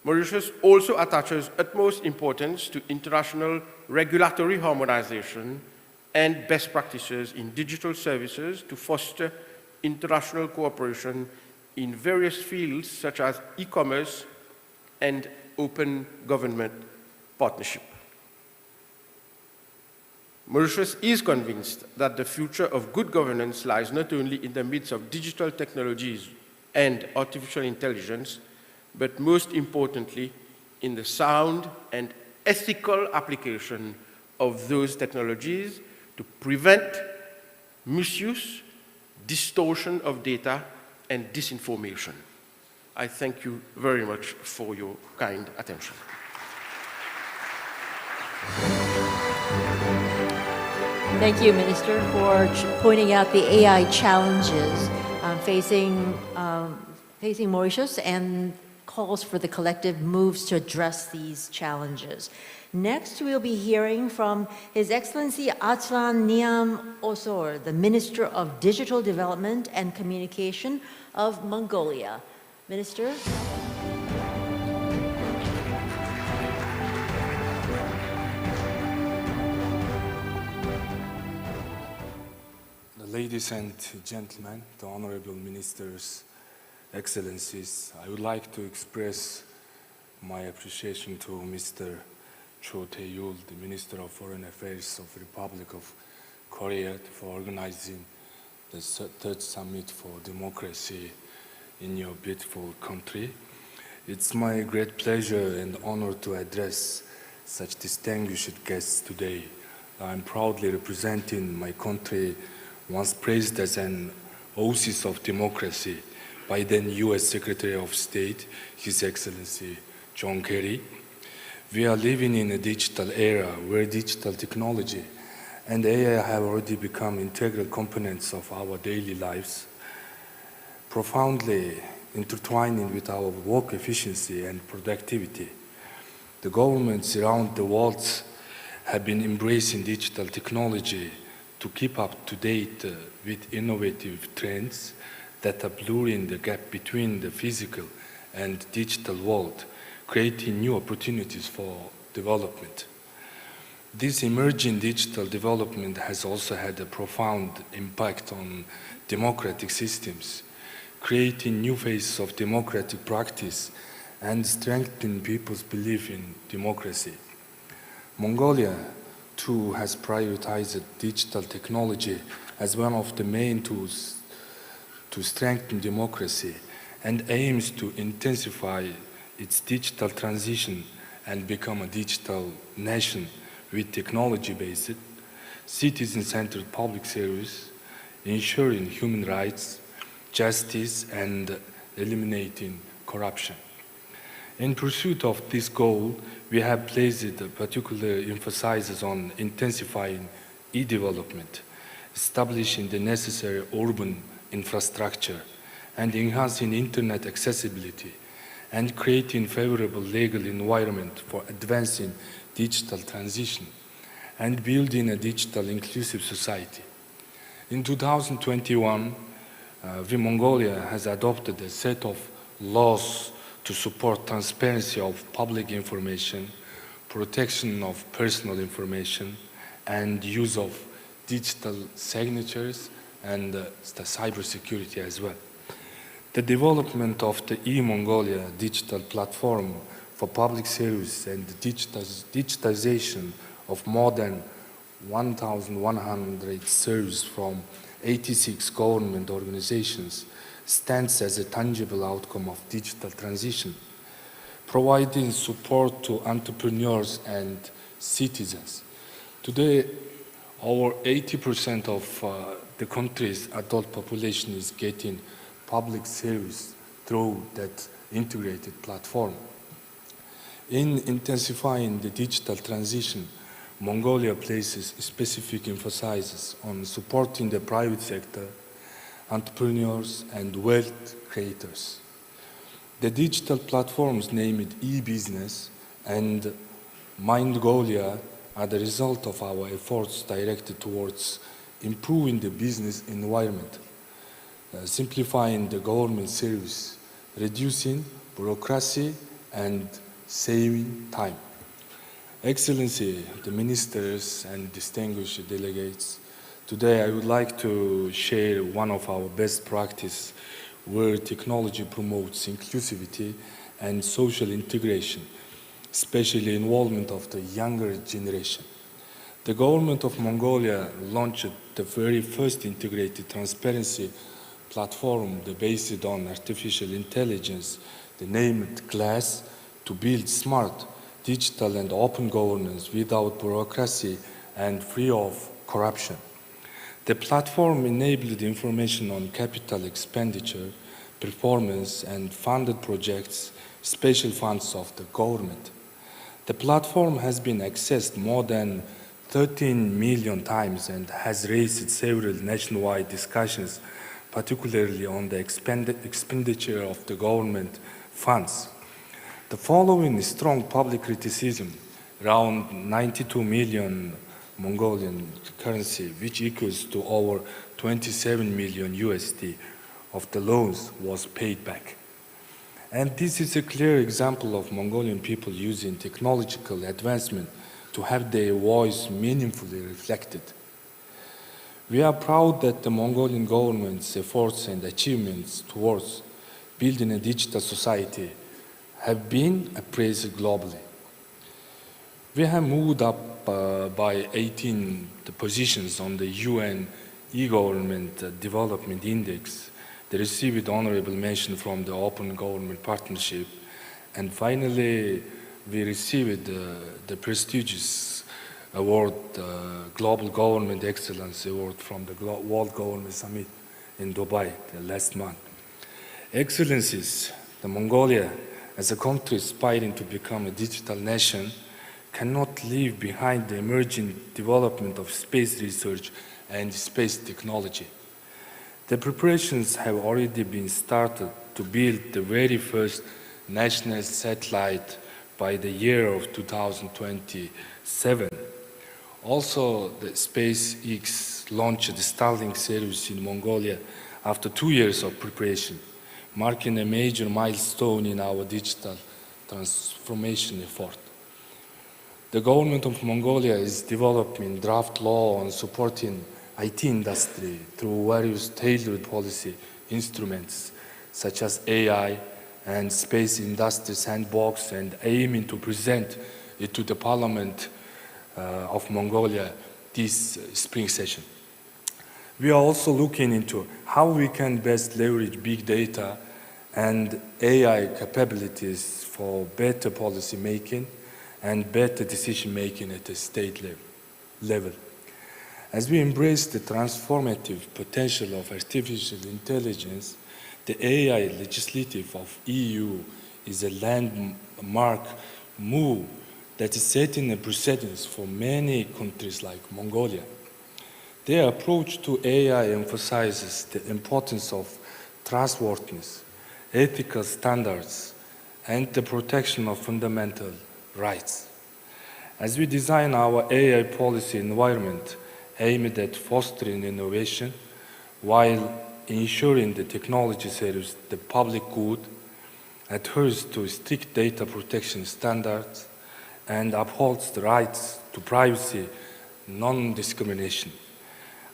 Mauritius also attaches utmost importance to international regulatory harmonization and best practices in digital services to foster international cooperation in various fields such as e-commerce and open government partnership. Mauritius is convinced that the future of good governance lies not only in the midst of digital technologies and artificial intelligence, but most importantly, in the sound and ethical application of those technologies to prevent misuse, distortion of data, and disinformation. I thank you very much for your kind attention. Thank you, Minister, for pointing out the AI challenges facing Mauritius and calls for the collective moves to address these challenges. Next, we'll be hearing from His Excellency Atlan Niam Osor, the Minister of Digital Development and Communication of Mongolia. Minister? Ladies and gentlemen, the honorable ministers, excellencies, I would like to express my appreciation to Mr. Cho Tae-yul, the Minister of Foreign Affairs of the Republic of Korea, for organizing the third summit for democracy in your beautiful country. It's my great pleasure and honor to address such distinguished guests today. I'm proudly representing my country, once praised as an oasis of democracy by then U.S. Secretary of State, His Excellency John Kerry. We are living in a digital era where digital technology and AI have already become integral components of our daily lives, profoundly intertwining with our work efficiency and productivity. The governments around the world have been embracing digital technology to keep up to date with innovative trends that are blurring the gap between the physical and digital world, creating new opportunities for development. This emerging digital development has also had a profound impact on democratic systems, creating new phases of democratic practice and strengthening people's belief in democracy. Mongolia, too, has prioritized digital technology as one of the main tools to strengthen democracy and aims to intensify its digital transition and become a digital nation with technology-based, citizen-centered public service, ensuring human rights, justice, and eliminating corruption. In pursuit of this goal, we have placed particular emphasis on intensifying e-development, establishing the necessary urban infrastructure, and enhancing internet accessibility, and creating favorable legal environment for advancing digital transition, and building a digital inclusive society. In 2021, Mongolia has adopted a set of laws to support transparency of public information, protection of personal information, and use of digital signatures and the cybersecurity as well. The development of the e-Mongolia digital platform for public service and the digitization of more than 1,100 services from 86 government organizations stands as a tangible outcome of digital transition, providing support to entrepreneurs and citizens. Today, over 80% of the country's adult population is getting public service through that integrated platform. In intensifying the digital transition, Mongolia places specific emphasis on supporting the private sector, entrepreneurs, and wealth creators. The digital platforms named e-business and Mongolia are the result of our efforts directed towards improving the business environment, simplifying the government service, reducing bureaucracy, and saving time. Excellency, the ministers and distinguished delegates, today I would like to share one of our best practices where technology promotes inclusivity and social integration, especially involvement of the younger generation. The government of Mongolia launched the very first integrated transparency platform based on artificial intelligence, the named GLASS, to build smart, digital and open governance without bureaucracy and free of corruption. The platform enabled information on capital expenditure, performance and funded projects, special funds of the government. The platform has been accessed more than 13 million times and has raised several nationwide discussions, particularly on the expenditure of the government funds. The following strong public criticism, around 92 million Mongolian currency, which equals to over 27 million USD of the loans, was paid back. And this is a clear example of Mongolian people using technological advancement to have their voice meaningfully reflected. We are proud that the Mongolian government's efforts and achievements towards building a digital society have been appraised globally. We have moved up by 18 positions on the UN e-government development index. They received honorable mention from the Open Government Partnership. And finally, we received the prestigious award, Global Government Excellence Award from the World Government Summit in Dubai last month. Excellencies, the Mongolia, as a country aspiring to become a digital nation, cannot leave behind the emerging development of space research and space technology. The preparations have already been started to build the very first national satellite by the year of 2027. Also, the SpaceX launched the Starlink service in Mongolia after 2 years of preparation, marking a major milestone in our digital transformation effort. The government of Mongolia is developing draft law on supporting IT industry through various tailored policy instruments such as AI and Space Industry Sandbox, and aiming to present it to the Parliament of Mongolia this spring session. We are also looking into how we can best leverage big data and AI capabilities for better policy making and better decision making at the state level. As we embrace the transformative potential of artificial intelligence, the AI legislative of EU is a landmark move that is setting a precedence for many countries like Mongolia. Their approach to AI emphasizes the importance of trustworthiness, ethical standards, and the protection of fundamental rights. As we design our AI policy environment aimed at fostering innovation while ensuring the technology serves the public good, adheres to strict data protection standards, and upholds the rights to privacy, non-discrimination,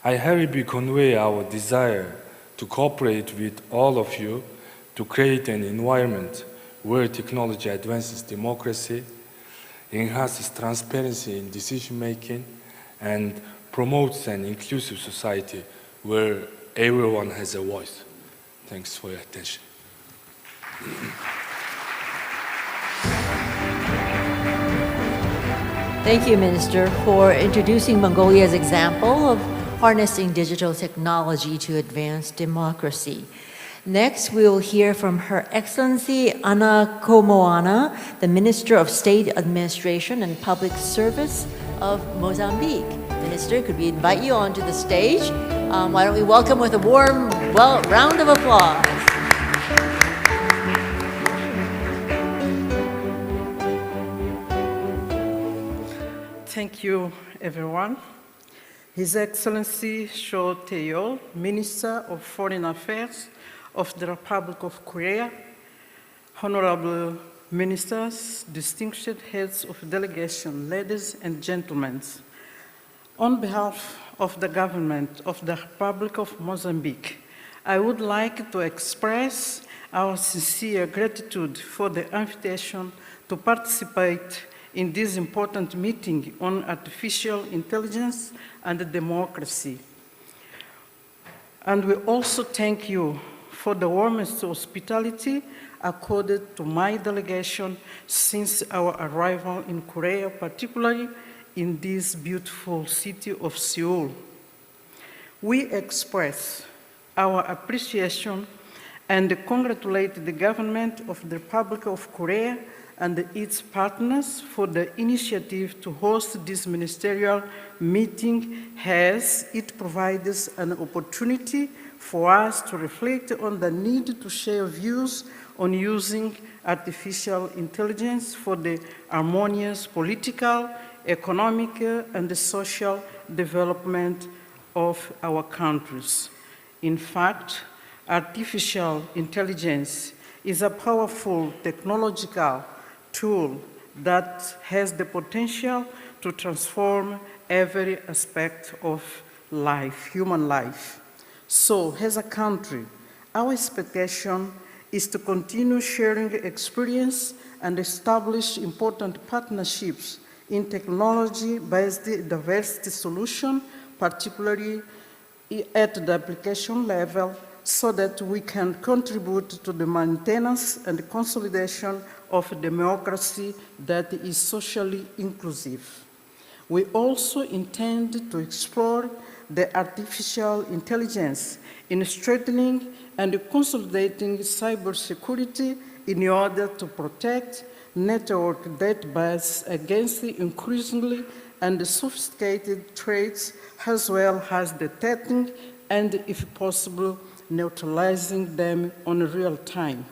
I hereby convey our desire to cooperate with all of you to create an environment where technology advances democracy, enhances transparency in decision-making, and promotes an inclusive society where everyone has a voice. Thanks for your attention. Thank you, Minister, for introducing Mongolia's example of harnessing digital technology to advance democracy. Next, we will hear from Her Excellency Ana Komoana, the Minister of State Administration and Public Service of Mozambique. Minister, could we invite you onto the stage? Why don't we welcome with a warm round of applause. Thank you, everyone. His Excellency Cho Tae-yol, Minister of Foreign Affairs of the Republic of Korea, honorable ministers, distinguished heads of delegation, ladies and gentlemen, on behalf of the government of the Republic of Mozambique, I would like to express our sincere gratitude for the invitation to participate in this important meeting on artificial intelligence and democracy. And we also thank you for the warmest hospitality accorded to my delegation since our arrival in Korea, particularly in this beautiful city of Seoul. We express our appreciation and congratulate the government of the Republic of Korea and its partners for the initiative to host this ministerial meeting, as it provides an opportunity for us to reflect on the need to share views on using artificial intelligence for the harmonious political, economic, and social development of our countries. In fact, artificial intelligence is a powerful technological tool that has the potential to transform every aspect of life, human life. So, as a country, our expectation is to continue sharing experience and establish important partnerships in technology-based diversity solutions, particularly at the application level, so that we can contribute to the maintenance and consolidation of a democracy that is socially inclusive. We also intend to explore the artificial intelligence in strengthening and consolidating cybersecurity in order to protect network databases against the increasingly and sophisticated threats, as well as detecting and, if possible, neutralizing them on real time.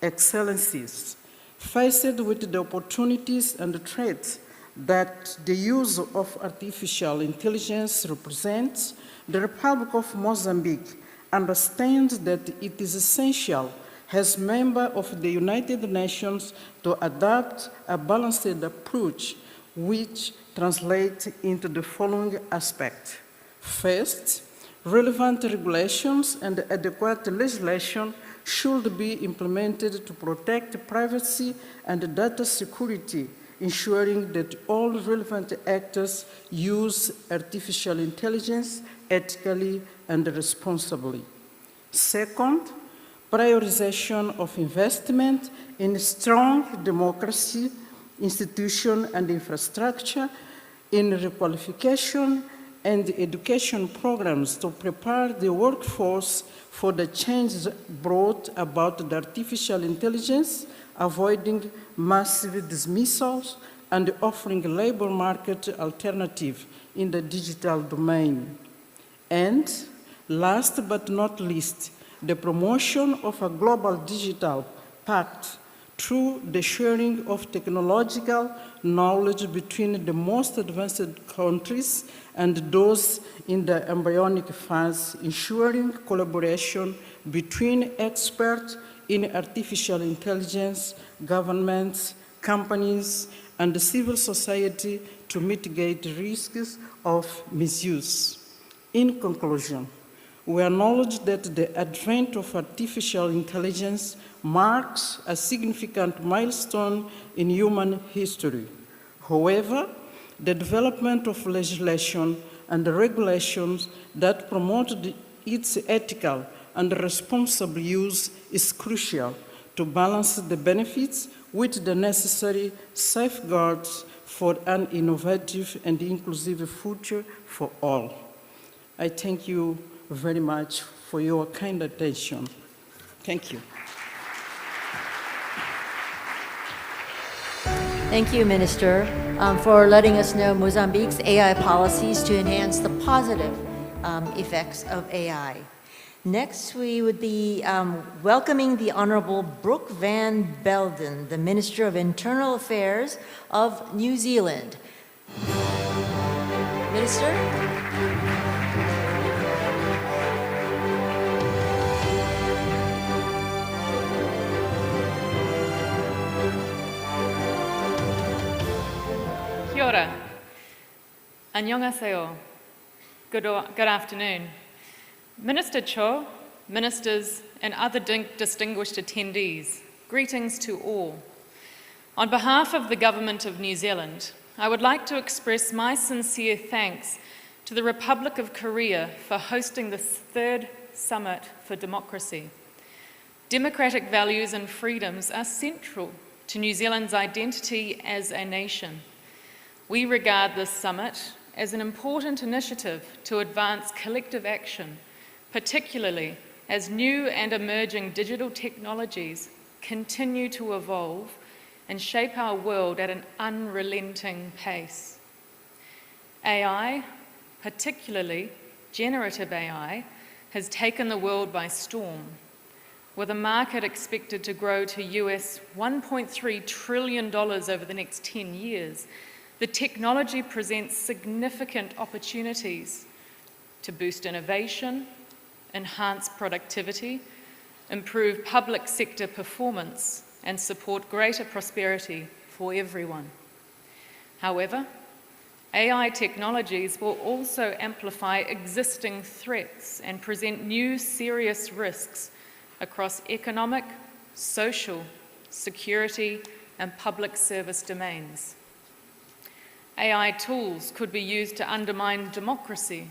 Excellencies, faced with the opportunities and threats that the use of artificial intelligence represents, the Republic of Mozambique understands that it is essential as member of the United Nations to adopt a balanced approach which translates into the following aspects. First, relevant regulations and adequate legislation should be implemented to protect privacy and data security, ensuring that all relevant actors use artificial intelligence ethically and responsibly. Second, prioritization of investment in strong democracy, institution and infrastructure, in requalification and education programs to prepare the workforce for the changes brought about by artificial intelligence, avoiding massive dismissals and offering a labor market alternative in the digital domain. And last but not least, the promotion of a global digital pact through the sharing of technological knowledge between the most advanced countries and those in the embryonic phase, ensuring collaboration between experts in artificial intelligence, governments, companies, and civil society to mitigate risks of misuse. In conclusion, we acknowledge that the advent of artificial intelligence marks a significant milestone in human history. However, the development of legislation and regulations that promote its ethical and responsible use is crucial to balance the benefits with the necessary safeguards for an innovative and inclusive future for all. I thank you very much for your kind attention. Thank you. Thank you, Minister, for letting us know Mozambique's AI policies to enhance the positive effects of AI. Next, we would be welcoming the Honorable Brooke Van Belden, the Minister of Internal Affairs of New Zealand. Minister? ora. Annyeonghaseyo. Good afternoon. Minister Cho, ministers, and other distinguished attendees, greetings to all. On behalf of the Government of New Zealand, I would like to express my sincere thanks to the Republic of Korea for hosting this third Summit for Democracy. Democratic values and freedoms are central to New Zealand's identity as a nation. We regard this summit as an important initiative to advance collective action, particularly as new and emerging digital technologies continue to evolve and shape our world at an unrelenting pace. AI, particularly generative AI, has taken the world by storm, with a market expected to grow to US $1.3 trillion over the next 10 years. The technology presents significant opportunities to boost innovation, enhance productivity, improve public sector performance, and support greater prosperity for everyone. However, AI technologies will also amplify existing threats and present new serious risks across economic, social, security, and public service domains. AI tools could be used to undermine democracy,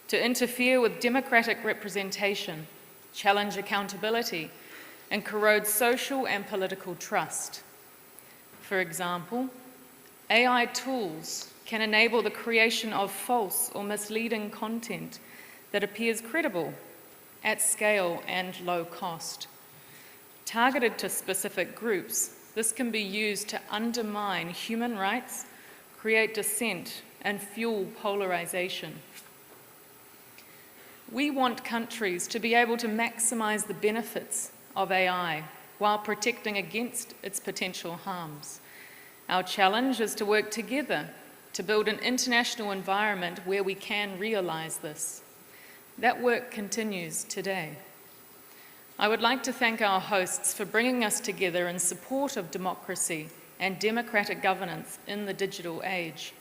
to interfere with democratic representation, challenge accountability, and corrode social and political trust. For example, AI tools can enable the creation of false or misleading content that appears credible, at scale and low cost. Targeted to specific groups, this can be used to undermine human rights, create dissent, and fuel polarization. We want countries to be able to maximize the benefits of AI while protecting against its potential harms. Our challenge is to work together to build an international environment where we can realize this. That work continues today. I would like to thank our hosts for bringing us together in support of democracy and democratic governance in the digital age.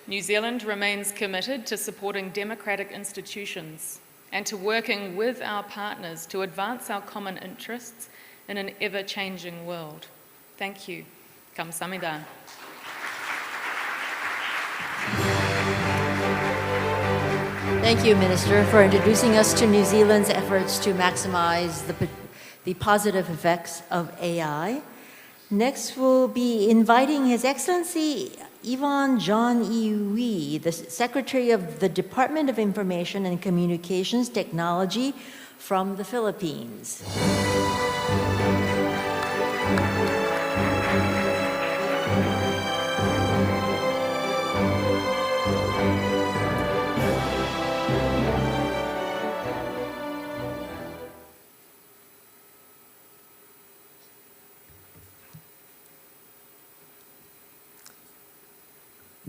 New Zealand remains committed to supporting democratic institutions and to working with our partners to advance our common interests in an ever-changing world. Thank you. Kamsahamnida. Thank you, Minister, for introducing us to New Zealand's efforts to maximize the positive effects of AI. Next, we'll be inviting His Excellency Yvonne John E. Wee, the Secretary of the Department of Information and Communications Technology from the Philippines.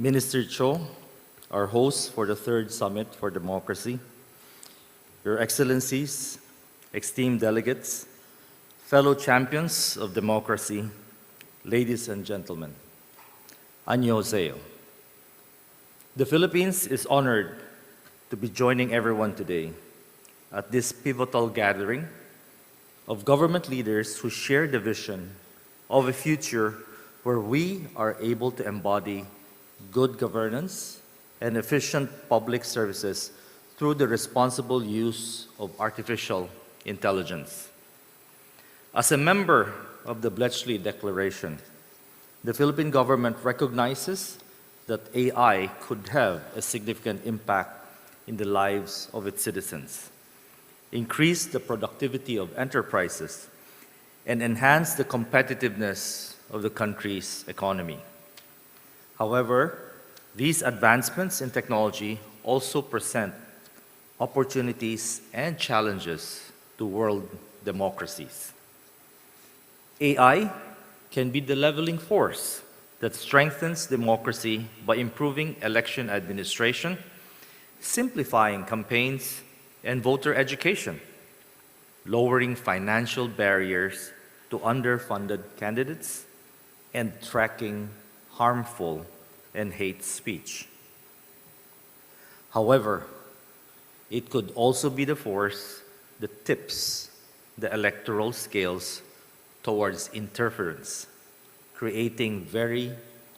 Minister Cho, our host for the third Summit for Democracy, Your Excellencies, esteemed delegates, fellow champions of democracy, ladies and gentlemen, Annyeonghaseyo. The Philippines is honored to be joining everyone today at this pivotal gathering of government leaders who share the vision of a future where we are able to embody good governance and efficient public services through the responsible use of artificial intelligence. As a member of the Bletchley Declaration, the Philippine government recognizes that AI could have a significant impact in the lives of its citizens, increase the productivity of enterprises, and enhance the competitiveness of the country's economy. However, these advancements in technology also present opportunities and challenges to world democracies. AI can be the leveling force that strengthens democracy by improving election administration, simplifying campaigns and voter education, lowering financial barriers to underfunded candidates, and tracking harmful and hate speech. However, it could also be the force that tips the electoral scales towards interference, creating very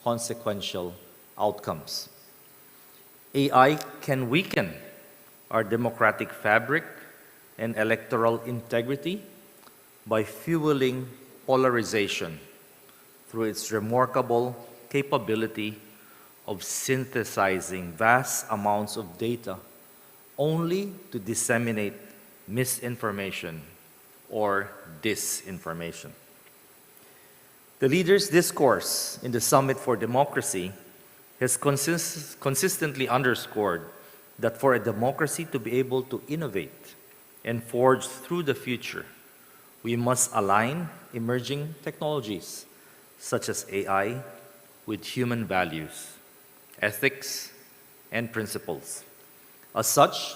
consequential outcomes. AI can weaken our democratic fabric and electoral integrity by fueling polarization through its remarkable capability of synthesizing vast amounts of data only to disseminate misinformation or disinformation. The leaders' discourse in the Summit for Democracy has consistently underscored that for a democracy to be able to innovate and forge through the future, we must align emerging technologies such as AI with human values, ethics, and principles. As such,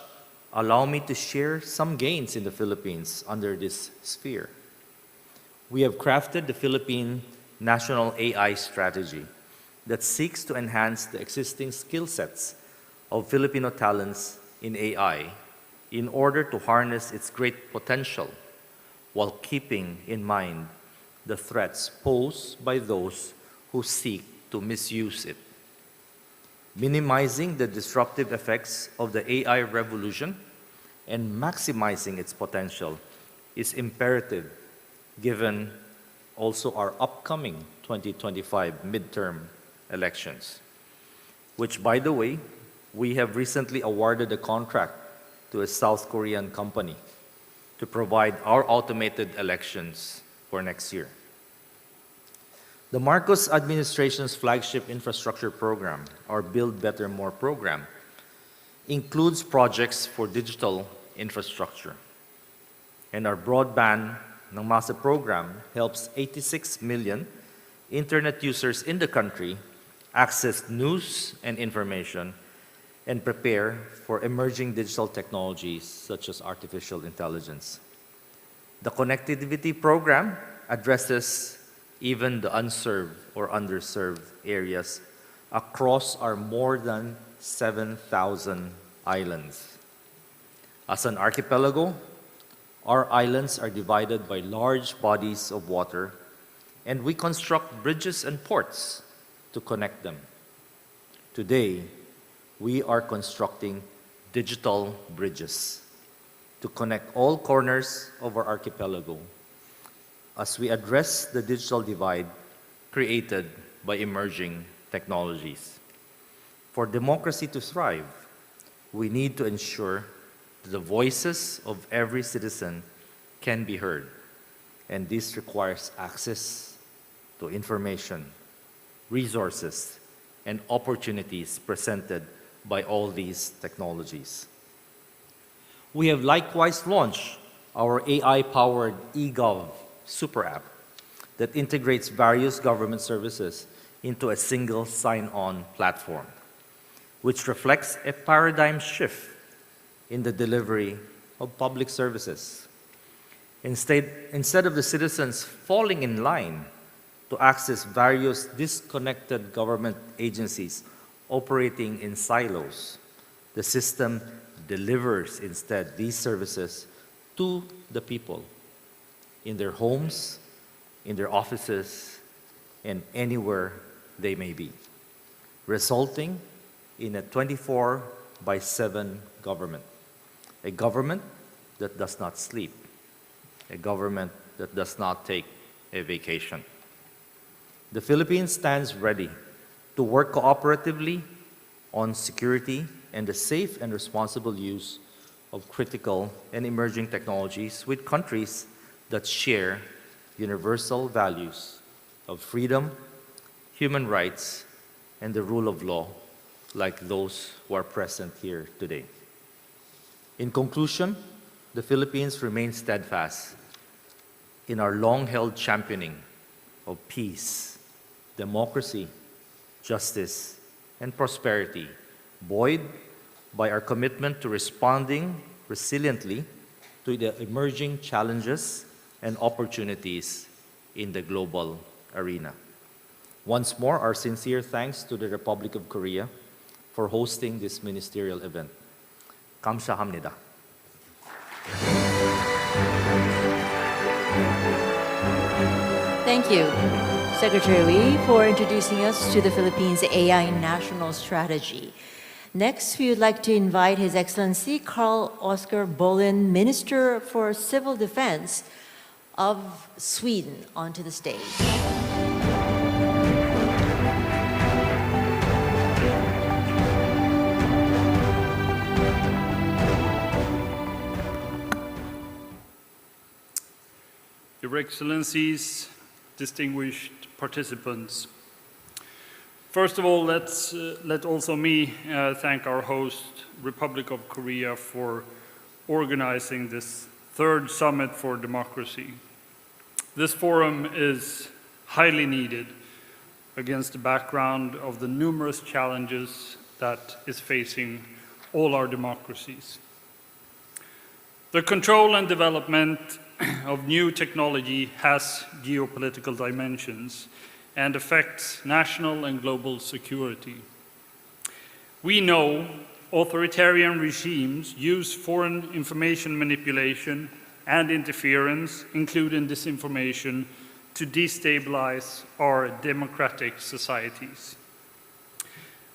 allow me to share some gains in the Philippines under this sphere. We have crafted the Philippine National AI Strategy that seeks to enhance the existing skill sets of Filipino talents in AI in order to harness its great potential while keeping in mind the threats posed by those who seek to misuse it. Minimizing the disruptive effects of the AI revolution and maximizing its potential is imperative given also our upcoming 2025 midterm elections, which, by the way, we have recently awarded a contract to a South Korean company to provide our automated elections for next year. The Marcos administration's flagship infrastructure program, our Build Better More program, includes projects for digital infrastructure. And our Broadband ng Masa program helps 86 million internet users in the country access news and information and prepare for emerging digital technologies such as artificial intelligence. The Connectivity program addresses even the unserved or underserved areas across our more than 7,000 islands. As an archipelago, our islands are divided by large bodies of water, and we construct bridges and ports to connect them. Today, we are constructing digital bridges to connect all corners of our archipelago as we address the digital divide created by emerging technologies. For democracy to thrive, we need to ensure that the voices of every citizen can be heard, and this requires access to information, resources, and opportunities presented by all these technologies. We have likewise launched our AI-powered eGov super app that integrates various government services into a single sign-on platform, which reflects a paradigm shift in the delivery of public services. Instead of the citizens falling in line to access various disconnected government agencies operating in silos, the system delivers instead these services to the people in their homes, in their offices, and anywhere they may be, resulting in a 24/7 government, a government that does not sleep, a government that does not take a vacation. The Philippines stands ready to work cooperatively on security and the safe and responsible use of critical and emerging technologies with countries that share universal values of freedom, human rights, and the rule of law, like those who are present here today. In conclusion, the Philippines remains steadfast in our long-held championing of peace, democracy, justice, and prosperity, buoyed by our commitment to responding resiliently to the emerging challenges and opportunities in the global arena. Once more, our sincere thanks to the Republic of Korea for hosting this ministerial event. 감사합니다. Thank you, Secretary Lee, for introducing us to the Philippines AI National Strategy. Next, we would like to invite His Excellency Carl Oskar Bolin, Minister for Civil Defense of Sweden, onto the stage. Your Excellencies, distinguished participants. First of all, let also me thank our host, Republic of Korea, for organizing this third Summit for Democracy. This forum is highly needed against the background of the numerous challenges that is facing all our democracies. The control and development of new technology has geopolitical dimensions and affects national and global security. We know authoritarian regimes use foreign information manipulation and interference, including disinformation, to destabilize our democratic societies.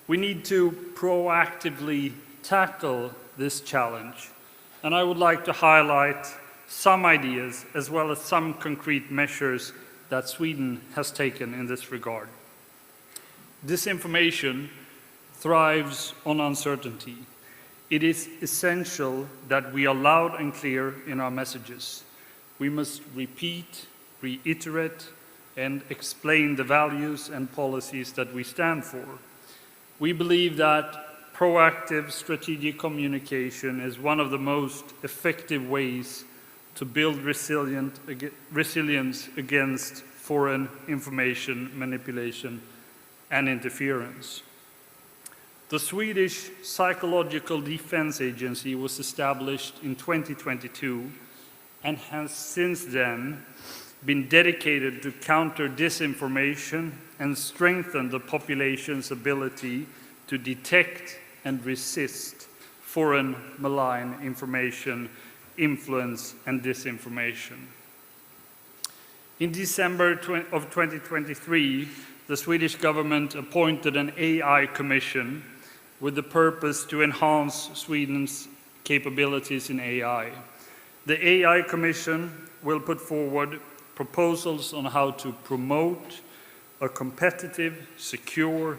We need to proactively tackle this challenge, and I would like to highlight some ideas as well as some concrete measures that Sweden has taken in this regard. Disinformation thrives on uncertainty. It is essential that we are loud and clear in our messages. We must repeat, reiterate, and explain the values and policies that we stand for. We believe that proactive strategic communication is one of the most effective ways to build resilience against foreign information manipulation and interference. The Swedish Psychological Defense Agency was established in 2022 and has since then been dedicated to counter disinformation and strengthen the population's ability to detect and resist foreign malign information, influence, and disinformation. In December of 2023, the Swedish government appointed an AI commission with the purpose to enhance Sweden's capabilities in AI. The AI Commission will put forward proposals on how to promote a competitive, secure,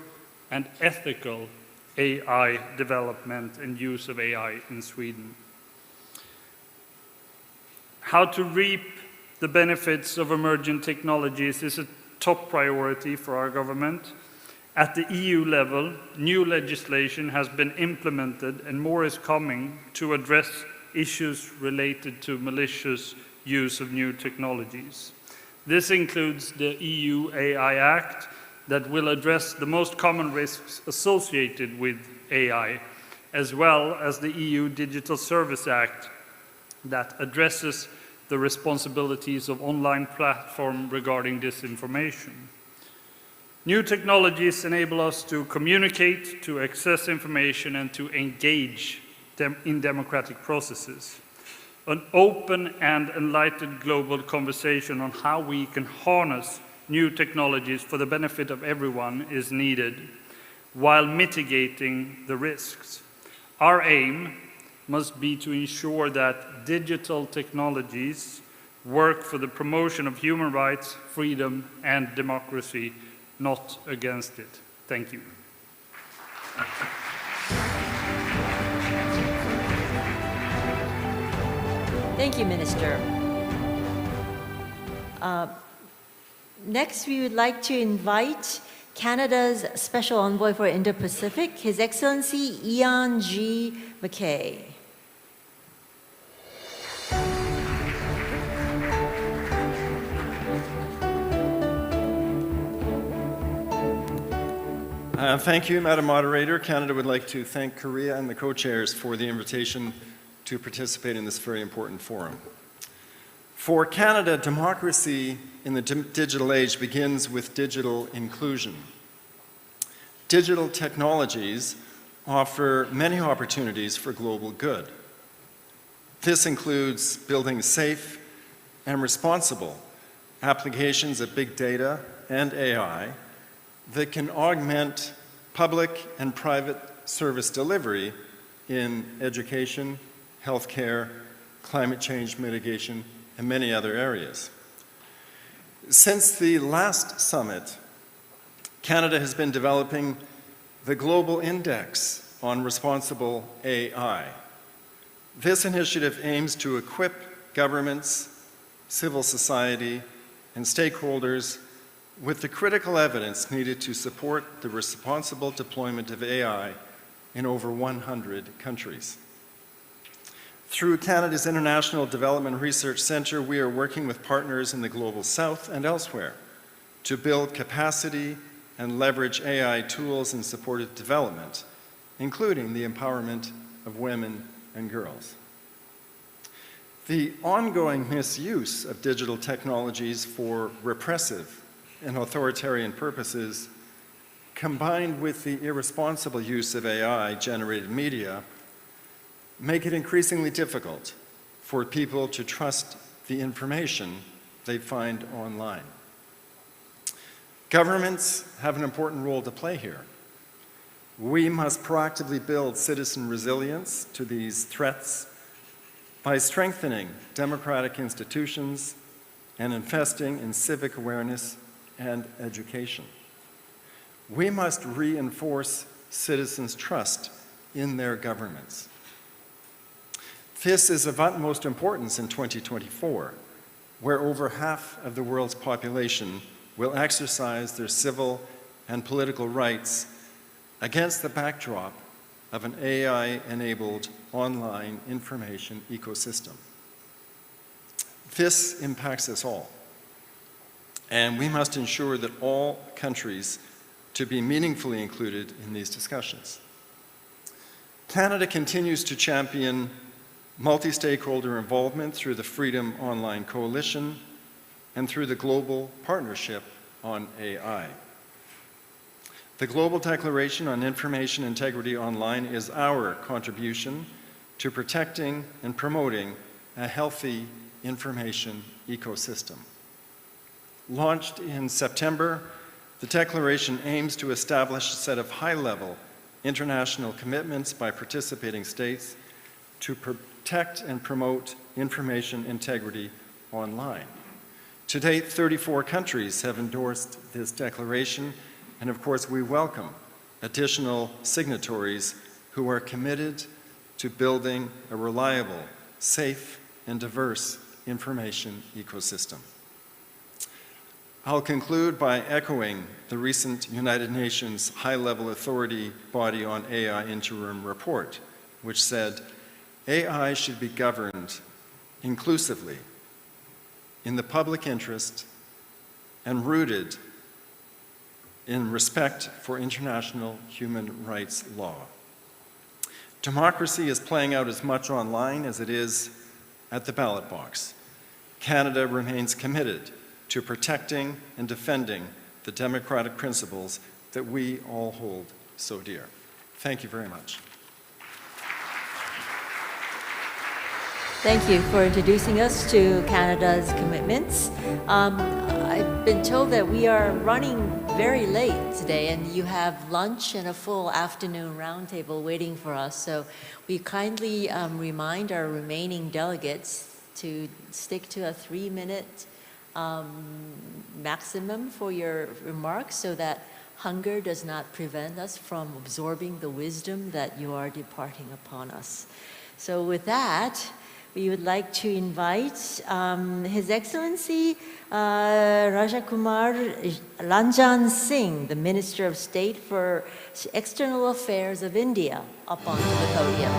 and ethical AI development and use of AI in Sweden. How to reap the benefits of emerging technologies is a top priority for our government. At the EU level, new legislation has been implemented and more is coming to address issues related to malicious use of new technologies. This includes the EU AI Act that will address the most common risks associated with AI, as well as the EU Digital Service Act that addresses the responsibilities of online platforms regarding disinformation. New technologies enable us to communicate, to access information, and to engage in democratic processes. An open and enlightened global conversation on how we can harness new technologies for the benefit of everyone is needed, while mitigating the risks. Our aim must be to ensure that digital technologies work for the promotion of human rights, freedom, and democracy, not against it. Thank you. Thank you, Minister. Next, we would like to invite Canada's Special Envoy for Indo-Pacific, His Excellency ENG McKay. Thank you, Madam Moderator. Canada would like to thank Korea and the co-chairs for the invitation to participate in this very important forum. For Canada, democracy in the digital age begins with digital inclusion. Digital technologies offer many opportunities for global good. This includes building safe and responsible applications of big data and AI that can augment public and private service delivery in education, healthcare, climate change mitigation, and many other areas. Since the last summit, Canada has been developing the Global Index on Responsible AI. This initiative aims to equip governments, civil society, and stakeholders with the critical evidence needed to support the responsible deployment of AI in over 100 countries. Through Canada's International Development Research Centre, we are working with partners in the Global South and elsewhere to build capacity and leverage AI tools in support of development, including the empowerment of women and girls. The ongoing misuse of digital technologies for repressive and authoritarian purposes, combined with the irresponsible use of AI-generated media, make it increasingly difficult for people to trust the information they find online. Governments have an important role to play here. We must proactively build citizen resilience to these threats by strengthening democratic institutions and investing in civic awareness and education. We must reinforce citizens' trust in their governments. This is of utmost importance in 2024, where over half of the world's population will exercise their civil and political rights against the backdrop of an AI-enabled online information ecosystem. This impacts us all, and we must ensure that all countries to be meaningfully included in these discussions. Canada continues to champion multi-stakeholder involvement through the Freedom Online Coalition and through the Global Partnership on AI. The Global Declaration on Information Integrity Online is our contribution to protecting and promoting a healthy information ecosystem. Launched in September, the Declaration aims to establish a set of high-level international commitments by participating states to protect and promote information integrity online. To date, 34 countries have endorsed this declaration, and of course we welcome additional signatories who are committed to building a reliable, safe, and diverse information ecosystem. I'll conclude by echoing the recent United Nations High-Level Authority Body on AI interim report, which said, AI should be governed inclusively in the public interest and rooted in respect for international human rights law. Democracy is playing out as much online as it is at the ballot box. Canada remains committed to protecting and defending the democratic principles that we all hold so dear. Thank you very much. Thank you for introducing us to Canada's commitments. I've been told that we are running very late today, and you have lunch and a full afternoon roundtable waiting for us. So we kindly remind our remaining delegates to stick to a 3-minute maximum for your remarks so that hunger does not prevent us from absorbing the wisdom that you are departing upon us. So with that, we would like to invite His Excellency Rajakumar Ranjan Singh, the Minister of State for External Affairs of India, up onto the podium.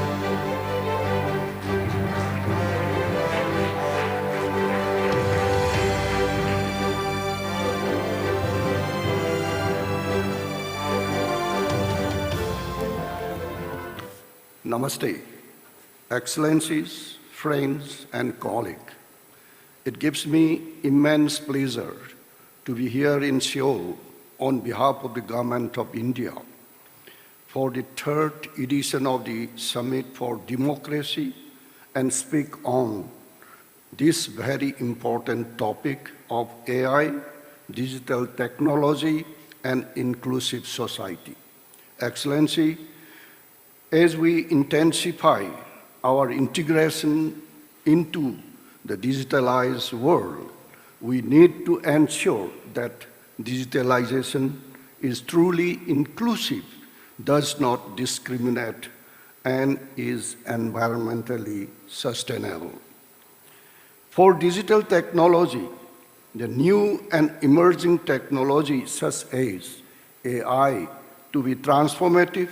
Namaste, Excellencies, friends and colleagues. It gives me immense pleasure to be here in Seoul on behalf of the Government of India for the third edition of the Summit for Democracy and speak on this very important topic of AI, digital technology, and inclusive society. Excellency, as we intensify our integration into the digitalized world, we need to ensure that digitalization is truly inclusive, does not discriminate, and is environmentally sustainable. For digital technology, the new and emerging technologies such as AI to be transformative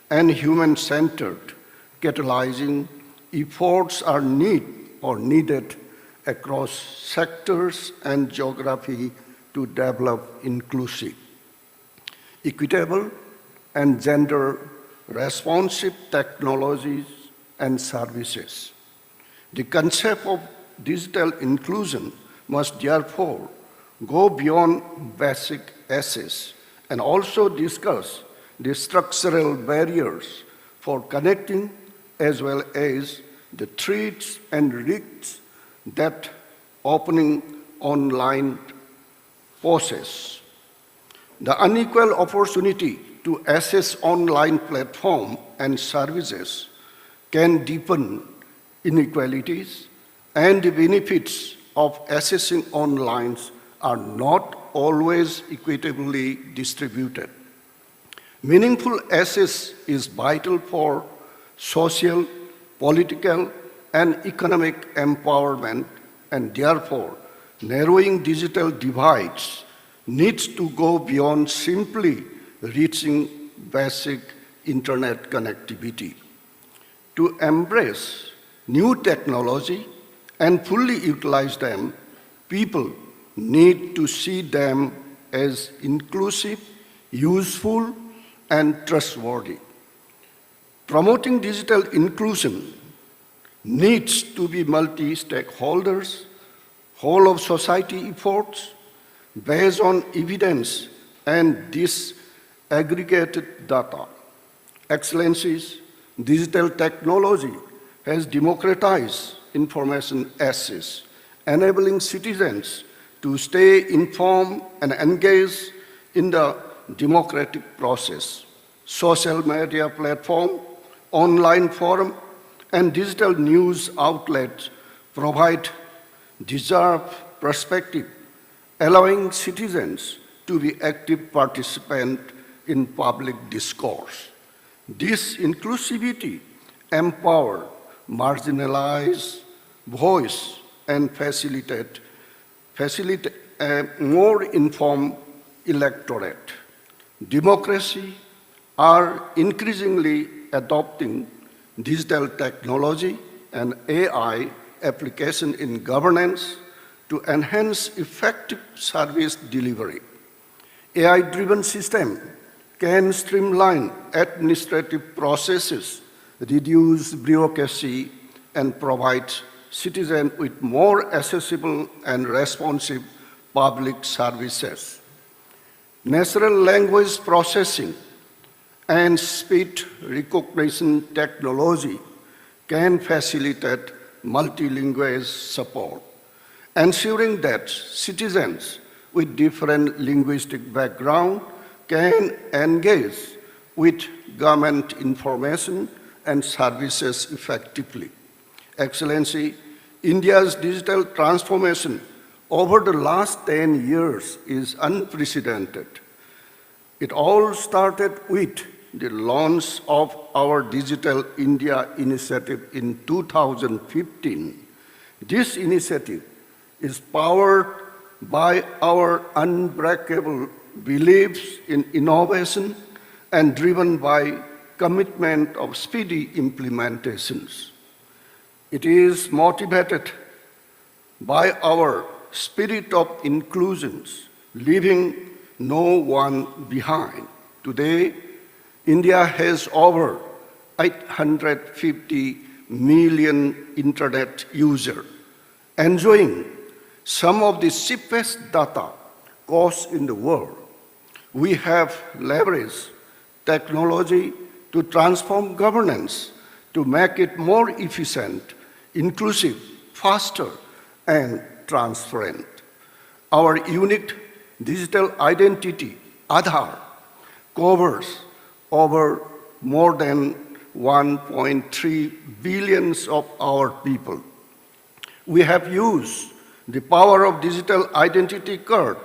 and human-centered, catalyzing efforts are needed across sectors and geography to develop inclusive, equitable, and gender-responsive technologies and services. The concept of digital inclusion must therefore go beyond basic access and also discuss the structural barriers for connecting as well as the threats and risks that opening online poses. The unequal opportunity to access online platforms and services can deepen inequalities, and the benefits of accessing online are not always equitably distributed. Meaningful access is vital for social, political, and economic empowerment, and therefore, narrowing digital divides needs to go beyond simply reaching basic internet connectivity. To embrace new technology and fully utilize them, people need to see them as inclusive, useful, and trustworthy. Promoting digital inclusion needs to be multi-stakeholders, whole-of-society efforts based on evidence and disaggregated data. Excellencies, digital technology has democratized information access, enabling citizens to stay informed and engaged in the democratic process. Social media platform, online forum, and digital news outlets provide deserved perspective, allowing citizens to be active participants in public discourse. This inclusivity empowers marginalized voice and facilitate a more informed electorate. Democracy are increasingly adopting digital technology and AI application in governance to enhance effective service delivery. AI-driven system can streamline administrative processes, reduce bureaucracy, and provide citizens with more accessible and responsive public services. Natural language processing and speech recognition technology can facilitate multilingual support, ensuring that citizens with different linguistic backgrounds can engage with government information and services effectively. Excellency, India's digital transformation over the last 10 years is unprecedented. It all started with the launch of our Digital India initiative in 2015. This initiative is powered by our unbreakable beliefs in innovation and driven by commitment of speedy implementations. It is motivated by our spirit of inclusion, leaving no one behind. Today, India has over 850 million internet users, enjoying some of the cheapest data costs in the world. We have leveraged technology to transform governance, to make it more efficient, inclusive, faster, and transparent. Our unique digital identity, Aadhaar, covers over more than 1.3 billion of our people. We have used the power of digital identity card,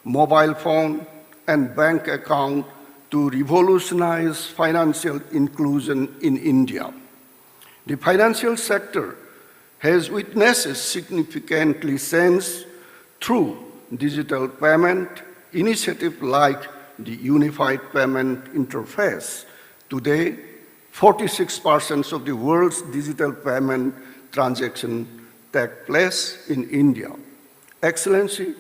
mobile phone, and bank account to revolutionize financial inclusion in India. The financial sector has witnessed significantly since through digital payment initiatives like the Unified Payment Interface. Today, 46% of the world's digital payment transactions take place in India. Excellency,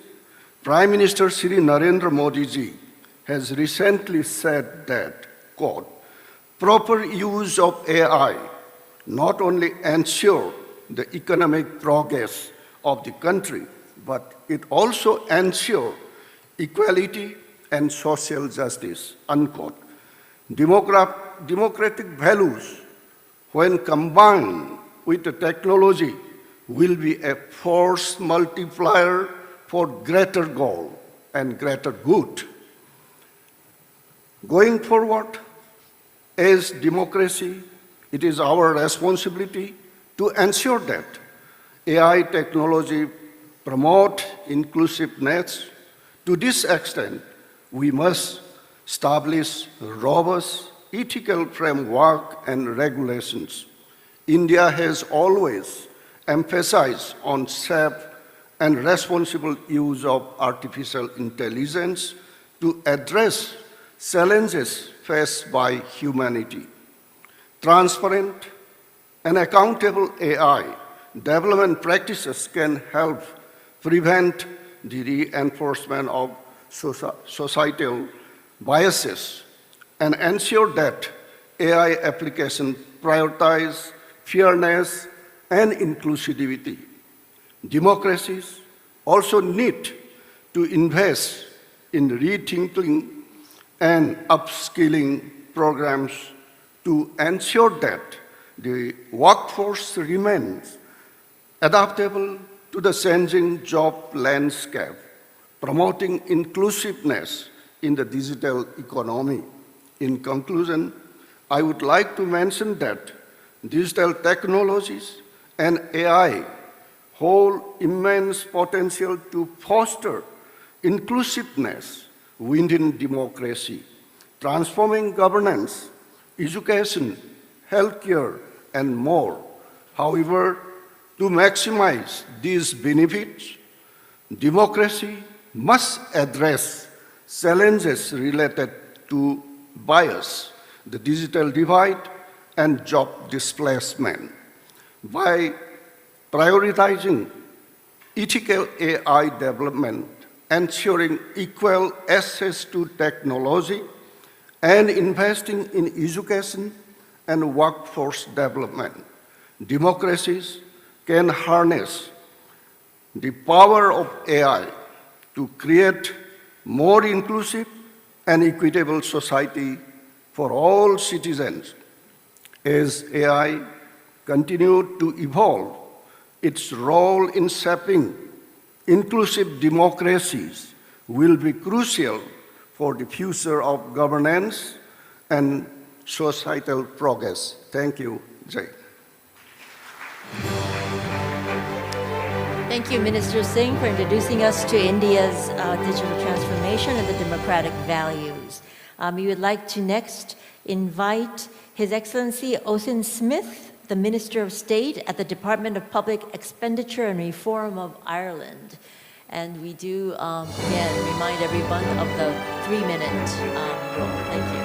Prime Minister Shri Narendra Modi ji has recently said that, quote, proper use of AI not only ensure the economic progress of the country, but it also ensure equality and social justice, unquote. Democratic values, when combined with the technology, will be a force multiplier for greater goal and greater good. Going forward, as democracy, it is our responsibility to ensure that AI technology promote inclusiveness. To this extent, we must establish robust ethical framework and regulations. India has always emphasized on safe and responsible use of artificial intelligence to address challenges faced by humanity. Transparent and accountable AI development practices can help prevent the reinforcement of societal biases and ensure that AI applications prioritize fairness and inclusivity. Democracies also need to invest in rethinking and upskilling programs to ensure that the workforce remains adaptable to the changing job landscape, promoting inclusiveness in the digital economy. In conclusion, I would like to mention that digital technologies and AI hold immense potential to foster inclusiveness within democracy, transforming governance, education, healthcare, and more. However, to maximize these benefits, democracy must address challenges related to bias, the digital divide, and job displacement. By prioritizing ethical AI development, ensuring equal access to technology, and investing in education and workforce development, democracies can harness the power of AI to create more inclusive and equitable society for all citizens. As AI continues to evolve, its role in shaping inclusive democracies will be crucial for the future of governance and societal progress. Thank you, Jay. Thank you, Minister Singh, for introducing us to India's digital transformation and the democratic values. We would like to next invite His Excellency Owen Smith, the Minister of State at the Department of Public Expenditure and Reform of Ireland. And we do, again, remind everyone of the 3-minute rule. Thank you.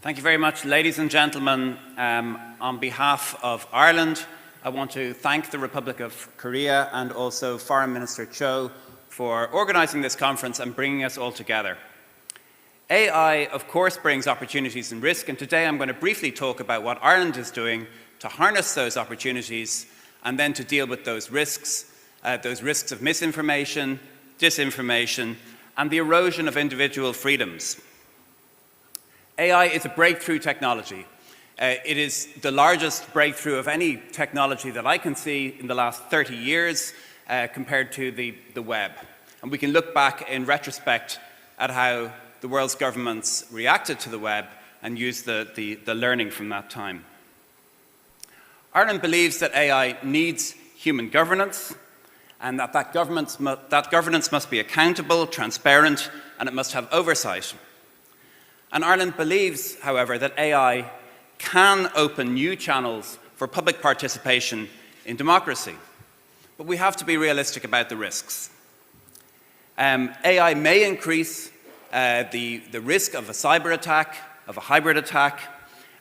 Thank you very much, ladies and gentlemen. On behalf of Ireland, I want to thank the Republic of Korea and also Foreign Minister Cho for organising this conference and bringing us all together. AI, of course, brings opportunities and risk, and today I'm going to briefly talk about what Ireland is doing to harness those opportunities and then to deal with those risks of misinformation, disinformation, and the erosion of individual freedoms. AI is a breakthrough technology. It is the largest breakthrough of any technology that I can see in the last 30 years compared to the web. And we can look back in retrospect at how the world's governments reacted to the web and use the learning from that time. Ireland believes that AI needs human governance and that governance must be accountable, transparent, and it must have oversight. And Ireland believes, however, that AI can open new channels for public participation in democracy. But we have to be realistic about the risks. AI may increase the risk of a cyber attack, of a hybrid attack,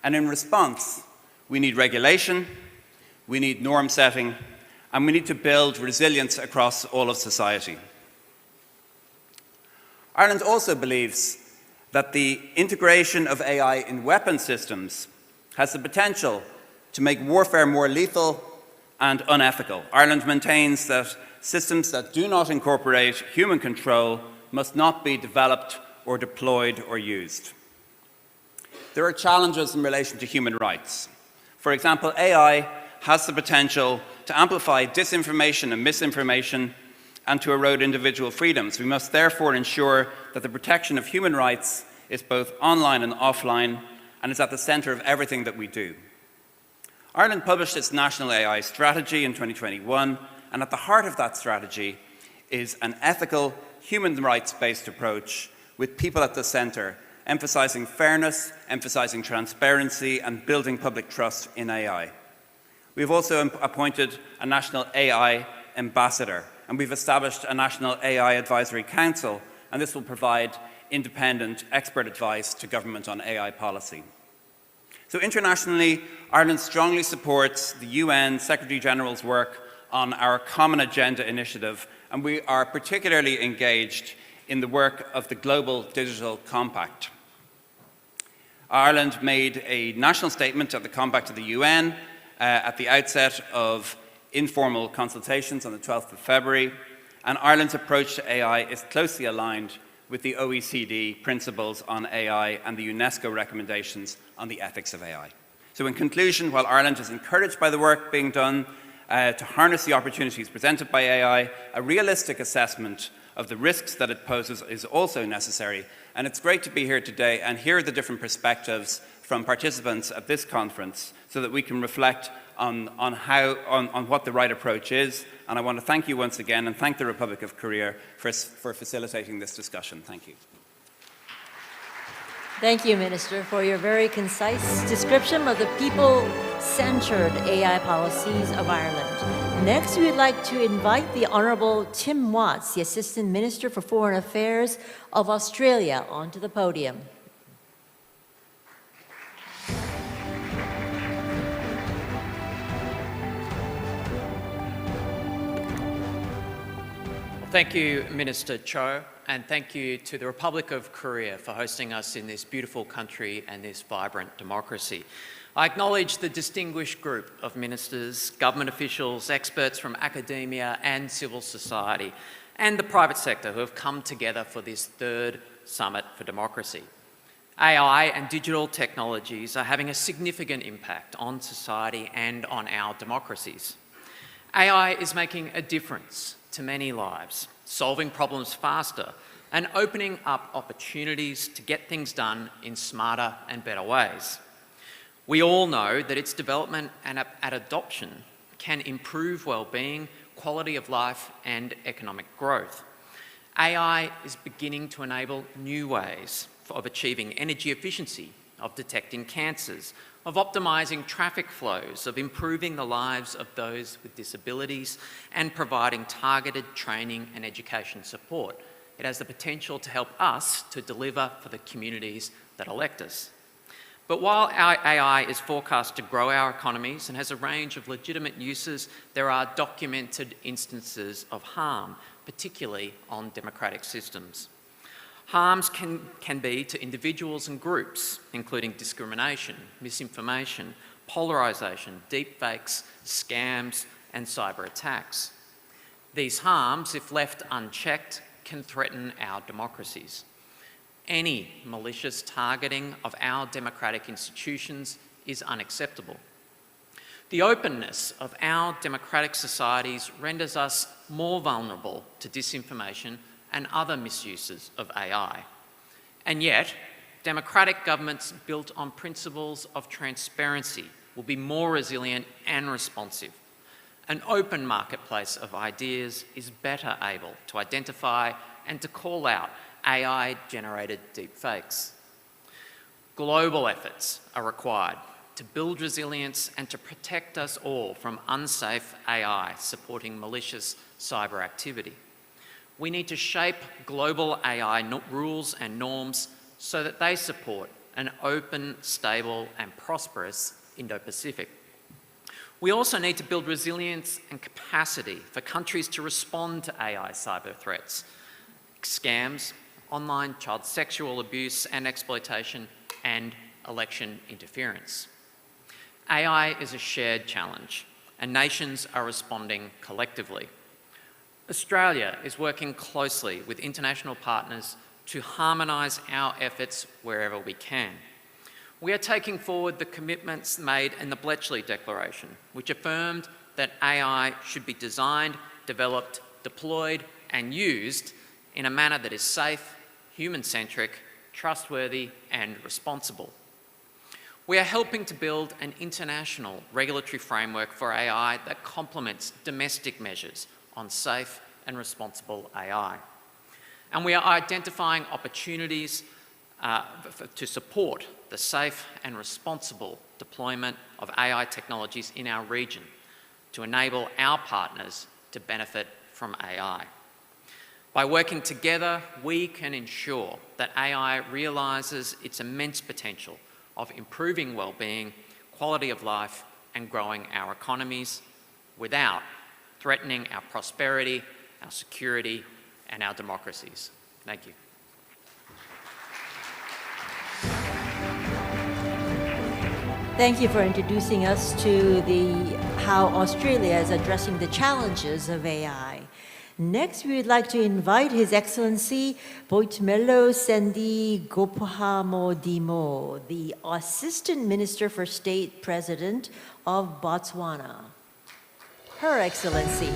and in response, we need regulation, we need norm setting, and we need to build resilience across all of society. Ireland also believes that the integration of AI in weapon systems has the potential to make warfare more lethal and unethical. Ireland maintains that systems that do not incorporate human control must not be developed or deployed or used. There are challenges in relation to human rights. For example, AI has the potential to amplify disinformation and misinformation and to erode individual freedoms. We must therefore ensure that the protection of human rights is both online and offline and is at the centre of everything that we do. Ireland published its National AI Strategy in 2021, and at the heart of that strategy is an ethical, human rights-based approach with people at the centre, emphasising fairness, emphasising transparency, and building public trust in AI. We've also appointed a National AI Ambassador, and we've established a National AI Advisory Council, and this will provide independent expert advice to government on AI policy. So internationally, Ireland strongly supports the UN Secretary-General's work on our Common Agenda initiative, and we are particularly engaged in the work of the Global Digital Compact. Ireland made a national statement at the Compact of the UN at the outset of informal consultations on the 12th of February, and Ireland's approach to AI is closely aligned with the OECD principles on AI and the UNESCO recommendations on the ethics of AI. So in conclusion, while Ireland is encouraged by the work being done to harness the opportunities presented by AI, a realistic assessment of the risks that it poses is also necessary. And it's great to be here today and hear the different perspectives from participants at this conference so that we can reflect on what the right approach is. And I want to thank you once again and thank the Republic of Korea for facilitating this discussion. Thank you. Thank you, Minister, for your very concise description of the people-centered AI policies of Ireland. Next, we would like to invite the Honourable Tim Watts, the Assistant Minister for Foreign Affairs of Australia, onto the podium. Thank you, Minister Cho, and thank you to the Republic of Korea for hosting us in this beautiful country and this vibrant democracy. I acknowledge the distinguished group of ministers, government officials, experts from academia and civil society, and the private sector who have come together for this third Summit for Democracy. AI and digital technologies are having a significant impact on society and on our democracies. AI is making a difference to many lives, solving problems faster and opening up opportunities to get things done in smarter and better ways. We all know that its development and adoption can improve well-being, quality of life and economic growth. AI is beginning to enable new ways of achieving energy efficiency, of detecting cancers, of optimising traffic flows, of improving the lives of those with disabilities and providing targeted training and education support. It has the potential to help us to deliver for the communities that elect us. But while our AI is forecast to grow our economies and has a range of legitimate uses, there are documented instances of harm, particularly on democratic systems. Harms can be to individuals and groups, including discrimination, misinformation, polarisation, deepfakes, scams and cyber attacks. These harms, if left unchecked, can threaten our democracies. Any malicious targeting of our democratic institutions is unacceptable. The openness of our democratic societies renders us more vulnerable to disinformation and other misuses of AI. And yet, democratic governments built on principles of transparency will be more resilient and responsive. An open marketplace of ideas is better able to identify and to call out AI-generated deepfakes. Global efforts are required to build resilience and to protect us all from unsafe AI supporting malicious cyber activity. We need to shape global AI rules and norms so that they support an open, stable and prosperous Indo-Pacific. We also need to build resilience and capacity for countries to respond to AI cyber threats, scams, online child sexual abuse and exploitation, and election interference. AI is a shared challenge, and nations are responding collectively. Australia is working closely with international partners to harmonise our efforts wherever we can. We are taking forward the commitments made in the Bletchley Declaration, which affirmed that AI should be designed, developed, deployed and used in a manner that is safe, human-centric, trustworthy and responsible. We are helping to build an international regulatory framework for AI that complements domestic measures on safe and responsible AI. And we are identifying opportunities to support the safe and responsible deployment of AI technologies in our region to enable our partners to benefit from AI. By working together, we can ensure that AI realises its immense potential of improving well-being, quality of life and growing our economies without threatening our prosperity, our security and our democracies. Thank you. Thank you for introducing us to how Australia is addressing the challenges of AI. Next, we would like to invite His Excellency Boitumelo Sendi Gopahamodimo, the Assistant Minister for State President of Botswana. Her Excellency.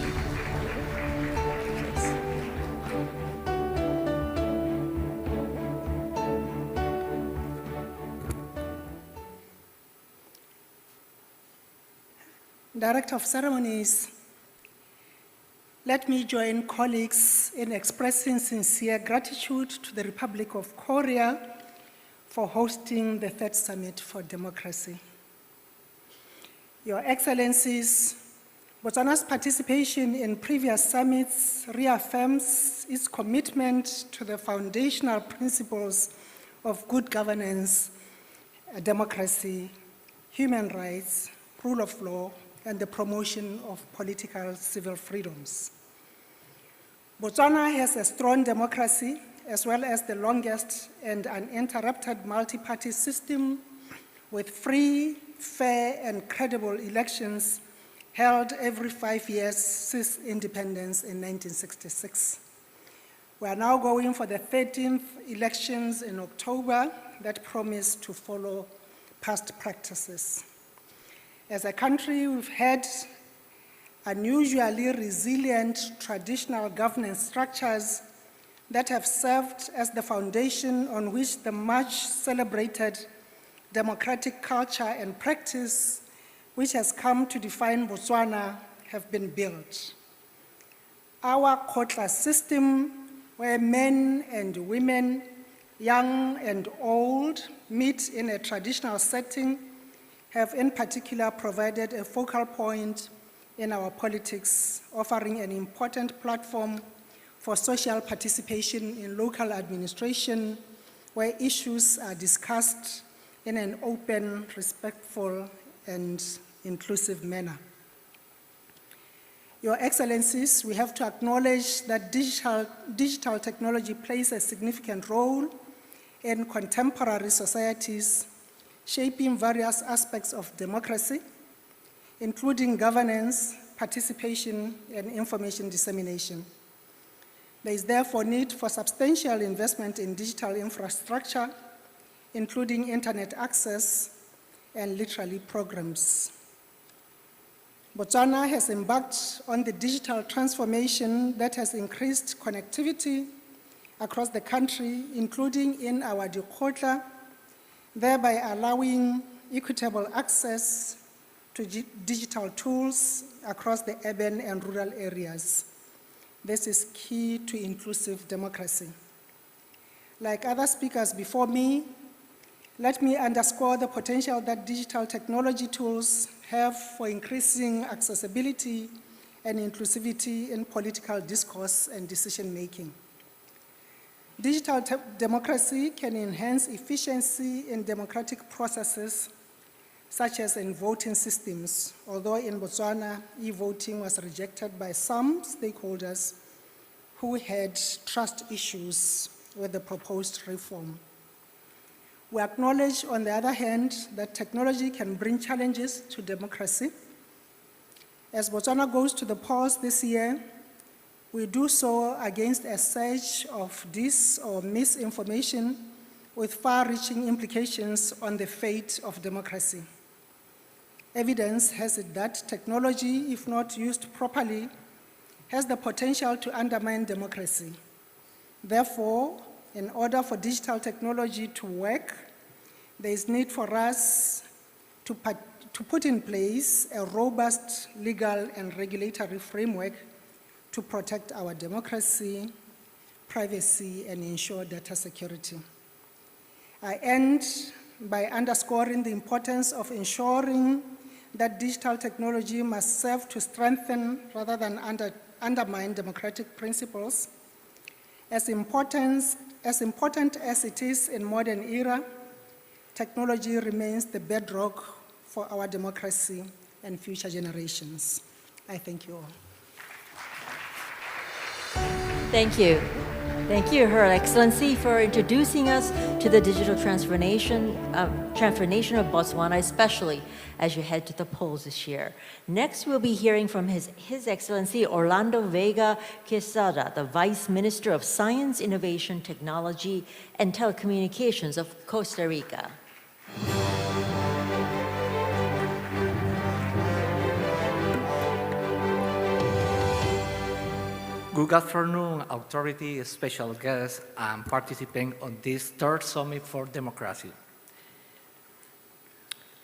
Director of Ceremonies, let me join colleagues in expressing sincere gratitude to the Republic of Korea for hosting the Third Summit for Democracy. Your Excellencies, Botswana's participation in previous summits reaffirms its commitment to the foundational principles of good governance, democracy, human rights, rule of law, and the promotion of political civil freedoms. Botswana has a strong democracy as well as the longest and uninterrupted multi-party system with free, fair, and credible elections held every 5 years since independence in 1966. We are now going for the 13th elections in October that promise to follow past practices. As a country, we've had unusually resilient traditional governance structures that have served as the foundation on which the much celebrated democratic culture and practice which has come to define Botswana have been built. Our Kotla system, where men and women, young and old, meet in a traditional setting, have in particular provided a focal point in our politics, offering an important platform for social participation in local administration, where issues are discussed in an open, respectful, and inclusive manner. Your Excellencies, we have to acknowledge that digital technology plays a significant role in contemporary societies, shaping various aspects of democracy, including governance, participation, and information dissemination. There is therefore need for substantial investment in digital infrastructure, including internet access and literary programs. Botswana has embarked on the digital transformation that has increased connectivity across the country, including in our Dikotla, thereby allowing equitable access to digital tools across the urban and rural areas. This is key to inclusive democracy. Like other speakers before me, let me underscore the potential that digital technology tools have for increasing accessibility and inclusivity in political discourse and decision-making. Digital democracy can enhance efficiency in democratic processes, such as in voting systems, although in Botswana, e-voting was rejected by some stakeholders who had trust issues with the proposed reform. We acknowledge, on the other hand, that technology can bring challenges to democracy. As Botswana goes to the polls this year, we do so against a surge of dis- or misinformation with far-reaching implications on the fate of democracy. Evidence has it that technology, if not used properly, has the potential to undermine democracy. Therefore, in order for digital technology to work, there is need for us to put in place a robust legal and regulatory framework to protect our democracy, privacy, and ensure data security. I end by underscoring the importance of ensuring that digital technology must serve to strengthen rather than undermine democratic principles. As important as it is in modern era, technology remains the bedrock for our democracy and future generations. I thank you all. Thank you. Thank you, Her Excellency, for introducing us to the digital transformation of Botswana, especially as you head to the polls this year. Next, we'll be hearing from His Excellency Orlando Vega Quesada, the Vice Minister of Science, Innovation, Technology, and Telecommunications of Costa Rica. Good afternoon, authority, special guests, and participants on this third Summit for Democracy.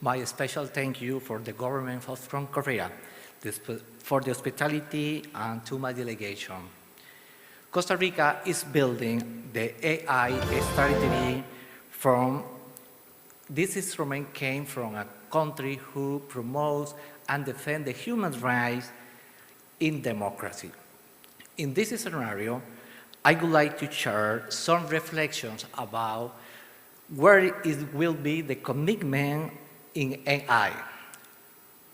My special thank you for the government of from Korea, for the hospitality, and to my delegation. Costa Rica is building the AI strategy from, this instrument came from a country who promotes and defends the human rights in democracy. In this scenario, I would like to share some reflections about where it will be the commitment in AI.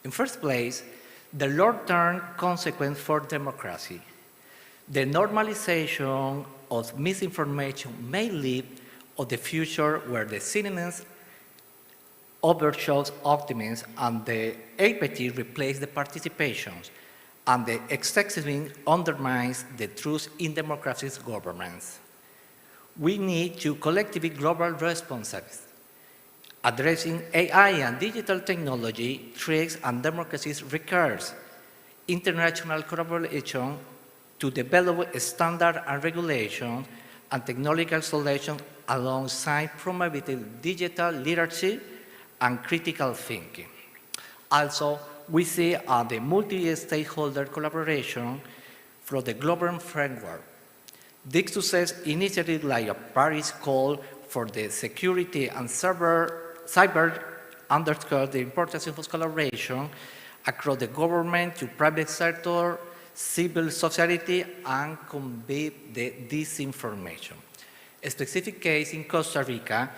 In first place, the long-term consequence for democracy. The normalization of misinformation may lead to the future where the cynicism overshadows optimism and the apathy replaces the participations, and the excessivism undermines the trust in democratic governance. We need to collectively global responsibility. Addressing AI and digital technology threats and democracies requires international collaboration to develop standard and regulation and technological solutions alongside promoting digital literacy and critical thinking. Also, we see the multi-stakeholder collaboration from the global framework. This success initiatives like a Paris call for the security and cyber underscore the importance of collaboration across the government to private sector, civil society, and combat the disinformation. A specific case in Costa Rica,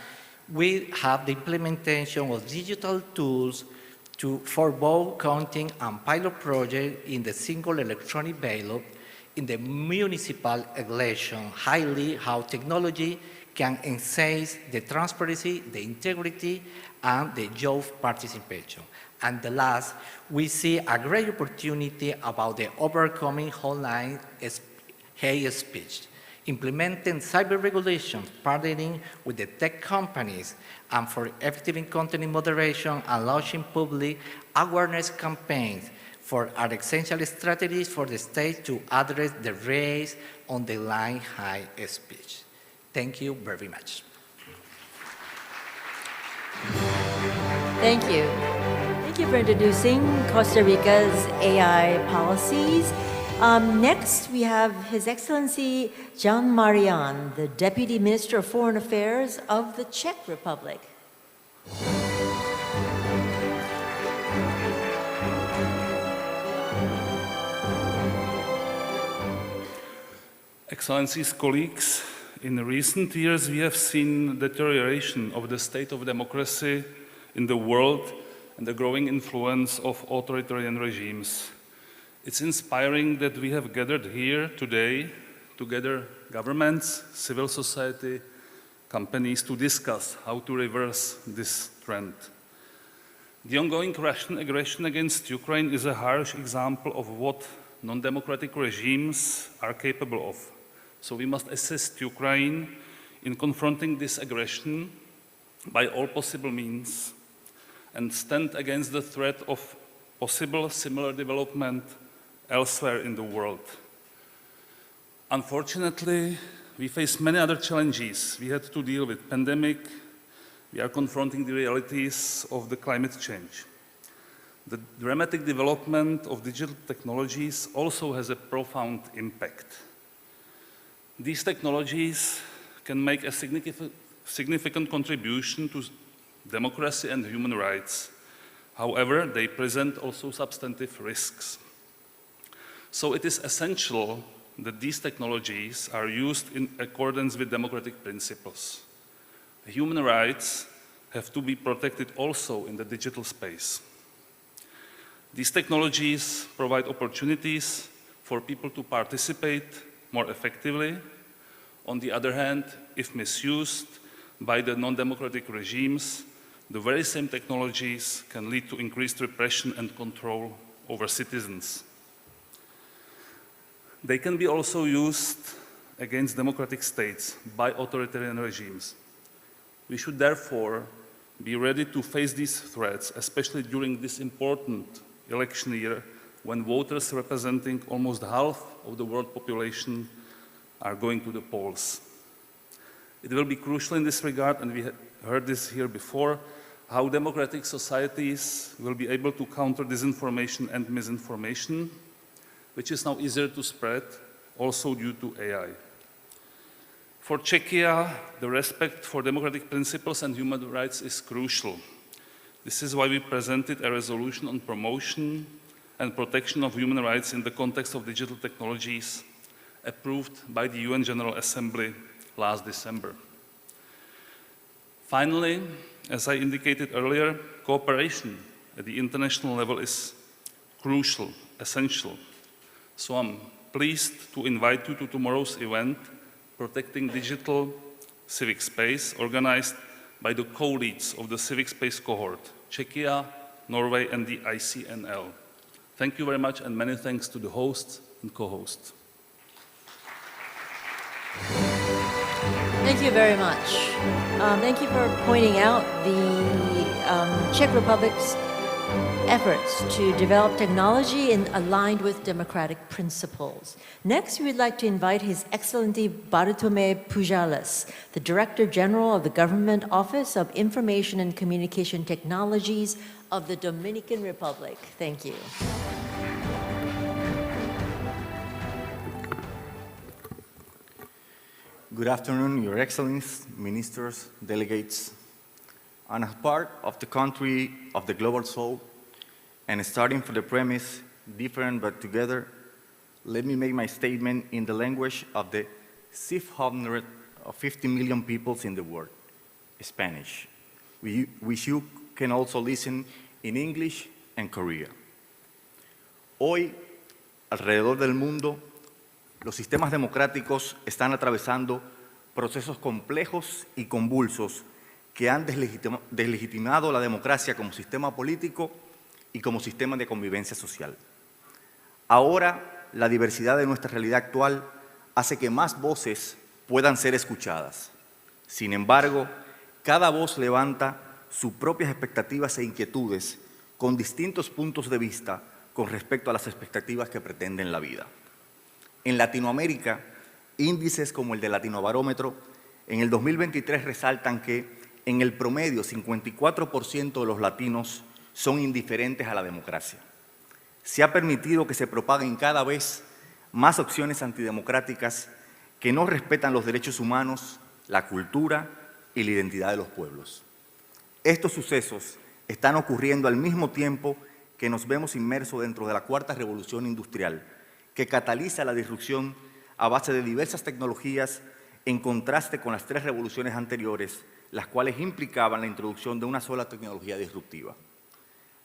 we have the implementation of digital tools for both counting and pilot projects in the single electronic ballot in the municipal election, highlight how technology can enhance the transparency, the integrity, and the youth participation. And the last, we see a great opportunity about the overcoming online hate speech, implementing cyber regulations, partnering with the tech companies, and for effective content moderation and launching public awareness campaigns for our essential strategies for the state to address the rise on the line hate speech. Thank you very much. Thank you. Thank you for introducing Costa Rica's AI policies. Next, we have His Excellency Jan Marian, the Deputy Minister of Foreign Affairs of the Czech Republic. Excellencies, colleagues, in recent years we have seen deterioration of the state of democracy in the world and the growing influence of authoritarian regimes. It's inspiring that we have gathered here today, together governments, civil society, companies, to discuss how to reverse this trend. The ongoing Russian aggression against Ukraine is a harsh example of what non-democratic regimes are capable of. So we must assist Ukraine in confronting this aggression by all possible means and stand against the threat of possible similar development elsewhere in the world. Unfortunately, we face many other challenges. We had to deal with pandemic. We are confronting the realities of the climate change. The dramatic development of digital technologies also has a profound impact. These technologies can make a significant contribution to democracy and human rights. However, they present also substantive risks. So it is essential that these technologies are used in accordance with democratic principles. Human rights have to be protected also in the digital space. These technologies provide opportunities for people to participate more effectively. On the other hand, if misused by the non-democratic regimes, the very same technologies can lead to increased repression and control over citizens. They can be also used against democratic states by authoritarian regimes. We should therefore be ready to face these threats, especially during this important election year when voters representing almost half of the world population are going to the polls. It will be crucial in this regard, and we heard this here before, how democratic societies will be able to counter disinformation and misinformation, which is now easier to spread, also due to AI. For Czechia, the respect for democratic principles and human rights is crucial. This is why we presented a resolution on promotion and protection of human rights in the context of digital technologies, approved by the UN General Assembly last December. Finally, as I indicated earlier, cooperation at the international level is crucial, essential. So I'm pleased to invite you to tomorrow's event, Protecting Digital Civic Space, organized by the co-leads of the Civic Space cohort, Czechia, Norway, and the ICNL. Thank you very much, and many thanks to the hosts and co-hosts. Thank you very much. Thank you for pointing out the Czech Republic's efforts to develop technology aligned with democratic principles. Next, we would like to invite His Excellency Bartome Pujalis, the Director General of the Government Office of Information and Communication Technologies of the Dominican Republic. Thank you. Good afternoon, Your Excellencies, ministers, delegates. And as part of the country of the global south, and starting from the premise, different but together, let me make my statement in the language of the 650 million peoples in the world, Spanish, which you can also listen in English and Korean. Hoy, alrededor del mundo, los sistemas democráticos están atravesando procesos complejos y convulsos que han deslegitimado la democracia como sistema político y como sistema de convivencia social. Ahora, la diversidad de nuestra realidad actual hace que más voces puedan ser escuchadas. Sin embargo, cada voz levanta sus propias expectativas e inquietudes con distintos puntos de vista con respecto a las expectativas que pretenden la vida. En Latinoamérica, índices como el de Latinobarómetro en el 2023 resaltan que, en el promedio, 54% de los latinos son indiferentes a la democracia. Se ha permitido que se propaguen cada vez más opciones antidemocráticas que no respetan los derechos humanos, la cultura y la identidad de los pueblos. Estos sucesos están ocurriendo al mismo tiempo que nos vemos inmersos dentro de la cuarta revolución industrial, que cataliza la disrupción a base de diversas tecnologías en contraste con las 3 revoluciones anteriores, las cuales implicaban la introducción de una sola tecnología disruptiva.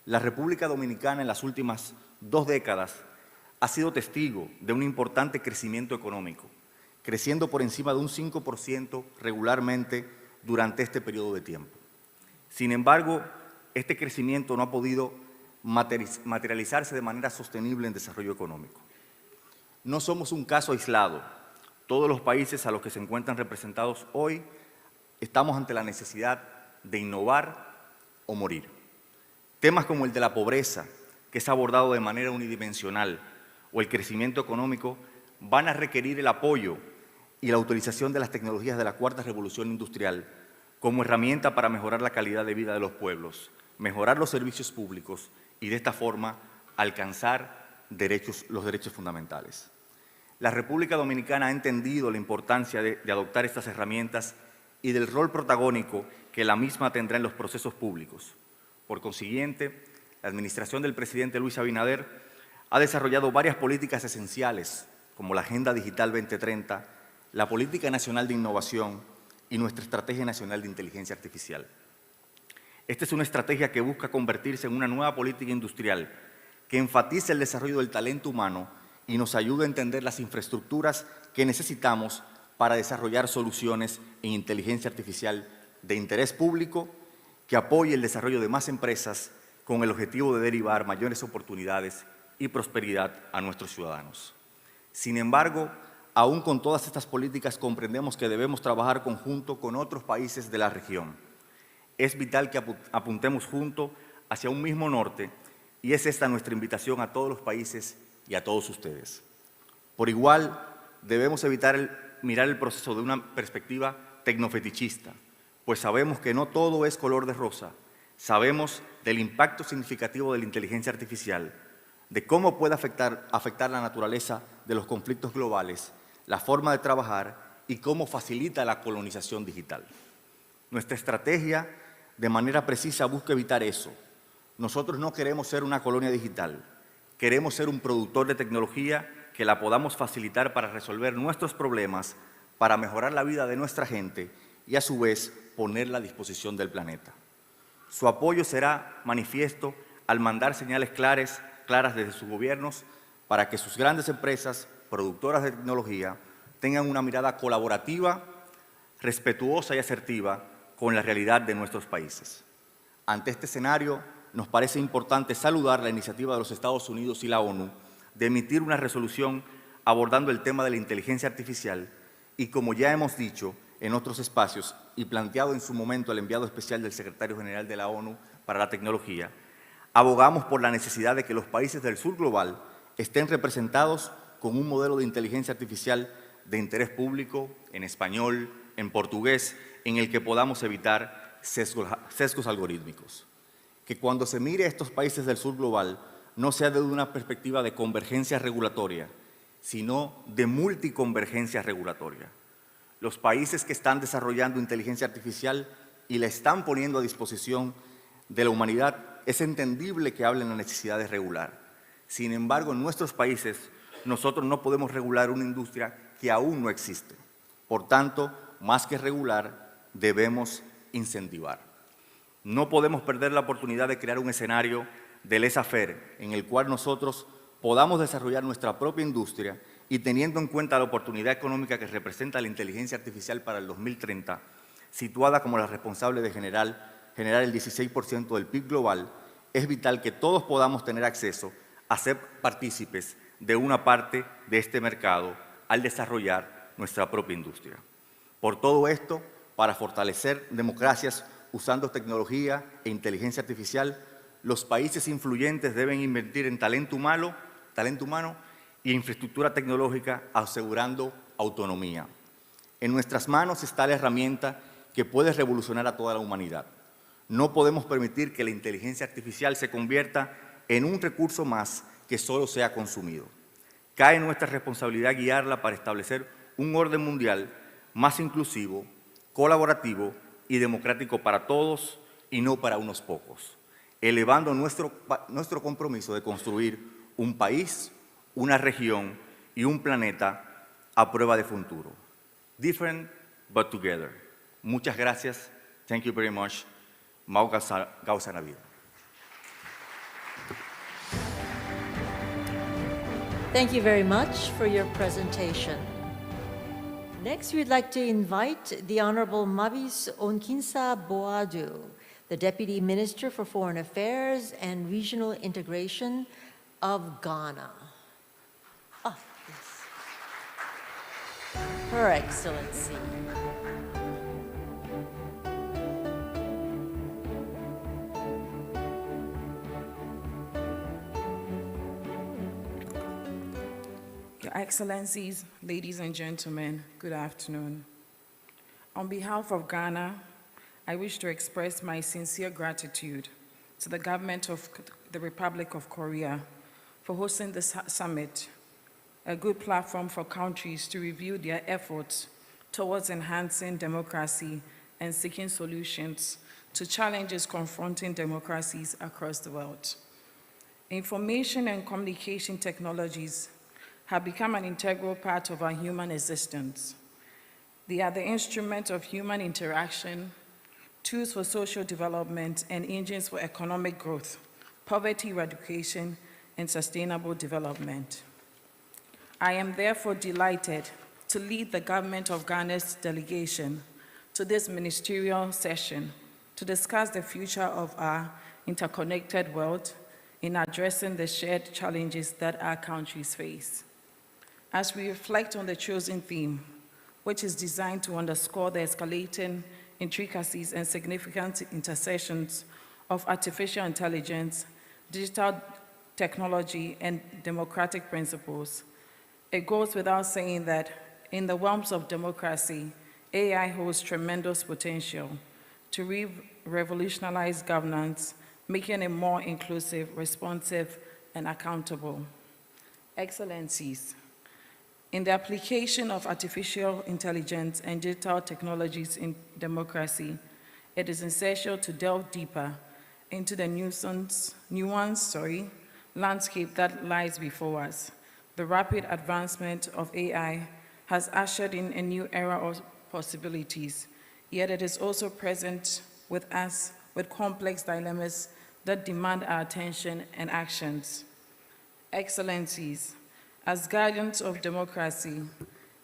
La República Dominicana en las últimas 2 décadas ha sido testigo de un importante crecimiento económico, creciendo por encima de un 5% regularmente durante este periodo de tiempo. Sin embargo, este crecimiento no ha podido materializarse de manera sostenible en desarrollo económico. No somos un caso aislado. Todos los países a los que se encuentran representados hoy estamos ante la necesidad de innovar o morir. Temas como el de la pobreza, que es abordado de manera unidimensional, o el crecimiento económico, van a requerir el apoyo y la utilización de las tecnologías de la cuarta revolución industrial como herramienta para mejorar la calidad de vida de los pueblos, mejorar los servicios públicos y de esta forma alcanzar los derechos fundamentales. La República Dominicana ha entendido la importancia de adoptar estas herramientas y del rol protagónico que la misma tendrá en los procesos públicos. Por consiguiente, la administración del presidente Luis Abinader ha desarrollado varias políticas esenciales, como la Agenda Digital 2030, la Política Nacional de Innovación y nuestra Estrategia Nacional de Inteligencia Artificial. Esta es una estrategia que busca convertirse en una nueva política industrial que enfatice el desarrollo del talento humano y nos ayude a entender las infraestructuras que necesitamos para desarrollar soluciones en inteligencia artificial de interés público que apoye el desarrollo de más empresas con el objetivo de derivar mayores oportunidades y prosperidad a nuestros ciudadanos. Sin embargo, aún con todas estas políticas comprendemos que debemos trabajar conjunto con otros países de la región. Es vital que apuntemos juntos hacia un mismo norte y es esta nuestra invitación a todos los países y a todos ustedes. Por igual, debemos evitar mirar el proceso de una perspectiva tecnofetichista, pues sabemos que no todo es color de rosa. Sabemos del impacto significativo de la inteligencia artificial, de cómo puede afectar la naturaleza de los conflictos globales, la forma de trabajar y cómo facilita la colonización digital. Nuestra estrategia, de manera precisa, busca evitar eso. Nosotros no queremos ser una colonia digital, queremos ser un productor de tecnología que la podamos facilitar para resolver nuestros problemas, para mejorar la vida de nuestra gente y, a su vez, ponerla a disposición del planeta. Su apoyo será manifiesto al mandar señales claras desde sus gobiernos para que sus grandes empresas, productoras de tecnología, tengan una mirada colaborativa, respetuosa y asertiva con la realidad de nuestros países. Ante este escenario, nos parece importante saludar la iniciativa de los Estados Unidos y la ONU de emitir una resolución abordando el tema de la inteligencia artificial y, como ya hemos dicho en otros espacios y planteado en su momento el enviado especial del Secretario General de la ONU para la Tecnología, abogamos por la necesidad de que los países del sur global estén representados con un modelo de inteligencia artificial de interés público, en español, en portugués, en el que podamos evitar sesgos algorítmicos. Que cuando se mire a estos países del sur global no sea desde una perspectiva de convergencia regulatoria, sino de multiconvergencia regulatoria. Los países que están desarrollando inteligencia artificial y la están poniendo a disposición de la humanidad, es entendible que hablen la necesidad de regular. Sin embargo, en nuestros países, nosotros no podemos regular una industria que aún no existe. Por tanto, más que regular, debemos incentivar. No podemos perder la oportunidad de crear un escenario de laissez-faire en el cual nosotros podamos desarrollar nuestra propia industria y teniendo en cuenta la oportunidad económica que representa la inteligencia artificial para el 2030, situada como la responsable de generar el 16% del PIB global, es vital que todos podamos tener acceso a ser partícipes de una parte de este mercado al desarrollar nuestra propia industria. Por todo esto, para fortalecer democracias usando tecnología e inteligencia artificial, los países influyentes deben invertir en talento humano y infraestructura tecnológica, asegurando autonomía. En nuestras manos está la herramienta que puede revolucionar a toda la humanidad. No podemos permitir que la inteligencia artificial se convierta en un recurso más que solo sea consumido. Cae en nuestra responsabilidad guiarla para establecer un orden mundial más inclusivo, colaborativo y democrático para todos y no para unos pocos, elevando nuestro compromiso de construir un país, una región y un planeta a prueba de futuro. Different, but together. Muchas gracias. Thank you very much. Mau Gausa Navidad. Thank you very much for your presentation. Next, we'd like to invite the Honorable Mavis Onkinsa Boadu, the Deputy Minister for Foreign Affairs and Regional Integration of Ghana. Ah, yes. Her Excellency. Your Excellencies, ladies and gentlemen, good afternoon. On behalf of Ghana, I wish to express my sincere gratitude to the government of the Republic of Korea for hosting this summit, a good platform for countries to review their efforts towards enhancing democracy and seeking solutions to challenges confronting democracies across the world. Information and communication technologies have become an integral part of our human existence. They are the instrument of human interaction, tools for social development, and engines for economic growth, poverty eradication, and sustainable development. I am therefore delighted to lead the government of Ghana's delegation to this ministerial session to discuss the future of our interconnected world in addressing the shared challenges that our countries face. As we reflect on the chosen theme, which is designed to underscore the escalating intricacies and significant intersections of artificial intelligence, digital technology, and democratic principles, it goes without saying that in the realms of democracy, AI holds tremendous potential to revolutionize governance, making it more inclusive, responsive, and accountable. Excellencies, in the application of artificial intelligence and digital technologies in democracy, it is essential to delve deeper into the nuanced landscape that lies before us. The rapid advancement of AI has ushered in a new era of possibilities, yet it is also present with us with complex dilemmas that demand our attention and actions. Excellencies, as guardians of democracy,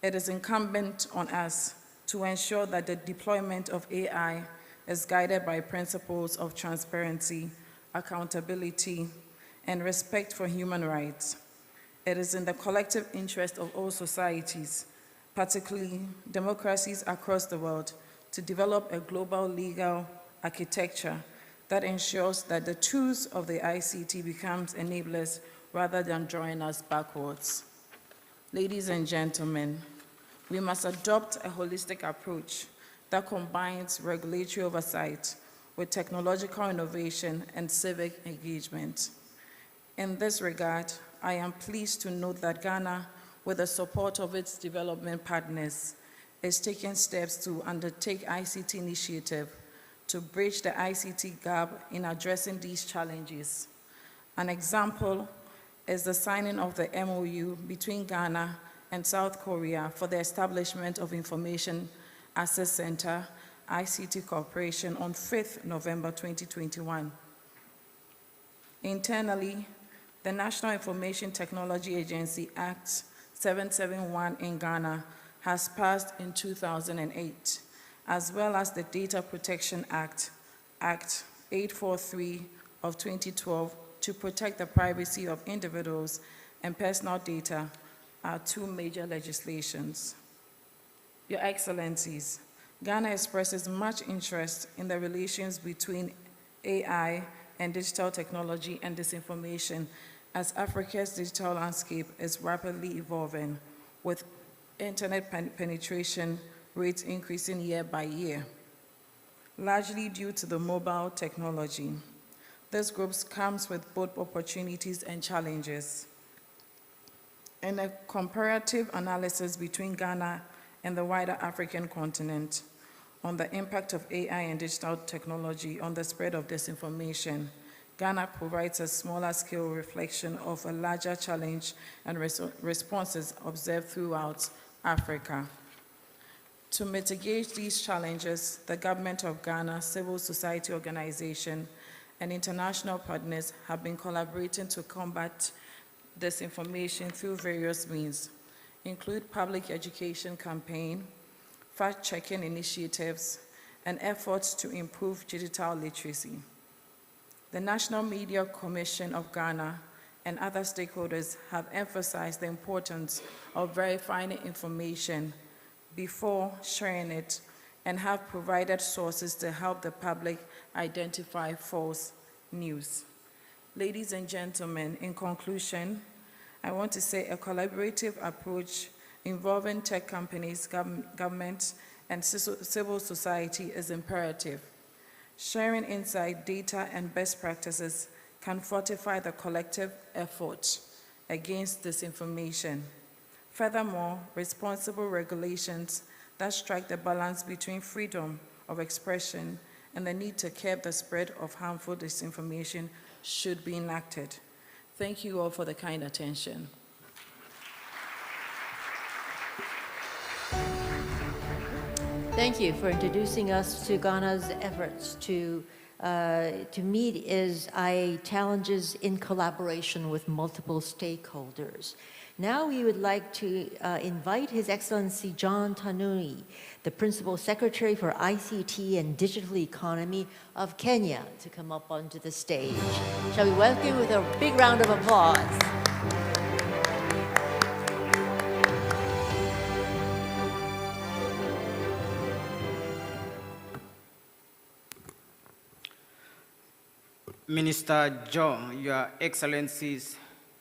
it is incumbent on us to ensure that the deployment of AI is guided by principles of transparency, accountability, and respect for human rights. It is in the collective interest of all societies, particularly democracies across the world, to develop a global legal architecture that ensures that the tools of the ICT becomes enablers rather than drawing us backwards. Ladies and gentlemen, we must adopt a holistic approach that combines regulatory oversight with technological innovation and civic engagement. In this regard, I am pleased to note that Ghana, with the support of its development partners, is taking steps to undertake ICT initiative to bridge the ICT gap in addressing these challenges. An example is the signing of the MOU between Ghana and South Korea for the establishment of Information Access Center, ICT Corporation, on 5th November 2021. Internally, the National Information Technology Agency acts 771 in Ghana has passed in 2008, as well as the Data Protection Act, Act 843 of 2012, to protect the privacy of individuals and personal data, are two major legislations. Your Excellencies, Ghana expresses much interest in the relations between AI and digital technology and disinformation as Africa's digital landscape is rapidly evolving, with internet penetration rates increasing year by year, largely due to the mobile technology. This group comes with both opportunities and challenges. In a comparative analysis between Ghana and the wider African continent on the impact of AI and digital technology on the spread of disinformation, Ghana provides a smaller scale reflection of a larger challenge and responses observed throughout Africa. To mitigate these challenges, the government of Ghana, civil society organizations, and international partners have been collaborating to combat disinformation through various means, include public education campaign, fact-checking initiatives, and efforts to improve digital literacy. The National Media Commission of Ghana and other stakeholders have emphasized the importance of verifying information before sharing it and have provided sources to help the public identify false news. Ladies and gentlemen, in conclusion, I want to say a collaborative approach involving tech companies, government, and civil society is imperative. Sharing insight, data, and best practices can fortify the collective effort against disinformation. Furthermore, responsible regulations that strike the balance between freedom of expression and the need to curb the spread of harmful disinformation should be enacted. Thank you all for the kind attention. Thank you for introducing us to Ghana's efforts to meet challenges in collaboration with multiple stakeholders. Now we would like to invite His Excellency John Tanui, the Principal Secretary for ICT and Digital Economy of Kenya, to come up onto the stage. Shall we welcome him with a big round of applause? Minister Joe, Your Excellencies,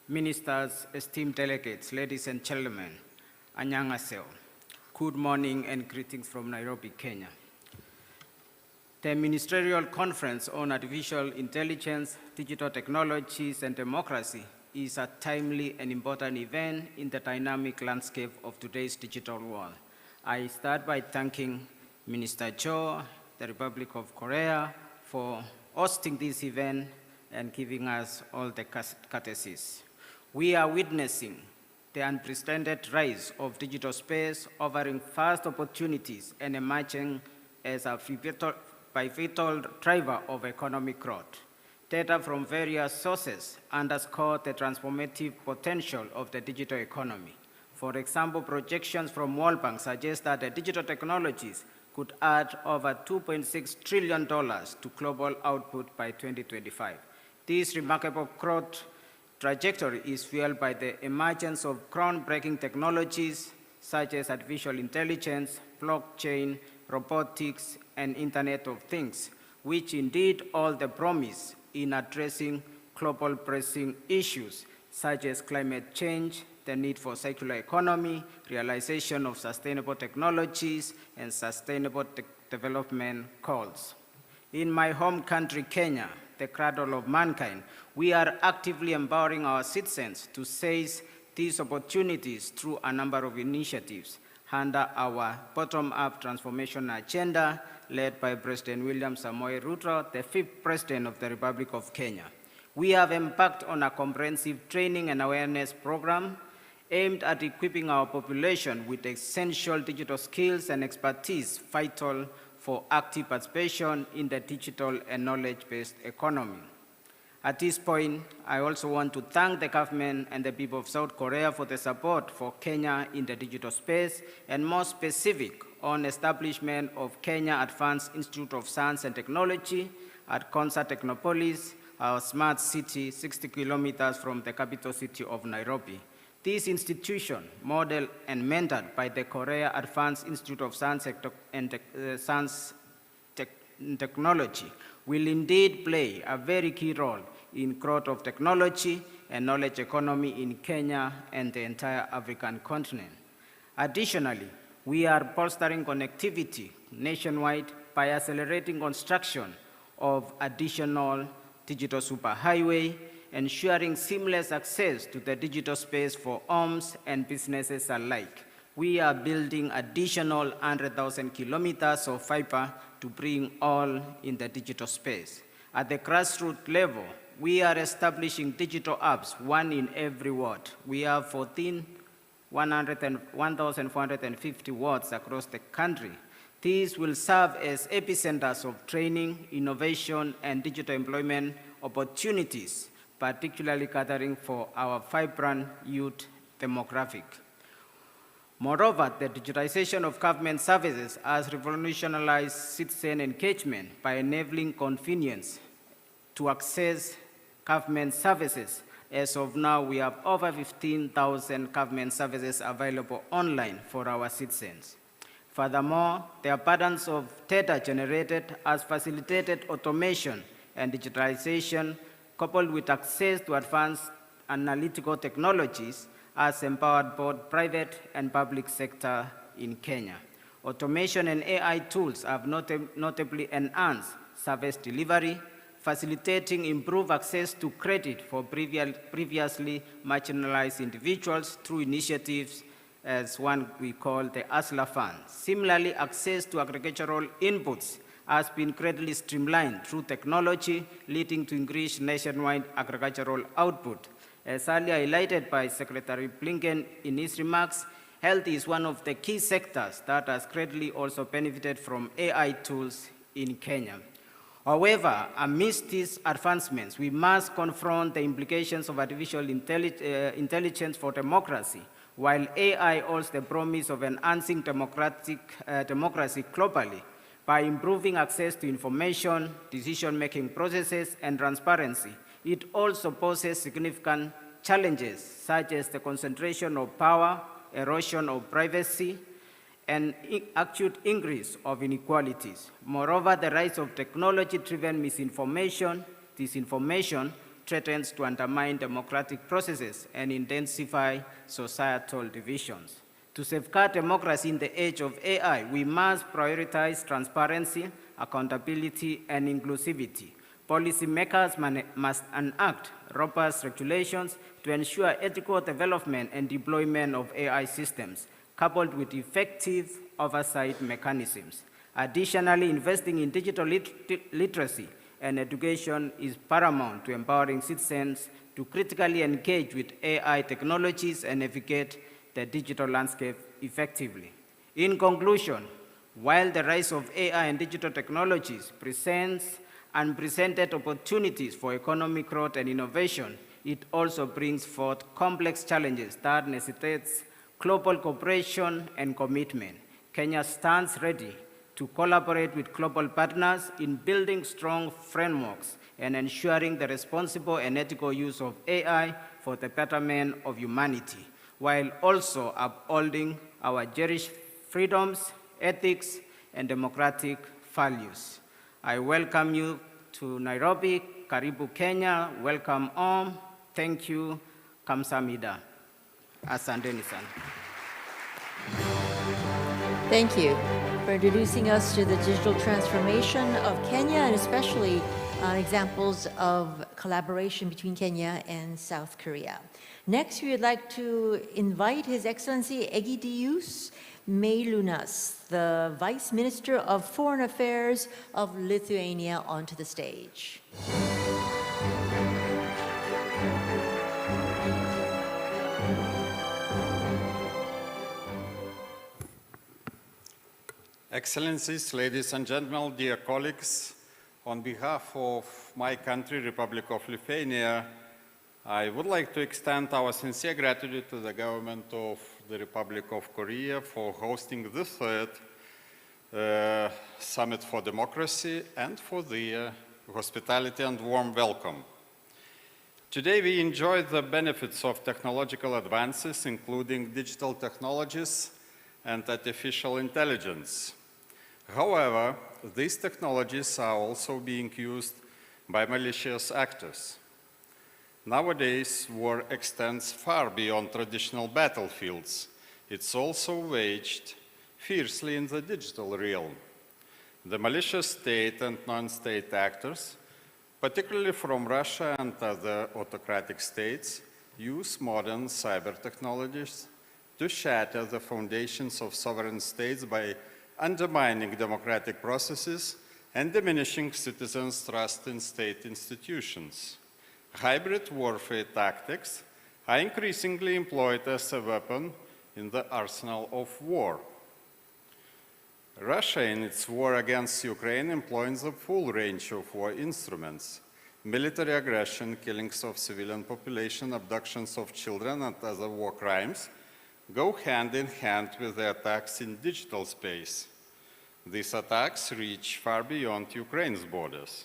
Ministers, esteemed delegates, ladies and gentlemen, annyeonghaseyo. Good morning and greetings from Nairobi, Kenya. The Ministerial Conference on Artificial Intelligence, Digital Technologies and Democracy is a timely and important event in the dynamic landscape of today's digital world. I start by thanking Minister Joe, the Republic of Korea, for hosting this event and giving us all the courtesies. We are witnessing the unprecedented rise of digital space, offering vast opportunities and emerging as a pivotal driver of economic growth. Data from various sources underscore the transformative potential of the digital economy. For example, projections from World Bank suggest that the digital technologies could add over $2.6 trillion to global output by 2025. This remarkable growth trajectory is fueled by the emergence of groundbreaking technologies such as artificial intelligence, blockchain, robotics, and Internet of Things, which indeed hold the promise in addressing global pressing issues such as climate change, the need for circular economy, realization of sustainable technologies, and sustainable development goals. In my home country, Kenya, the cradle of mankind, we are actively empowering our citizens to seize these opportunities through a number of initiatives under our bottom-up transformation agenda led by President William Samoei Ruto, the 5th President of the Republic of Kenya. We have embarked on a comprehensive training and awareness program aimed at equipping our population with essential digital skills and expertise vital for active participation in the digital and knowledge-based economy. At this point, I also want to thank the government and the people of South Korea for the support for Kenya in the digital space, and more specific on establishment of Kenya Advanced Institute of Science and Technology at Konsa Technopolis, our smart city 60 kilometers from the capital city of Nairobi. This institution, modeled and mentored by the Korea Advanced Institute of Science and Technology, will indeed play a very key role in growth of technology and knowledge economy in Kenya and the entire African continent. Additionally, we are bolstering connectivity nationwide by accelerating construction of additional digital superhighway, ensuring seamless access to the digital space for homes and businesses alike. We are building additional 100,000 kilometers of fiber to bring all in the digital space. At the grassroots level, we are establishing digital hubs, one in every ward. We have 1,450 wards across the country. These will serve as epicenters of training, innovation, and digital employment opportunities, particularly catering for our vibrant youth demographic. Moreover, the digitization of government services has revolutionized citizen engagement by enabling convenience to access government services. As of now, we have over 15,000 government services available online for our citizens. Furthermore, the abundance of data generated has facilitated automation and digitalization, coupled with access to advanced analytical technologies, has empowered both private and public sector in Kenya. Automation and AI tools have notably enhanced service delivery, facilitating improved access to credit for previously marginalized individuals through initiatives as one we call the ASLA Fund. Similarly, access to agricultural inputs has been greatly streamlined through technology, leading to increased nationwide agricultural output. As earlier highlighted by Secretary Blinken in his remarks, health is one of the key sectors that has greatly also benefited from AI tools in Kenya. However, amidst these advancements, we must confront the implications of artificial intelligence for democracy. While AI holds the promise of enhancing democracy globally by improving access to information, decision-making processes, and transparency, it also poses significant challenges such as the concentration of power, erosion of privacy, and acute increase of inequalities. Moreover, the rise of technology-driven misinformation, disinformation, threatens to undermine democratic processes and intensify societal divisions. To safeguard democracy in the age of AI, we must prioritize transparency, accountability, and inclusivity. Policymakers must enact robust regulations to ensure ethical development and deployment of AI systems, coupled with effective oversight mechanisms. Additionally, investing in digital literacy and education is paramount to empowering citizens to critically engage with AI technologies and navigate the digital landscape effectively. In conclusion, while the rise of AI and digital technologies presents unprecedented opportunities for economic growth and innovation, it also brings forth complex challenges that necessitates global cooperation and commitment. Kenya stands ready to collaborate with global partners in building strong frameworks and ensuring the responsible and ethical use of AI for the betterment of humanity, while also upholding our cherished freedoms, ethics, and democratic values. I welcome you to Nairobi. Karibu Kenya. Welcome home. Thank you. Kamsamida. Asanteni sana. Thank you for introducing us to the digital transformation of Kenya, and especially examples of collaboration between Kenya and South Korea. Next, we would like to invite His Excellency Egidijus Meilunas, the Vice Minister of Foreign Affairs of Lithuania, onto the stage. Excellencies, ladies and gentlemen, dear colleagues, On behalf of my country, Republic of Lithuania, I would like to extend our sincere gratitude to the government of the Republic of Korea for hosting the third Summit for Democracy and for their hospitality and warm welcome. Today we enjoy the benefits of technological advances, including digital technologies and artificial intelligence. However, these technologies are also being used by malicious actors. Nowadays, war extends far beyond traditional battlefields. It's also waged fiercely in the digital realm. The malicious state and non-state actors, particularly from Russia and other autocratic states, use modern cyber technologies to shatter the foundations of sovereign states by undermining democratic processes and diminishing citizens' trust in state institutions. Hybrid warfare tactics are increasingly employed as a weapon in the arsenal of war. Russia, in its war against Ukraine, employs a full range of war instruments. Military aggression, killings of civilian population, abductions of children, and other war crimes go hand in hand with the attacks in digital space. These attacks reach far beyond Ukraine's borders.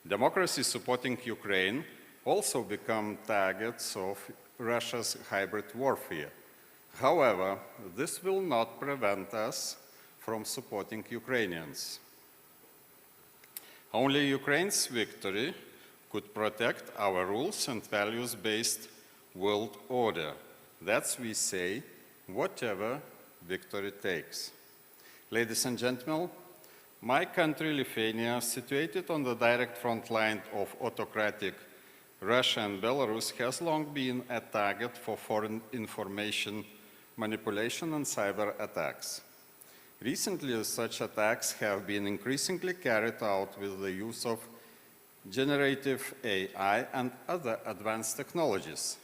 Democracies supporting Ukraine also become targets of Russia's hybrid warfare. However, this will not prevent us from supporting Ukrainians. Only Ukraine's victory could protect our rules and values-based world order. That's, we say, whatever victory takes. Ladies and gentlemen, my country, Lithuania, situated on the direct front line of autocratic Russia and Belarus, has long been a target for foreign information manipulation and cyber attacks. Recently, such attacks have been increasingly carried out with the use of generative AI and other advanced technologies.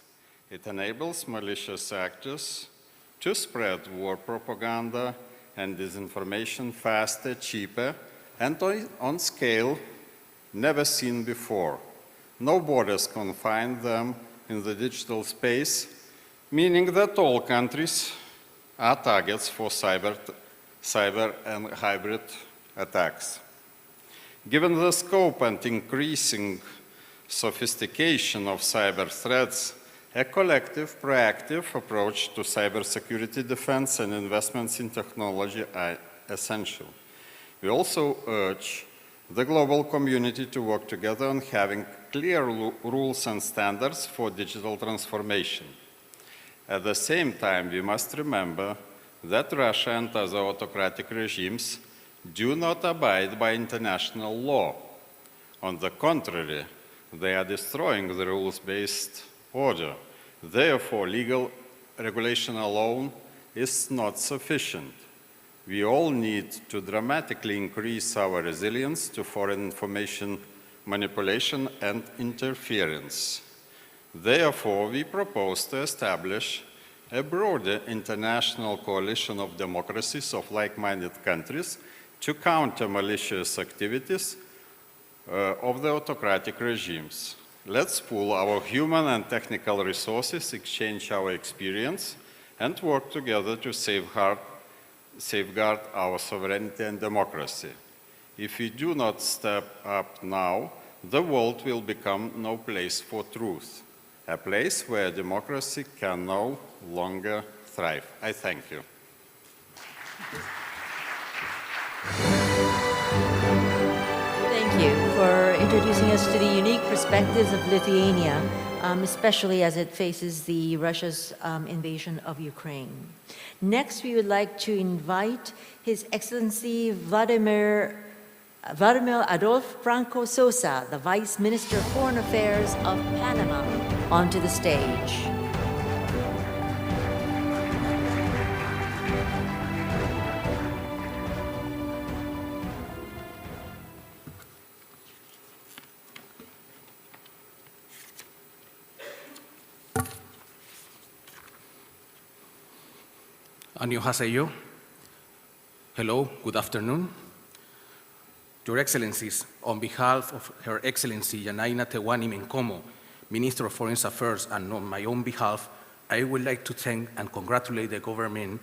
It enables malicious actors to spread war propaganda and disinformation faster, cheaper, and on scale never seen before. No borders confine them in the digital space, meaning that all countries are targets for cyber and hybrid attacks. Given the scope and increasing sophistication of cyber threats, a collective, proactive approach to cybersecurity defense and investments in technology are essential. We also urge the global community to work together on having clear rules and standards for digital transformation. At the same time, we must remember that Russia and other autocratic regimes do not abide by international law. On the contrary, they are destroying the rules-based order. Therefore, legal regulation alone is not sufficient. We all need to dramatically increase our resilience to foreign information manipulation and interference. Therefore, we propose to establish a broader international coalition of democracies of like-minded countries to counter malicious activities of the autocratic regimes. Let's pool our human and technical resources, exchange our experience, and work together to safeguard our sovereignty and democracy. If we do not step up now, the world will become no place for truth, a place where democracy can no longer thrive. I thank you. Thank you for introducing us to the unique perspectives of Lithuania, especially as it faces Russia's invasion of Ukraine. Next, we would like to invite His Excellency Vladimir Adolf Franco Sosa, the Vice Minister of Foreign Affairs of Panama, onto the stage. Annyeonghaseyo. Hello, good afternoon. Your Excellencies, on behalf of Her Excellency Yanaina Tewani Menkomo, Minister of Foreign Affairs, and on my own behalf, I would like to thank and congratulate the government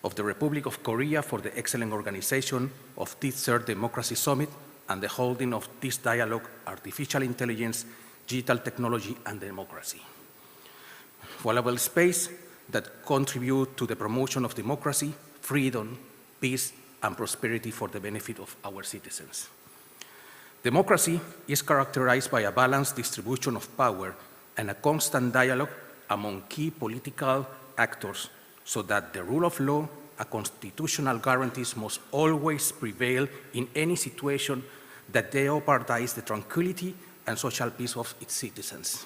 of the Republic of Korea for the excellent organization of this third Democracy Summit and the holding of this dialogue, Artificial Intelligence, Digital Technology, and Democracy. Valuable space that contribute to the promotion of democracy, freedom, peace, and prosperity for the benefit of our citizens. Democracy is characterized by a balanced distribution of power and a constant dialogue among key political actors so that the rule of law and constitutional guarantees must always prevail in any situation that jeopardize the tranquility and social peace of its citizens.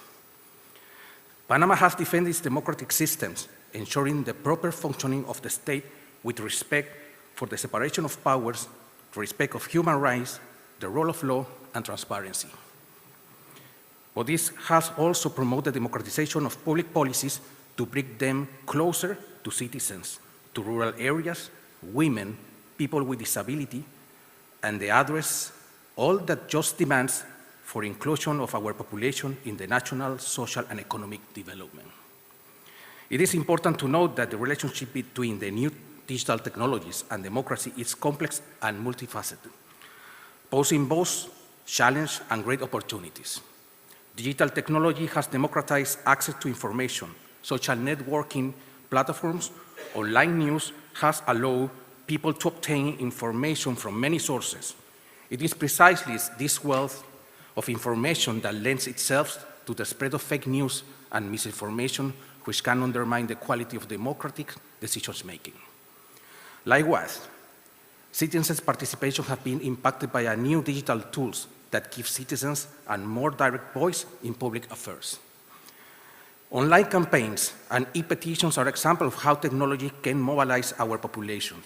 Panama has defended its democratic systems, ensuring the proper functioning of the state with respect for the separation of powers, respect of human rights, the rule of law, and transparency. But this has also promoted democratization of public policies to bring them closer to citizens, to rural areas, women, people with disability, and they address all that just demands for inclusion of our population in the national, social, and economic development. It is important to note that the relationship between the new digital technologies and democracy is complex and multifaceted, posing both challenge and great opportunities. Digital technology has democratized access to information. Social networking platforms, online news has allowed people to obtain information from many sources. It is precisely this wealth of information that lends itself to the spread of fake news and misinformation, which can undermine the quality of democratic decision-making. Likewise, citizens' participation has been impacted by new digital tools that give citizens a more direct voice in public affairs. Online campaigns and e-petitions are examples of how technology can mobilize our population.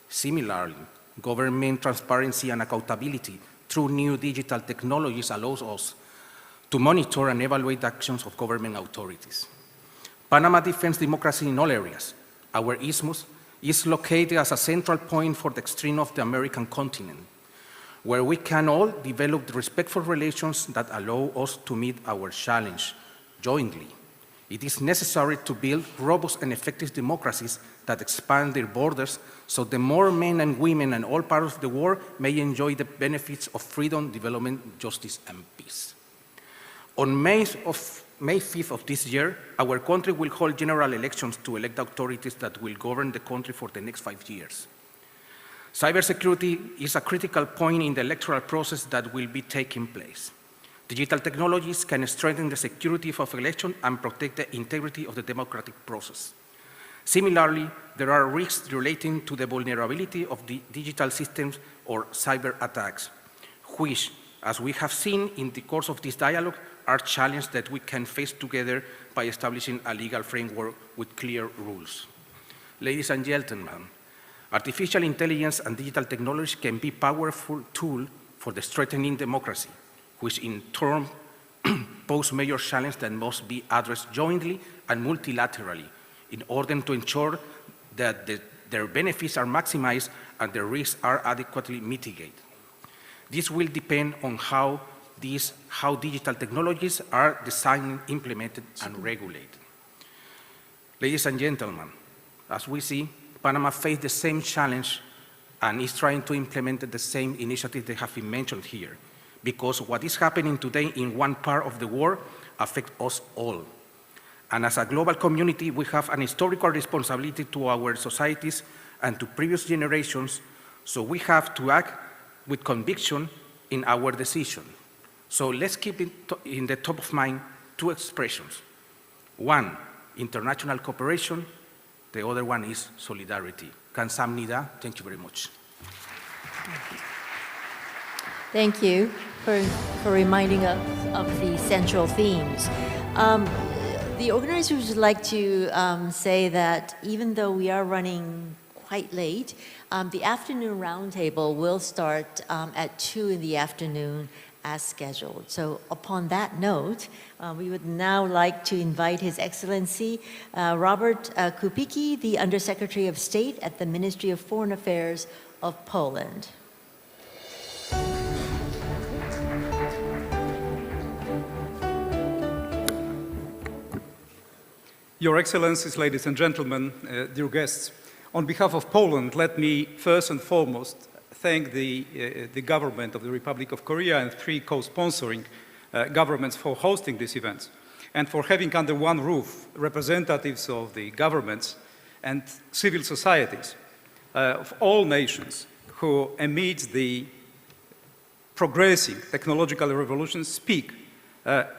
Similarly, government transparency and accountability through new digital technologies allows us to monitor and evaluate the actions of government authorities. Panama defends democracy in all areas. Our isthmus is located as a central point for the extreme of the American continent, where we can all develop respectful relations that allow us to meet our challenge jointly. It is necessary to build robust and effective democracies that expand their borders so the more men and women in all parts of the world may enjoy the benefits of freedom, development, justice, and peace. On May 5th of this year, our country will hold general elections to elect authorities that will govern the country for the next 5 years. Cybersecurity is a critical point in the electoral process that will be taking place. Digital technologies can strengthen the security of elections and protect the integrity of the democratic process. Similarly, there are risks relating to the vulnerability of the digital systems or cyber attacks, which, as we have seen in the course of this dialogue, are challenges that we can face together by establishing a legal framework with clear rules. Ladies and gentlemen, artificial intelligence and digital technology can be a powerful tool for the strengthening democracy, which in turn pose major challenges that must be addressed jointly and multilaterally in order to ensure that their benefits are maximized and the risks are adequately mitigated. This will depend on how digital technologies are designed, implemented, and regulated. Ladies and gentlemen, as we see, Panama faced the same challenge and is trying to implement the same initiatives that have been mentioned here, because what is happening today in one part of the world affects us all. And as a global community, we have an historical responsibility to our societies and to previous generations, so we have to act with conviction in our decision. So let's keep in the top of mind two expressions. One, international cooperation. The other one is solidarity. Kamsahamnida. Thank you very much. Thank you for reminding us of the central themes. The organizers would like to say that even though we are running quite late, the afternoon roundtable will start at 2 in the afternoon as scheduled. So upon that note, we would now like to invite His Excellency Robert Kupicki, the Undersecretary of State at the Ministry of Foreign Affairs of Poland. Your Excellencies, ladies and gentlemen, dear guests, on behalf of Poland, let me first and foremost thank the government of the Republic of Korea and 3 co-sponsoring governments for hosting these events and for having under one roof representatives of the governments and civil societies of all nations who, amidst the progressing technological revolution, speak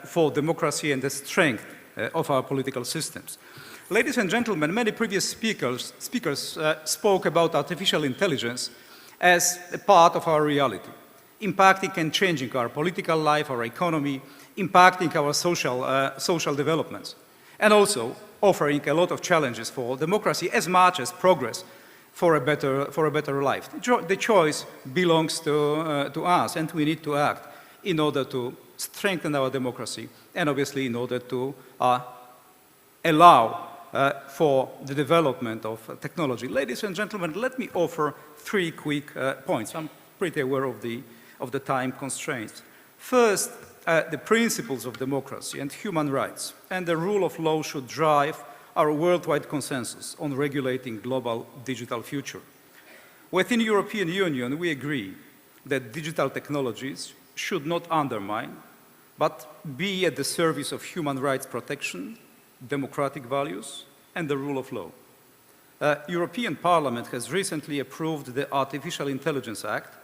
for democracy and the strength of our political systems. Ladies and gentlemen, many previous speakers spoke about artificial intelligence as a part of our reality, impacting and changing our political life, our economy, impacting our social developments, and also offering a lot of challenges for democracy as much as progress for a better life. The choice belongs to us, and we need to act in order to strengthen our democracy and obviously in order to allow for the development of technology. Ladies and gentlemen, let me offer 3 quick points. I'm pretty aware of the time constraints. First, the principles of democracy and human rights and the rule of law should drive our worldwide consensus on regulating global digital future. Within the European Union, we agree that digital technologies should not undermine, but be at the service of human rights protection, democratic values, and the rule of law. European Parliament has recently approved the Artificial Intelligence Act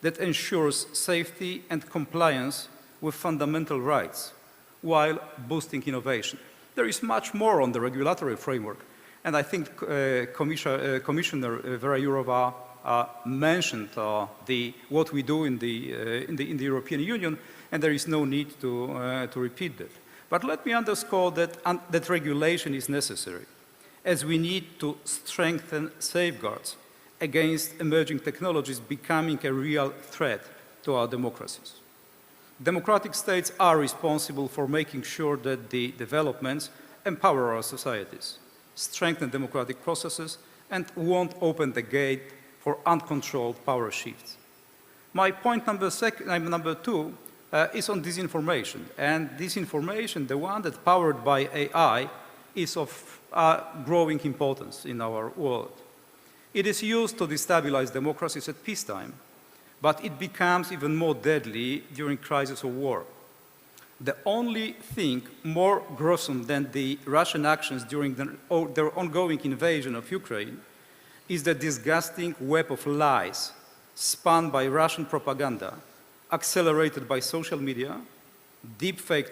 that ensures safety and compliance with fundamental rights while boosting innovation. There is much more on the regulatory framework, and I think Commissioner Vera Jourova mentioned what we do in the European Union, and there is no need to repeat that. But let me underscore that regulation is necessary, as we need to strengthen safeguards against emerging technologies becoming a real threat to our democracies. Democratic states are responsible for making sure that the developments empower our societies, strengthen democratic processes, and won't open the gate for uncontrolled power shifts. My point number 2 is on disinformation. And disinformation, the one that's powered by AI, is of growing importance in our world. It is used to destabilize democracies at peacetime, but it becomes even more deadly during crisis or war. The only thing more gruesome than the Russian actions during their ongoing invasion of Ukraine is the disgusting web of lies spun by Russian propaganda, accelerated by social media, deepfake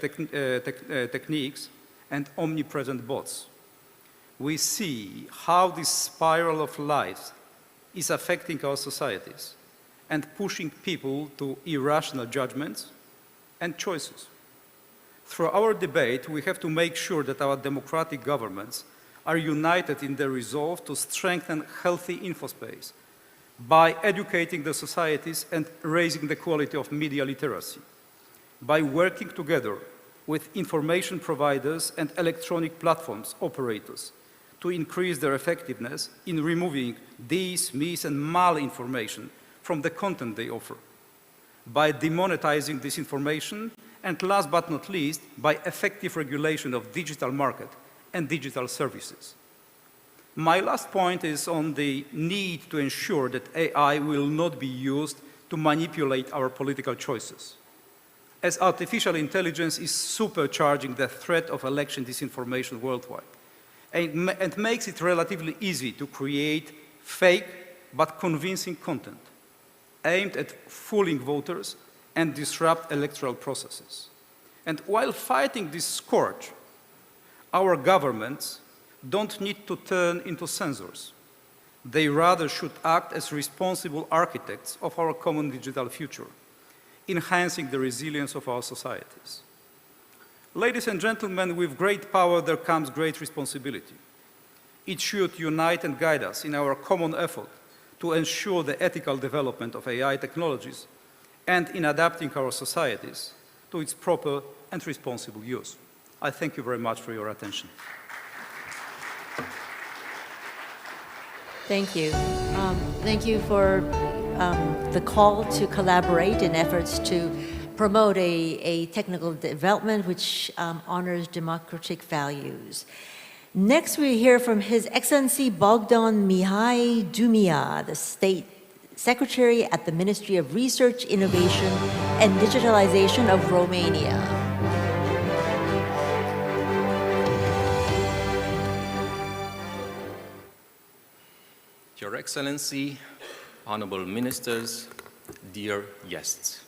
techniques, and omnipresent bots. We see how this spiral of lies is affecting our societies and pushing people to irrational judgments and choices. Through our debate, we have to make sure that our democratic governments are united in their resolve to strengthen healthy infospace by educating the societies and raising the quality of media literacy, by working together with information providers and electronic platforms operators to increase their effectiveness in removing mis- and malinformation from the content they offer, by demonetizing disinformation, and last but not least, by effective regulation of digital market and digital services. My last point is on the need to ensure that AI will not be used to manipulate our political choices, as artificial intelligence is supercharging the threat of election disinformation worldwide and makes it relatively easy to create fake but convincing content aimed at fooling voters and disrupt electoral processes. And while fighting this scourge, our governments don't need to turn into censors. They rather should act as responsible architects of our common digital future, enhancing the resilience of our societies. Ladies and gentlemen, with great power there comes great responsibility. It should unite and guide us in our common effort to ensure the ethical development of AI technologies and in adapting our societies to its proper and responsible use. I thank you very much for your attention. Thank you. Thank you for the call to collaborate in efforts to promote a technical development which honors democratic values. Next, we hear from His Excellency Bogdan Mihai Dumia, the State Secretary at the Ministry of Research, Innovation, and Digitalization of Romania. Your Excellency, honorable ministers, dear guests.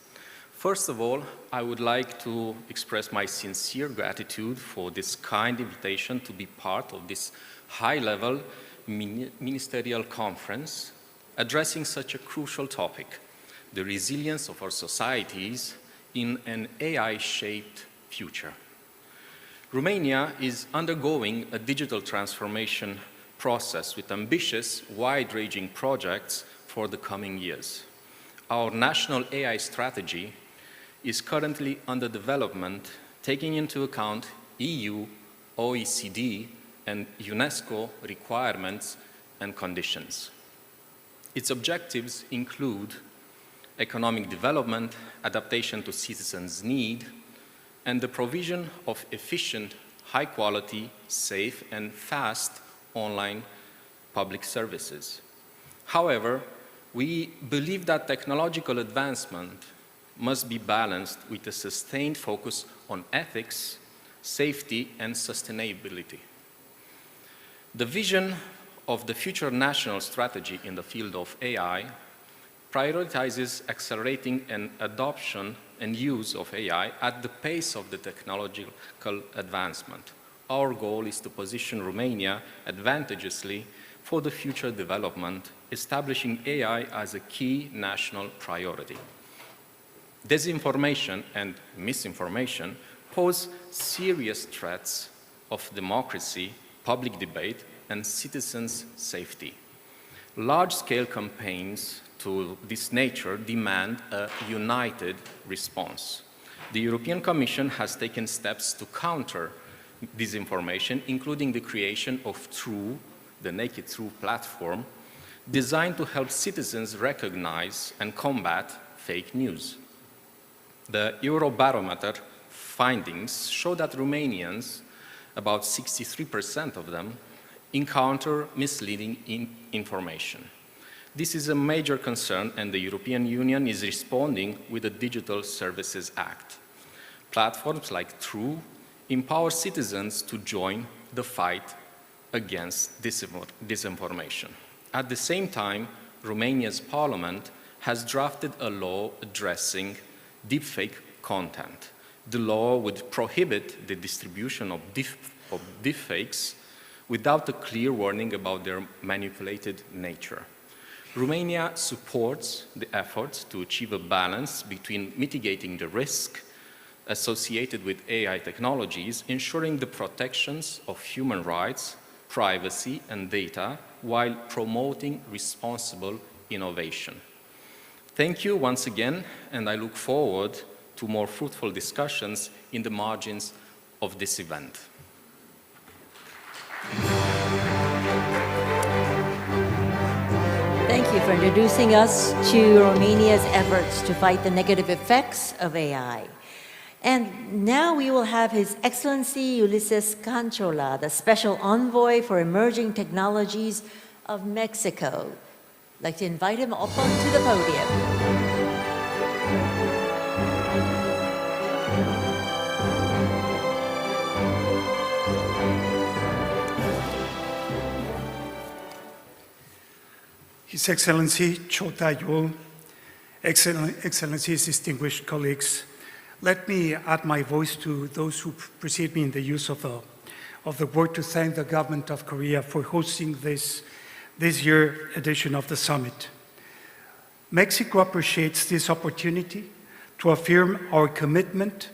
First of all, I would like to express my sincere gratitude for this kind invitation to be part of this high-level ministerial conference addressing such a crucial topic, the resilience of our societies in an AI-shaped future. Romania is undergoing a digital transformation process with ambitious, wide-ranging projects for the coming years. Our national AI strategy is currently under development, taking into account EU, OECD, and UNESCO requirements and conditions. Its objectives include economic development, adaptation to citizens' need, and the provision of efficient, high-quality, safe, and fast online public services. However, we believe that technological advancement must be balanced with a sustained focus on ethics, safety, and sustainability. The vision of the future national strategy in the field of AI prioritizes accelerating an adoption and use of AI at the pace of the technological advancement. Our goal is to position Romania advantageously for the future development, establishing AI as a key national priority. Disinformation and misinformation pose serious threats of democracy, public debate, and citizens' safety. Large-scale campaigns to this nature demand a united response. The European Commission has taken steps to counter disinformation, including the creation of True, the Naked Truth platform, designed to help citizens recognize and combat fake news. The Eurobarometer findings show that Romanians, about 63% of them, encounter misleading information. This is a major concern, and the European Union is responding with the Digital Services Act. Platforms like True empower citizens to join the fight against disinformation. At the same time, Romania's parliament has drafted a law addressing deepfake content. The law would prohibit the distribution of deepfakes without a clear warning about their manipulated nature. Romania supports the efforts to achieve a balance between mitigating the risk associated with AI technologies, ensuring the protections of human rights, privacy, and data, while promoting responsible innovation. Thank you once again, and I look forward to more fruitful discussions in the margins of this event. Thank you for introducing us to Romania's efforts to fight the negative effects of AI. And now we will have His Excellency Ulises Canciola, the Special Envoy for Emerging Technologies of Mexico. I'd like to invite him up onto the podium. His Excellency Cho Tae-yul, Excellencies, distinguished colleagues, let me add my voice to those who precede me in the use of the word to thank the government of Korea for hosting this year edition of the summit. Mexico appreciates this opportunity to affirm our commitment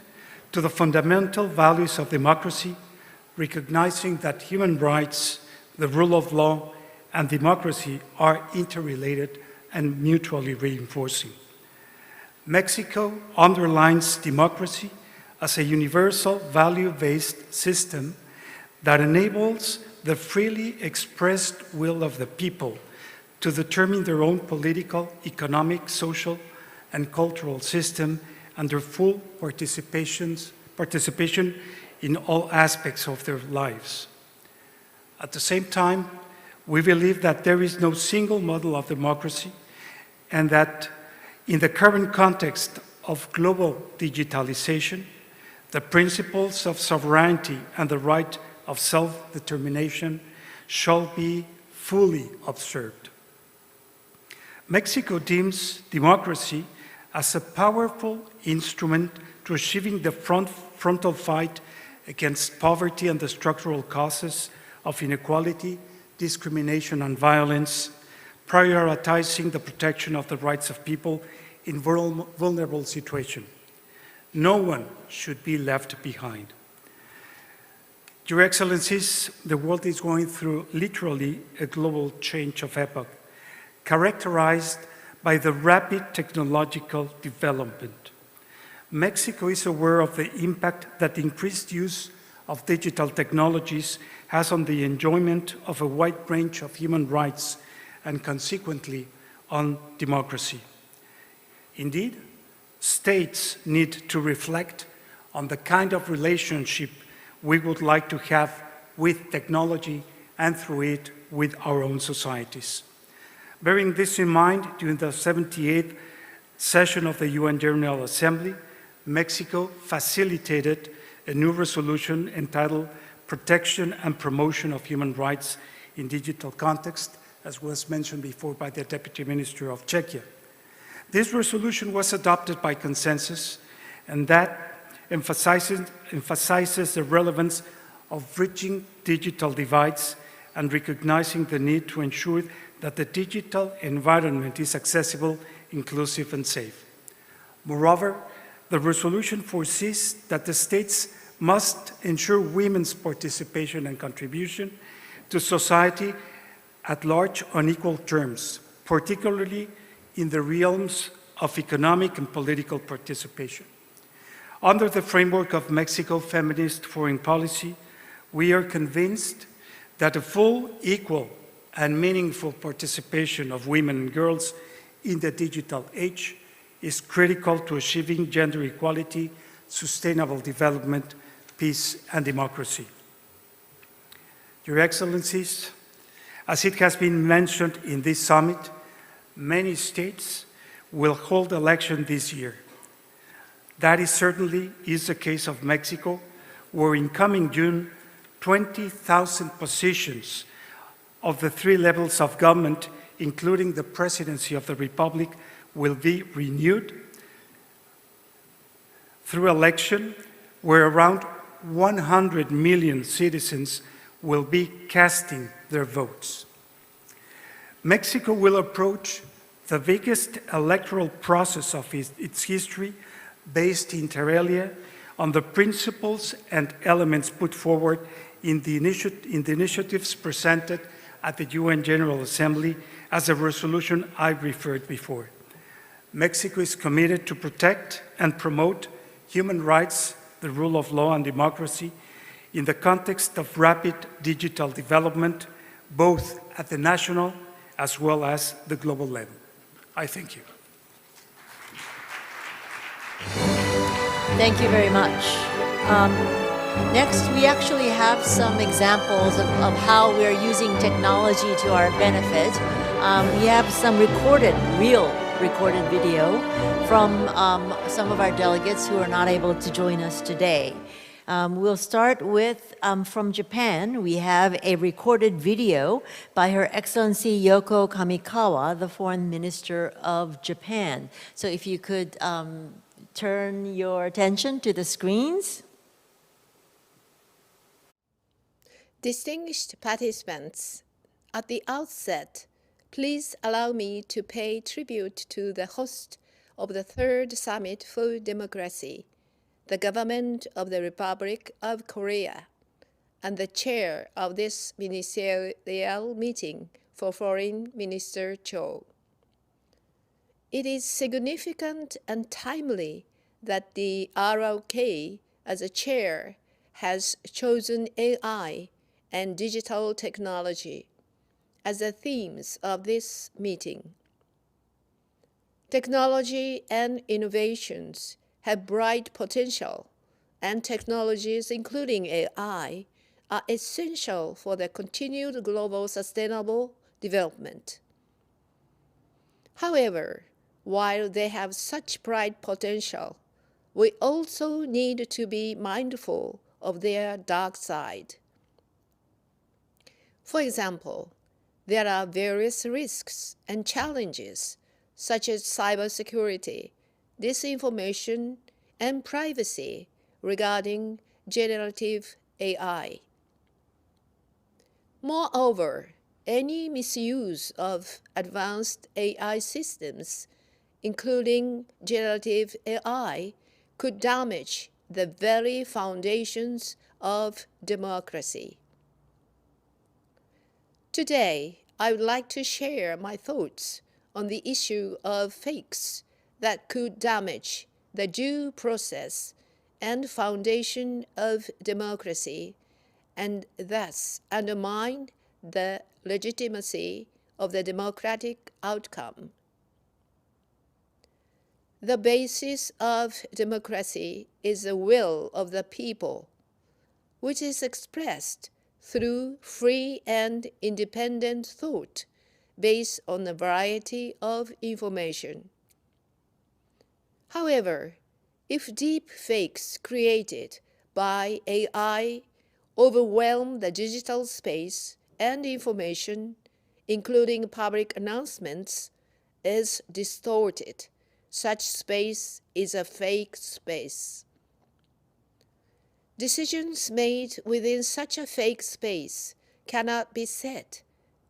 to the fundamental values of democracy, recognizing that human rights, the rule of law, and democracy are interrelated and mutually reinforcing. Mexico underlines democracy as a universal value-based system that enables the freely expressed will of the people to determine their own political, economic, social, and cultural system and their full participation in all aspects of their lives. At the same time, we believe that there is no single model of democracy and that in the current context of global digitalization, the principles of sovereignty and the right of self-determination shall be fully observed. Mexico deems democracy as a powerful instrument to achieving the frontal fight against poverty and the structural causes of inequality, discrimination, and violence, prioritizing the protection of the rights of people in vulnerable situations. No one should be left behind. Your Excellencies, the world is going through literally a global change of epoch, characterized by the rapid technological development. Mexico is aware of the impact that increased use of digital technologies has on the enjoyment of a wide range of human rights and consequently on democracy. Indeed, states need to reflect on the kind of relationship we would like to have with technology and through it with our own societies. Bearing this in mind, during the 78th session of the UN General Assembly, Mexico facilitated a new resolution entitled Protection and Promotion of Human Rights in Digital Context, as was mentioned before by the Deputy Minister of Czechia. This resolution was adopted by consensus, and that emphasizes the relevance of bridging digital divides and recognizing the need to ensure that the digital environment is accessible, inclusive, and safe. Moreover, the resolution foresees that the states must ensure women's participation and contribution to society at large on equal terms, particularly in the realms of economic and political participation. Under the framework of Mexico's feminist foreign policy, we are convinced that a full, equal, and meaningful participation of women and girls in the digital age is critical to achieving gender equality, sustainable development, peace, and democracy. Your Excellencies, as it has been mentioned in this summit, many states will hold elections this year. That certainly is the case of Mexico, where in coming June, 20,000 positions of the 3 levels of government, including the Presidency of the Republic, will be renewed through election, where around 100 million citizens will be casting their votes. Mexico will approach the biggest electoral process of its history based inter alia on the principles and elements put forward in the initiatives presented at the UN General Assembly as a resolution I referred before. Mexico is committed to protect and promote human rights, the rule of law, and democracy in the context of rapid digital development, both at the national as well as the global level. I thank you. Thank you very much. Next, we actually have some examples of how we're using technology to our benefit. We have some real recorded video from some of our delegates who are not able to join us today. We'll start with, from Japan, we have a recorded video by Her Excellency Yoko Kamikawa, the Foreign Minister of Japan. So if you could turn your attention to the screens. Distinguished participants, at the outset, please allow me to pay tribute to the host of the Third Summit for Democracy, the Government of the Republic of Korea, and the chair of this ministerial meeting for Foreign Minister Cho. It is significant and timely that the ROK, as a chair, has chosen AI and digital technology as the themes of this meeting. Technology and innovations have bright potential, and technologies, including AI, are essential for the continued global sustainable development. However, while they have such bright potential, we also need to be mindful of their dark side. For example, there are various risks and challenges, such as cybersecurity, disinformation, and privacy regarding generative AI. Moreover, any misuse of advanced AI systems, including generative AI, could damage the very foundations of democracy. Today, I would like to share my thoughts on the issue of fakes that could damage the due process and foundation of democracy and thus undermine the legitimacy of the democratic outcome. The basis of democracy is the will of the people, which is expressed through free and independent thought based on a variety of information. However, if deep fakes created by AI overwhelm the digital space and information, including public announcements, is distorted, such space is a fake space. Decisions made within such a fake space cannot be said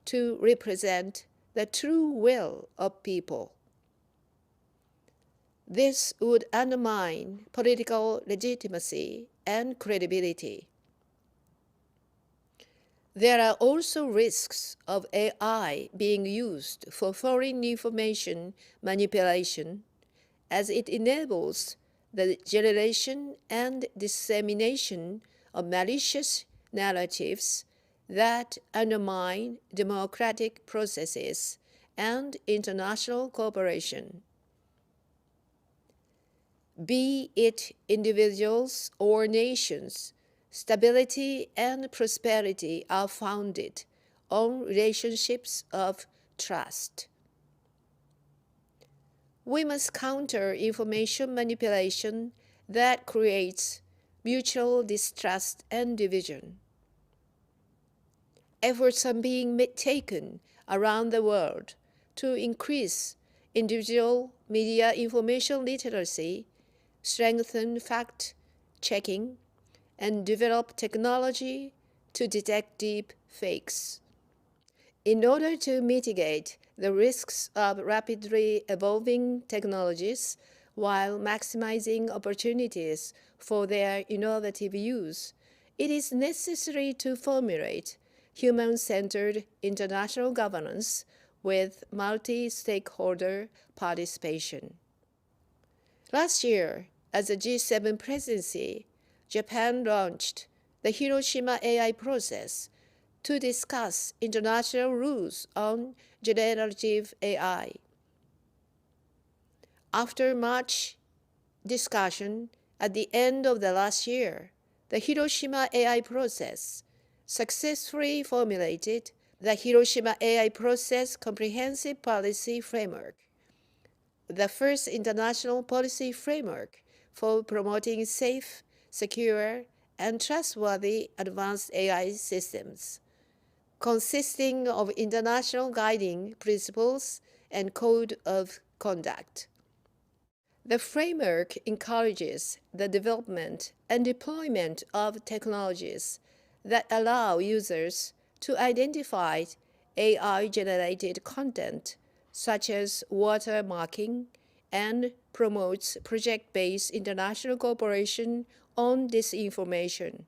to represent the true will of people. This would undermine political legitimacy and credibility. There are also risks of AI being used for foreign information manipulation, as it enables the generation and dissemination of malicious narratives that undermine democratic processes and international cooperation. Be it individuals or nations, stability and prosperity are founded on relationships of trust. We must counter information manipulation that creates mutual distrust and division. Efforts are being taken around the world to increase individual media information literacy, strengthen fact-checking, and develop technology to detect deep fakes. In order to mitigate the risks of rapidly evolving technologies while maximizing opportunities for their innovative use, it is necessary to formulate human-centered international governance with multi-stakeholder participation. Last year, as a G7 presidency, Japan launched the Hiroshima AI process to discuss international rules on generative AI. After much discussion, at the end of the last year, the Hiroshima AI process successfully formulated the Hiroshima AI Process Comprehensive Policy Framework, the first international policy framework for promoting safe, secure, and trustworthy advanced AI systems, consisting of international guiding principles and code of conduct. The framework encourages the development and deployment of technologies that allow users to identify AI-generated content, such as watermarking, and promotes project-based international cooperation on disinformation.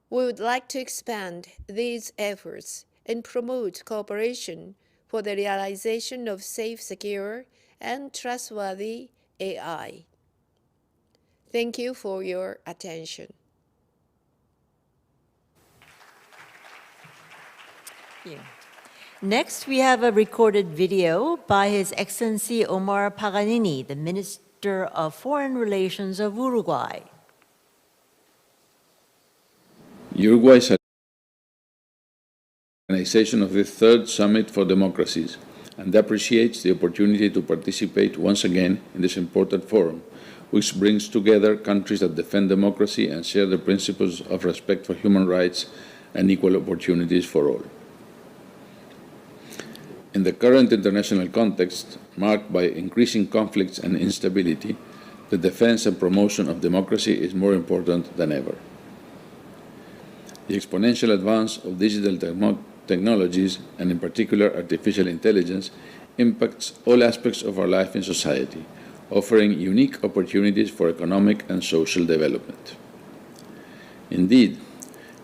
We would like to expand these efforts and promote cooperation for the realization of safe, secure, and trustworthy AI. Thank you for your attention. Thank you. Next, we have a recorded video by His Excellency Omar Paganini, the Minister of Foreign Relations of Uruguay. Uruguay's organization of the Third Summit for Democracies and appreciates the opportunity to participate once again in this important forum, which brings together countries that defend democracy and share the principles of respect for human rights and equal opportunities for all. In the current international context, marked by increasing conflicts and instability, the defense and promotion of democracy is more important than ever. The exponential advance of digital technologies, and in particular artificial intelligence, impacts all aspects of our life in society, offering unique opportunities for economic and social development. Indeed,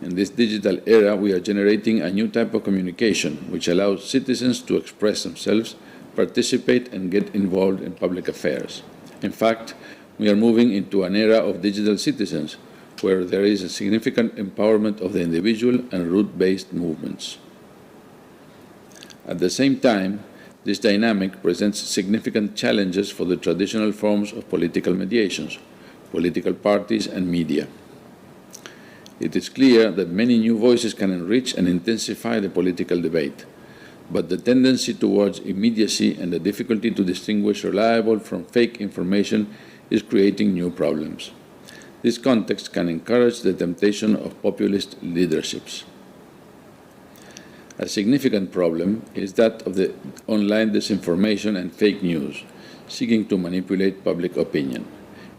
in this digital era, we are generating a new type of communication which allows citizens to express themselves, participate, and get involved in public affairs. In fact, we are moving into an era of digital citizens, where there is a significant empowerment of the individual and root-based movements. At the same time, this dynamic presents significant challenges for the traditional forms of political mediations, political parties, and media. It is clear that many new voices can enrich and intensify the political debate, but the tendency towards immediacy and the difficulty to distinguish reliable from fake information is creating new problems. This context can encourage the temptation of populist leaderships. A significant problem is that of the online disinformation and fake news, seeking to manipulate public opinion.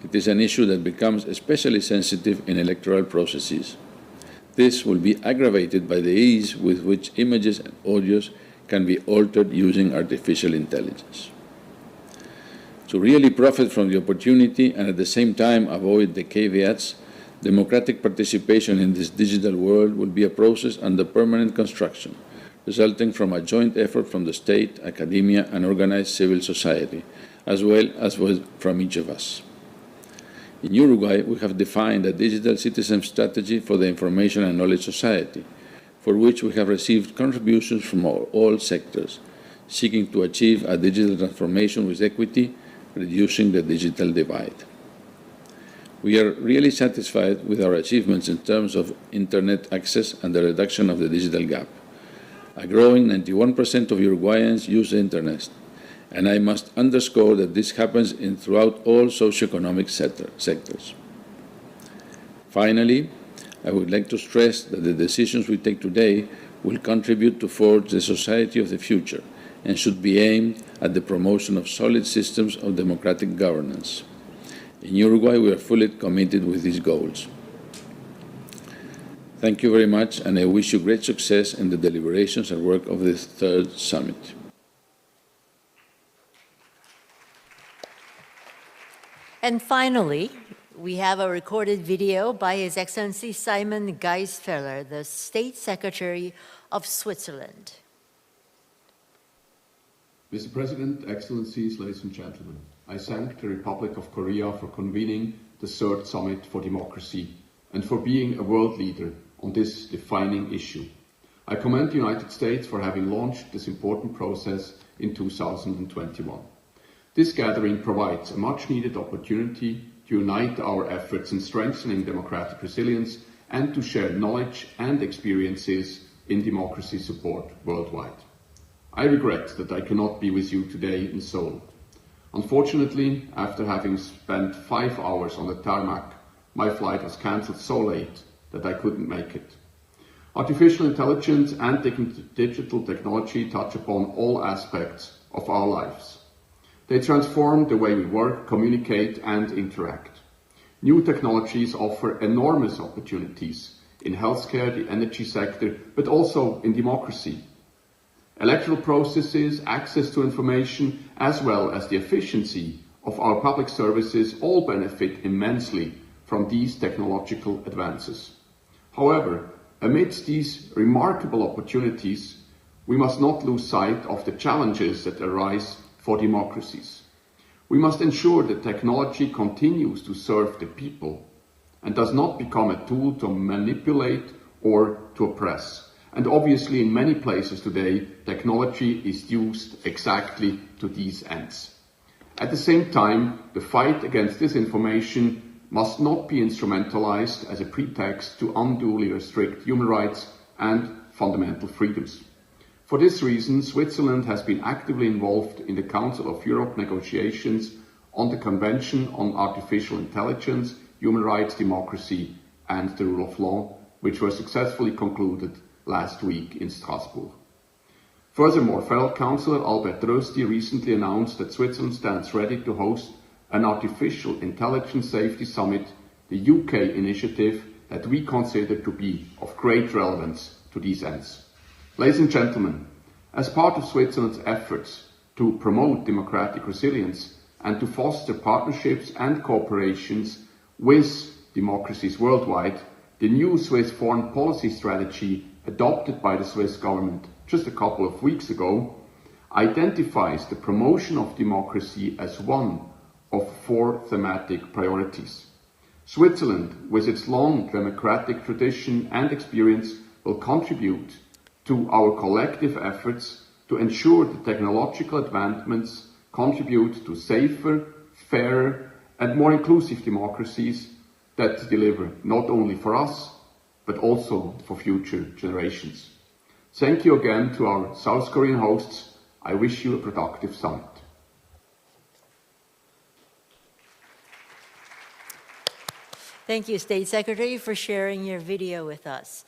It is an issue that becomes especially sensitive in electoral processes. This will be aggravated by the ease with which images and audios can be altered using artificial intelligence. To really profit from the opportunity and at the same time avoid the caveats, democratic participation in this digital world will be a process under permanent construction, resulting from a joint effort from the state, academia, and organized civil society, as well as from each of us. In Uruguay, we have defined a digital citizen strategy for the information and knowledge society, for which we have received contributions from all sectors, seeking to achieve a digital transformation with equity, reducing the digital divide. We are really satisfied with our achievements in terms of internet access and the reduction of the digital gap. A growing 91% of Uruguayans use the internet, and I must underscore that this happens throughout all socioeconomic sectors. Finally, I would like to stress that the decisions we take today will contribute to forge the society of the future and should be aimed at the promotion of solid systems of democratic governance. In Uruguay, we are fully committed with these goals. Thank you very much, and I wish you great success in the deliberations and work of this third summit. And finally, we have a recorded video by His Excellency Simon Geisfeller, the State Secretary of Switzerland. Mr. President, Excellencies, ladies and gentlemen, I thank the Republic of Korea for convening the Third Summit for Democracy and for being a world leader on this defining issue. I commend the United States for having launched this important process in 2021. This gathering provides a much-needed opportunity to unite our efforts in strengthening democratic resilience and to share knowledge and experiences in democracy support worldwide. I regret that I cannot be with you today in Seoul. Unfortunately, after having spent 5 hours on the tarmac, my flight was cancelled so late that I couldn't make it. Artificial intelligence and digital technology touch upon all aspects of our lives. They transform the way we work, communicate, and interact. New technologies offer enormous opportunities in healthcare, the energy sector, but also in democracy. Electoral processes, access to information, as well as the efficiency of our public services all benefit immensely from these technological advances. However, amidst these remarkable opportunities, we must not lose sight of the challenges that arise for democracies. We must ensure that technology continues to serve the people and does not become a tool to manipulate or to oppress. And obviously, in many places today, technology is used exactly to these ends. At the same time, the fight against disinformation must not be instrumentalized as a pretext to unduly restrict human rights and fundamental freedoms. For this reason, Switzerland has been actively involved in the Council of Europe negotiations on the Convention on Artificial Intelligence, Human Rights, Democracy and the Rule of Law, which were successfully concluded last week in Strasbourg. Furthermore, Federal Councillor Albert Rösti recently announced that Switzerland stands ready to host an Artificial Intelligence Safety Summit, the UK initiative that we consider to be of great relevance to these ends. Ladies and gentlemen, as part of Switzerland's efforts to promote democratic resilience and to foster partnerships and cooperations with democracies worldwide, the new Swiss foreign policy strategy adopted by the Swiss government just a couple of weeks ago identifies the promotion of democracy as one of 4 thematic priorities. Switzerland, with its long democratic tradition and experience, will contribute to our collective efforts to ensure that technological advancements contribute to safer, fairer and more inclusive democracies that deliver not only for us, but also for future generations. Thank you again to our South Korean hosts. I wish you a productive summit. Thank you, State Secretary, for sharing your video with us.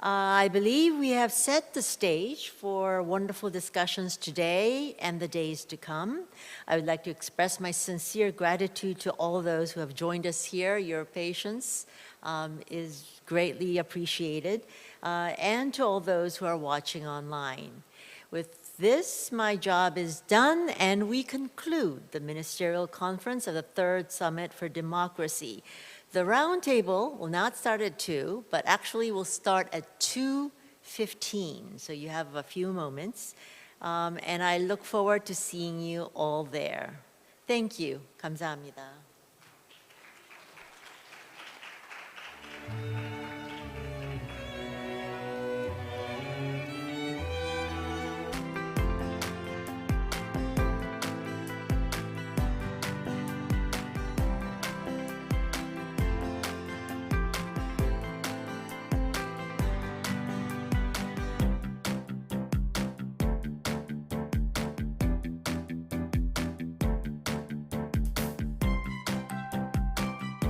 I believe we have set the stage for wonderful discussions today and the days to come. I would like to express my sincere gratitude to all those who have joined us here. Your patience is greatly appreciated, and to all those who are watching online. With this, my job is done, and we conclude the Ministerial Conference of the Third Summit for Democracy. The roundtable will not start at 2, but actually will start at 2:15, so you have a few moments. And I look forward to seeing you all there. Thank you. 감사합니다.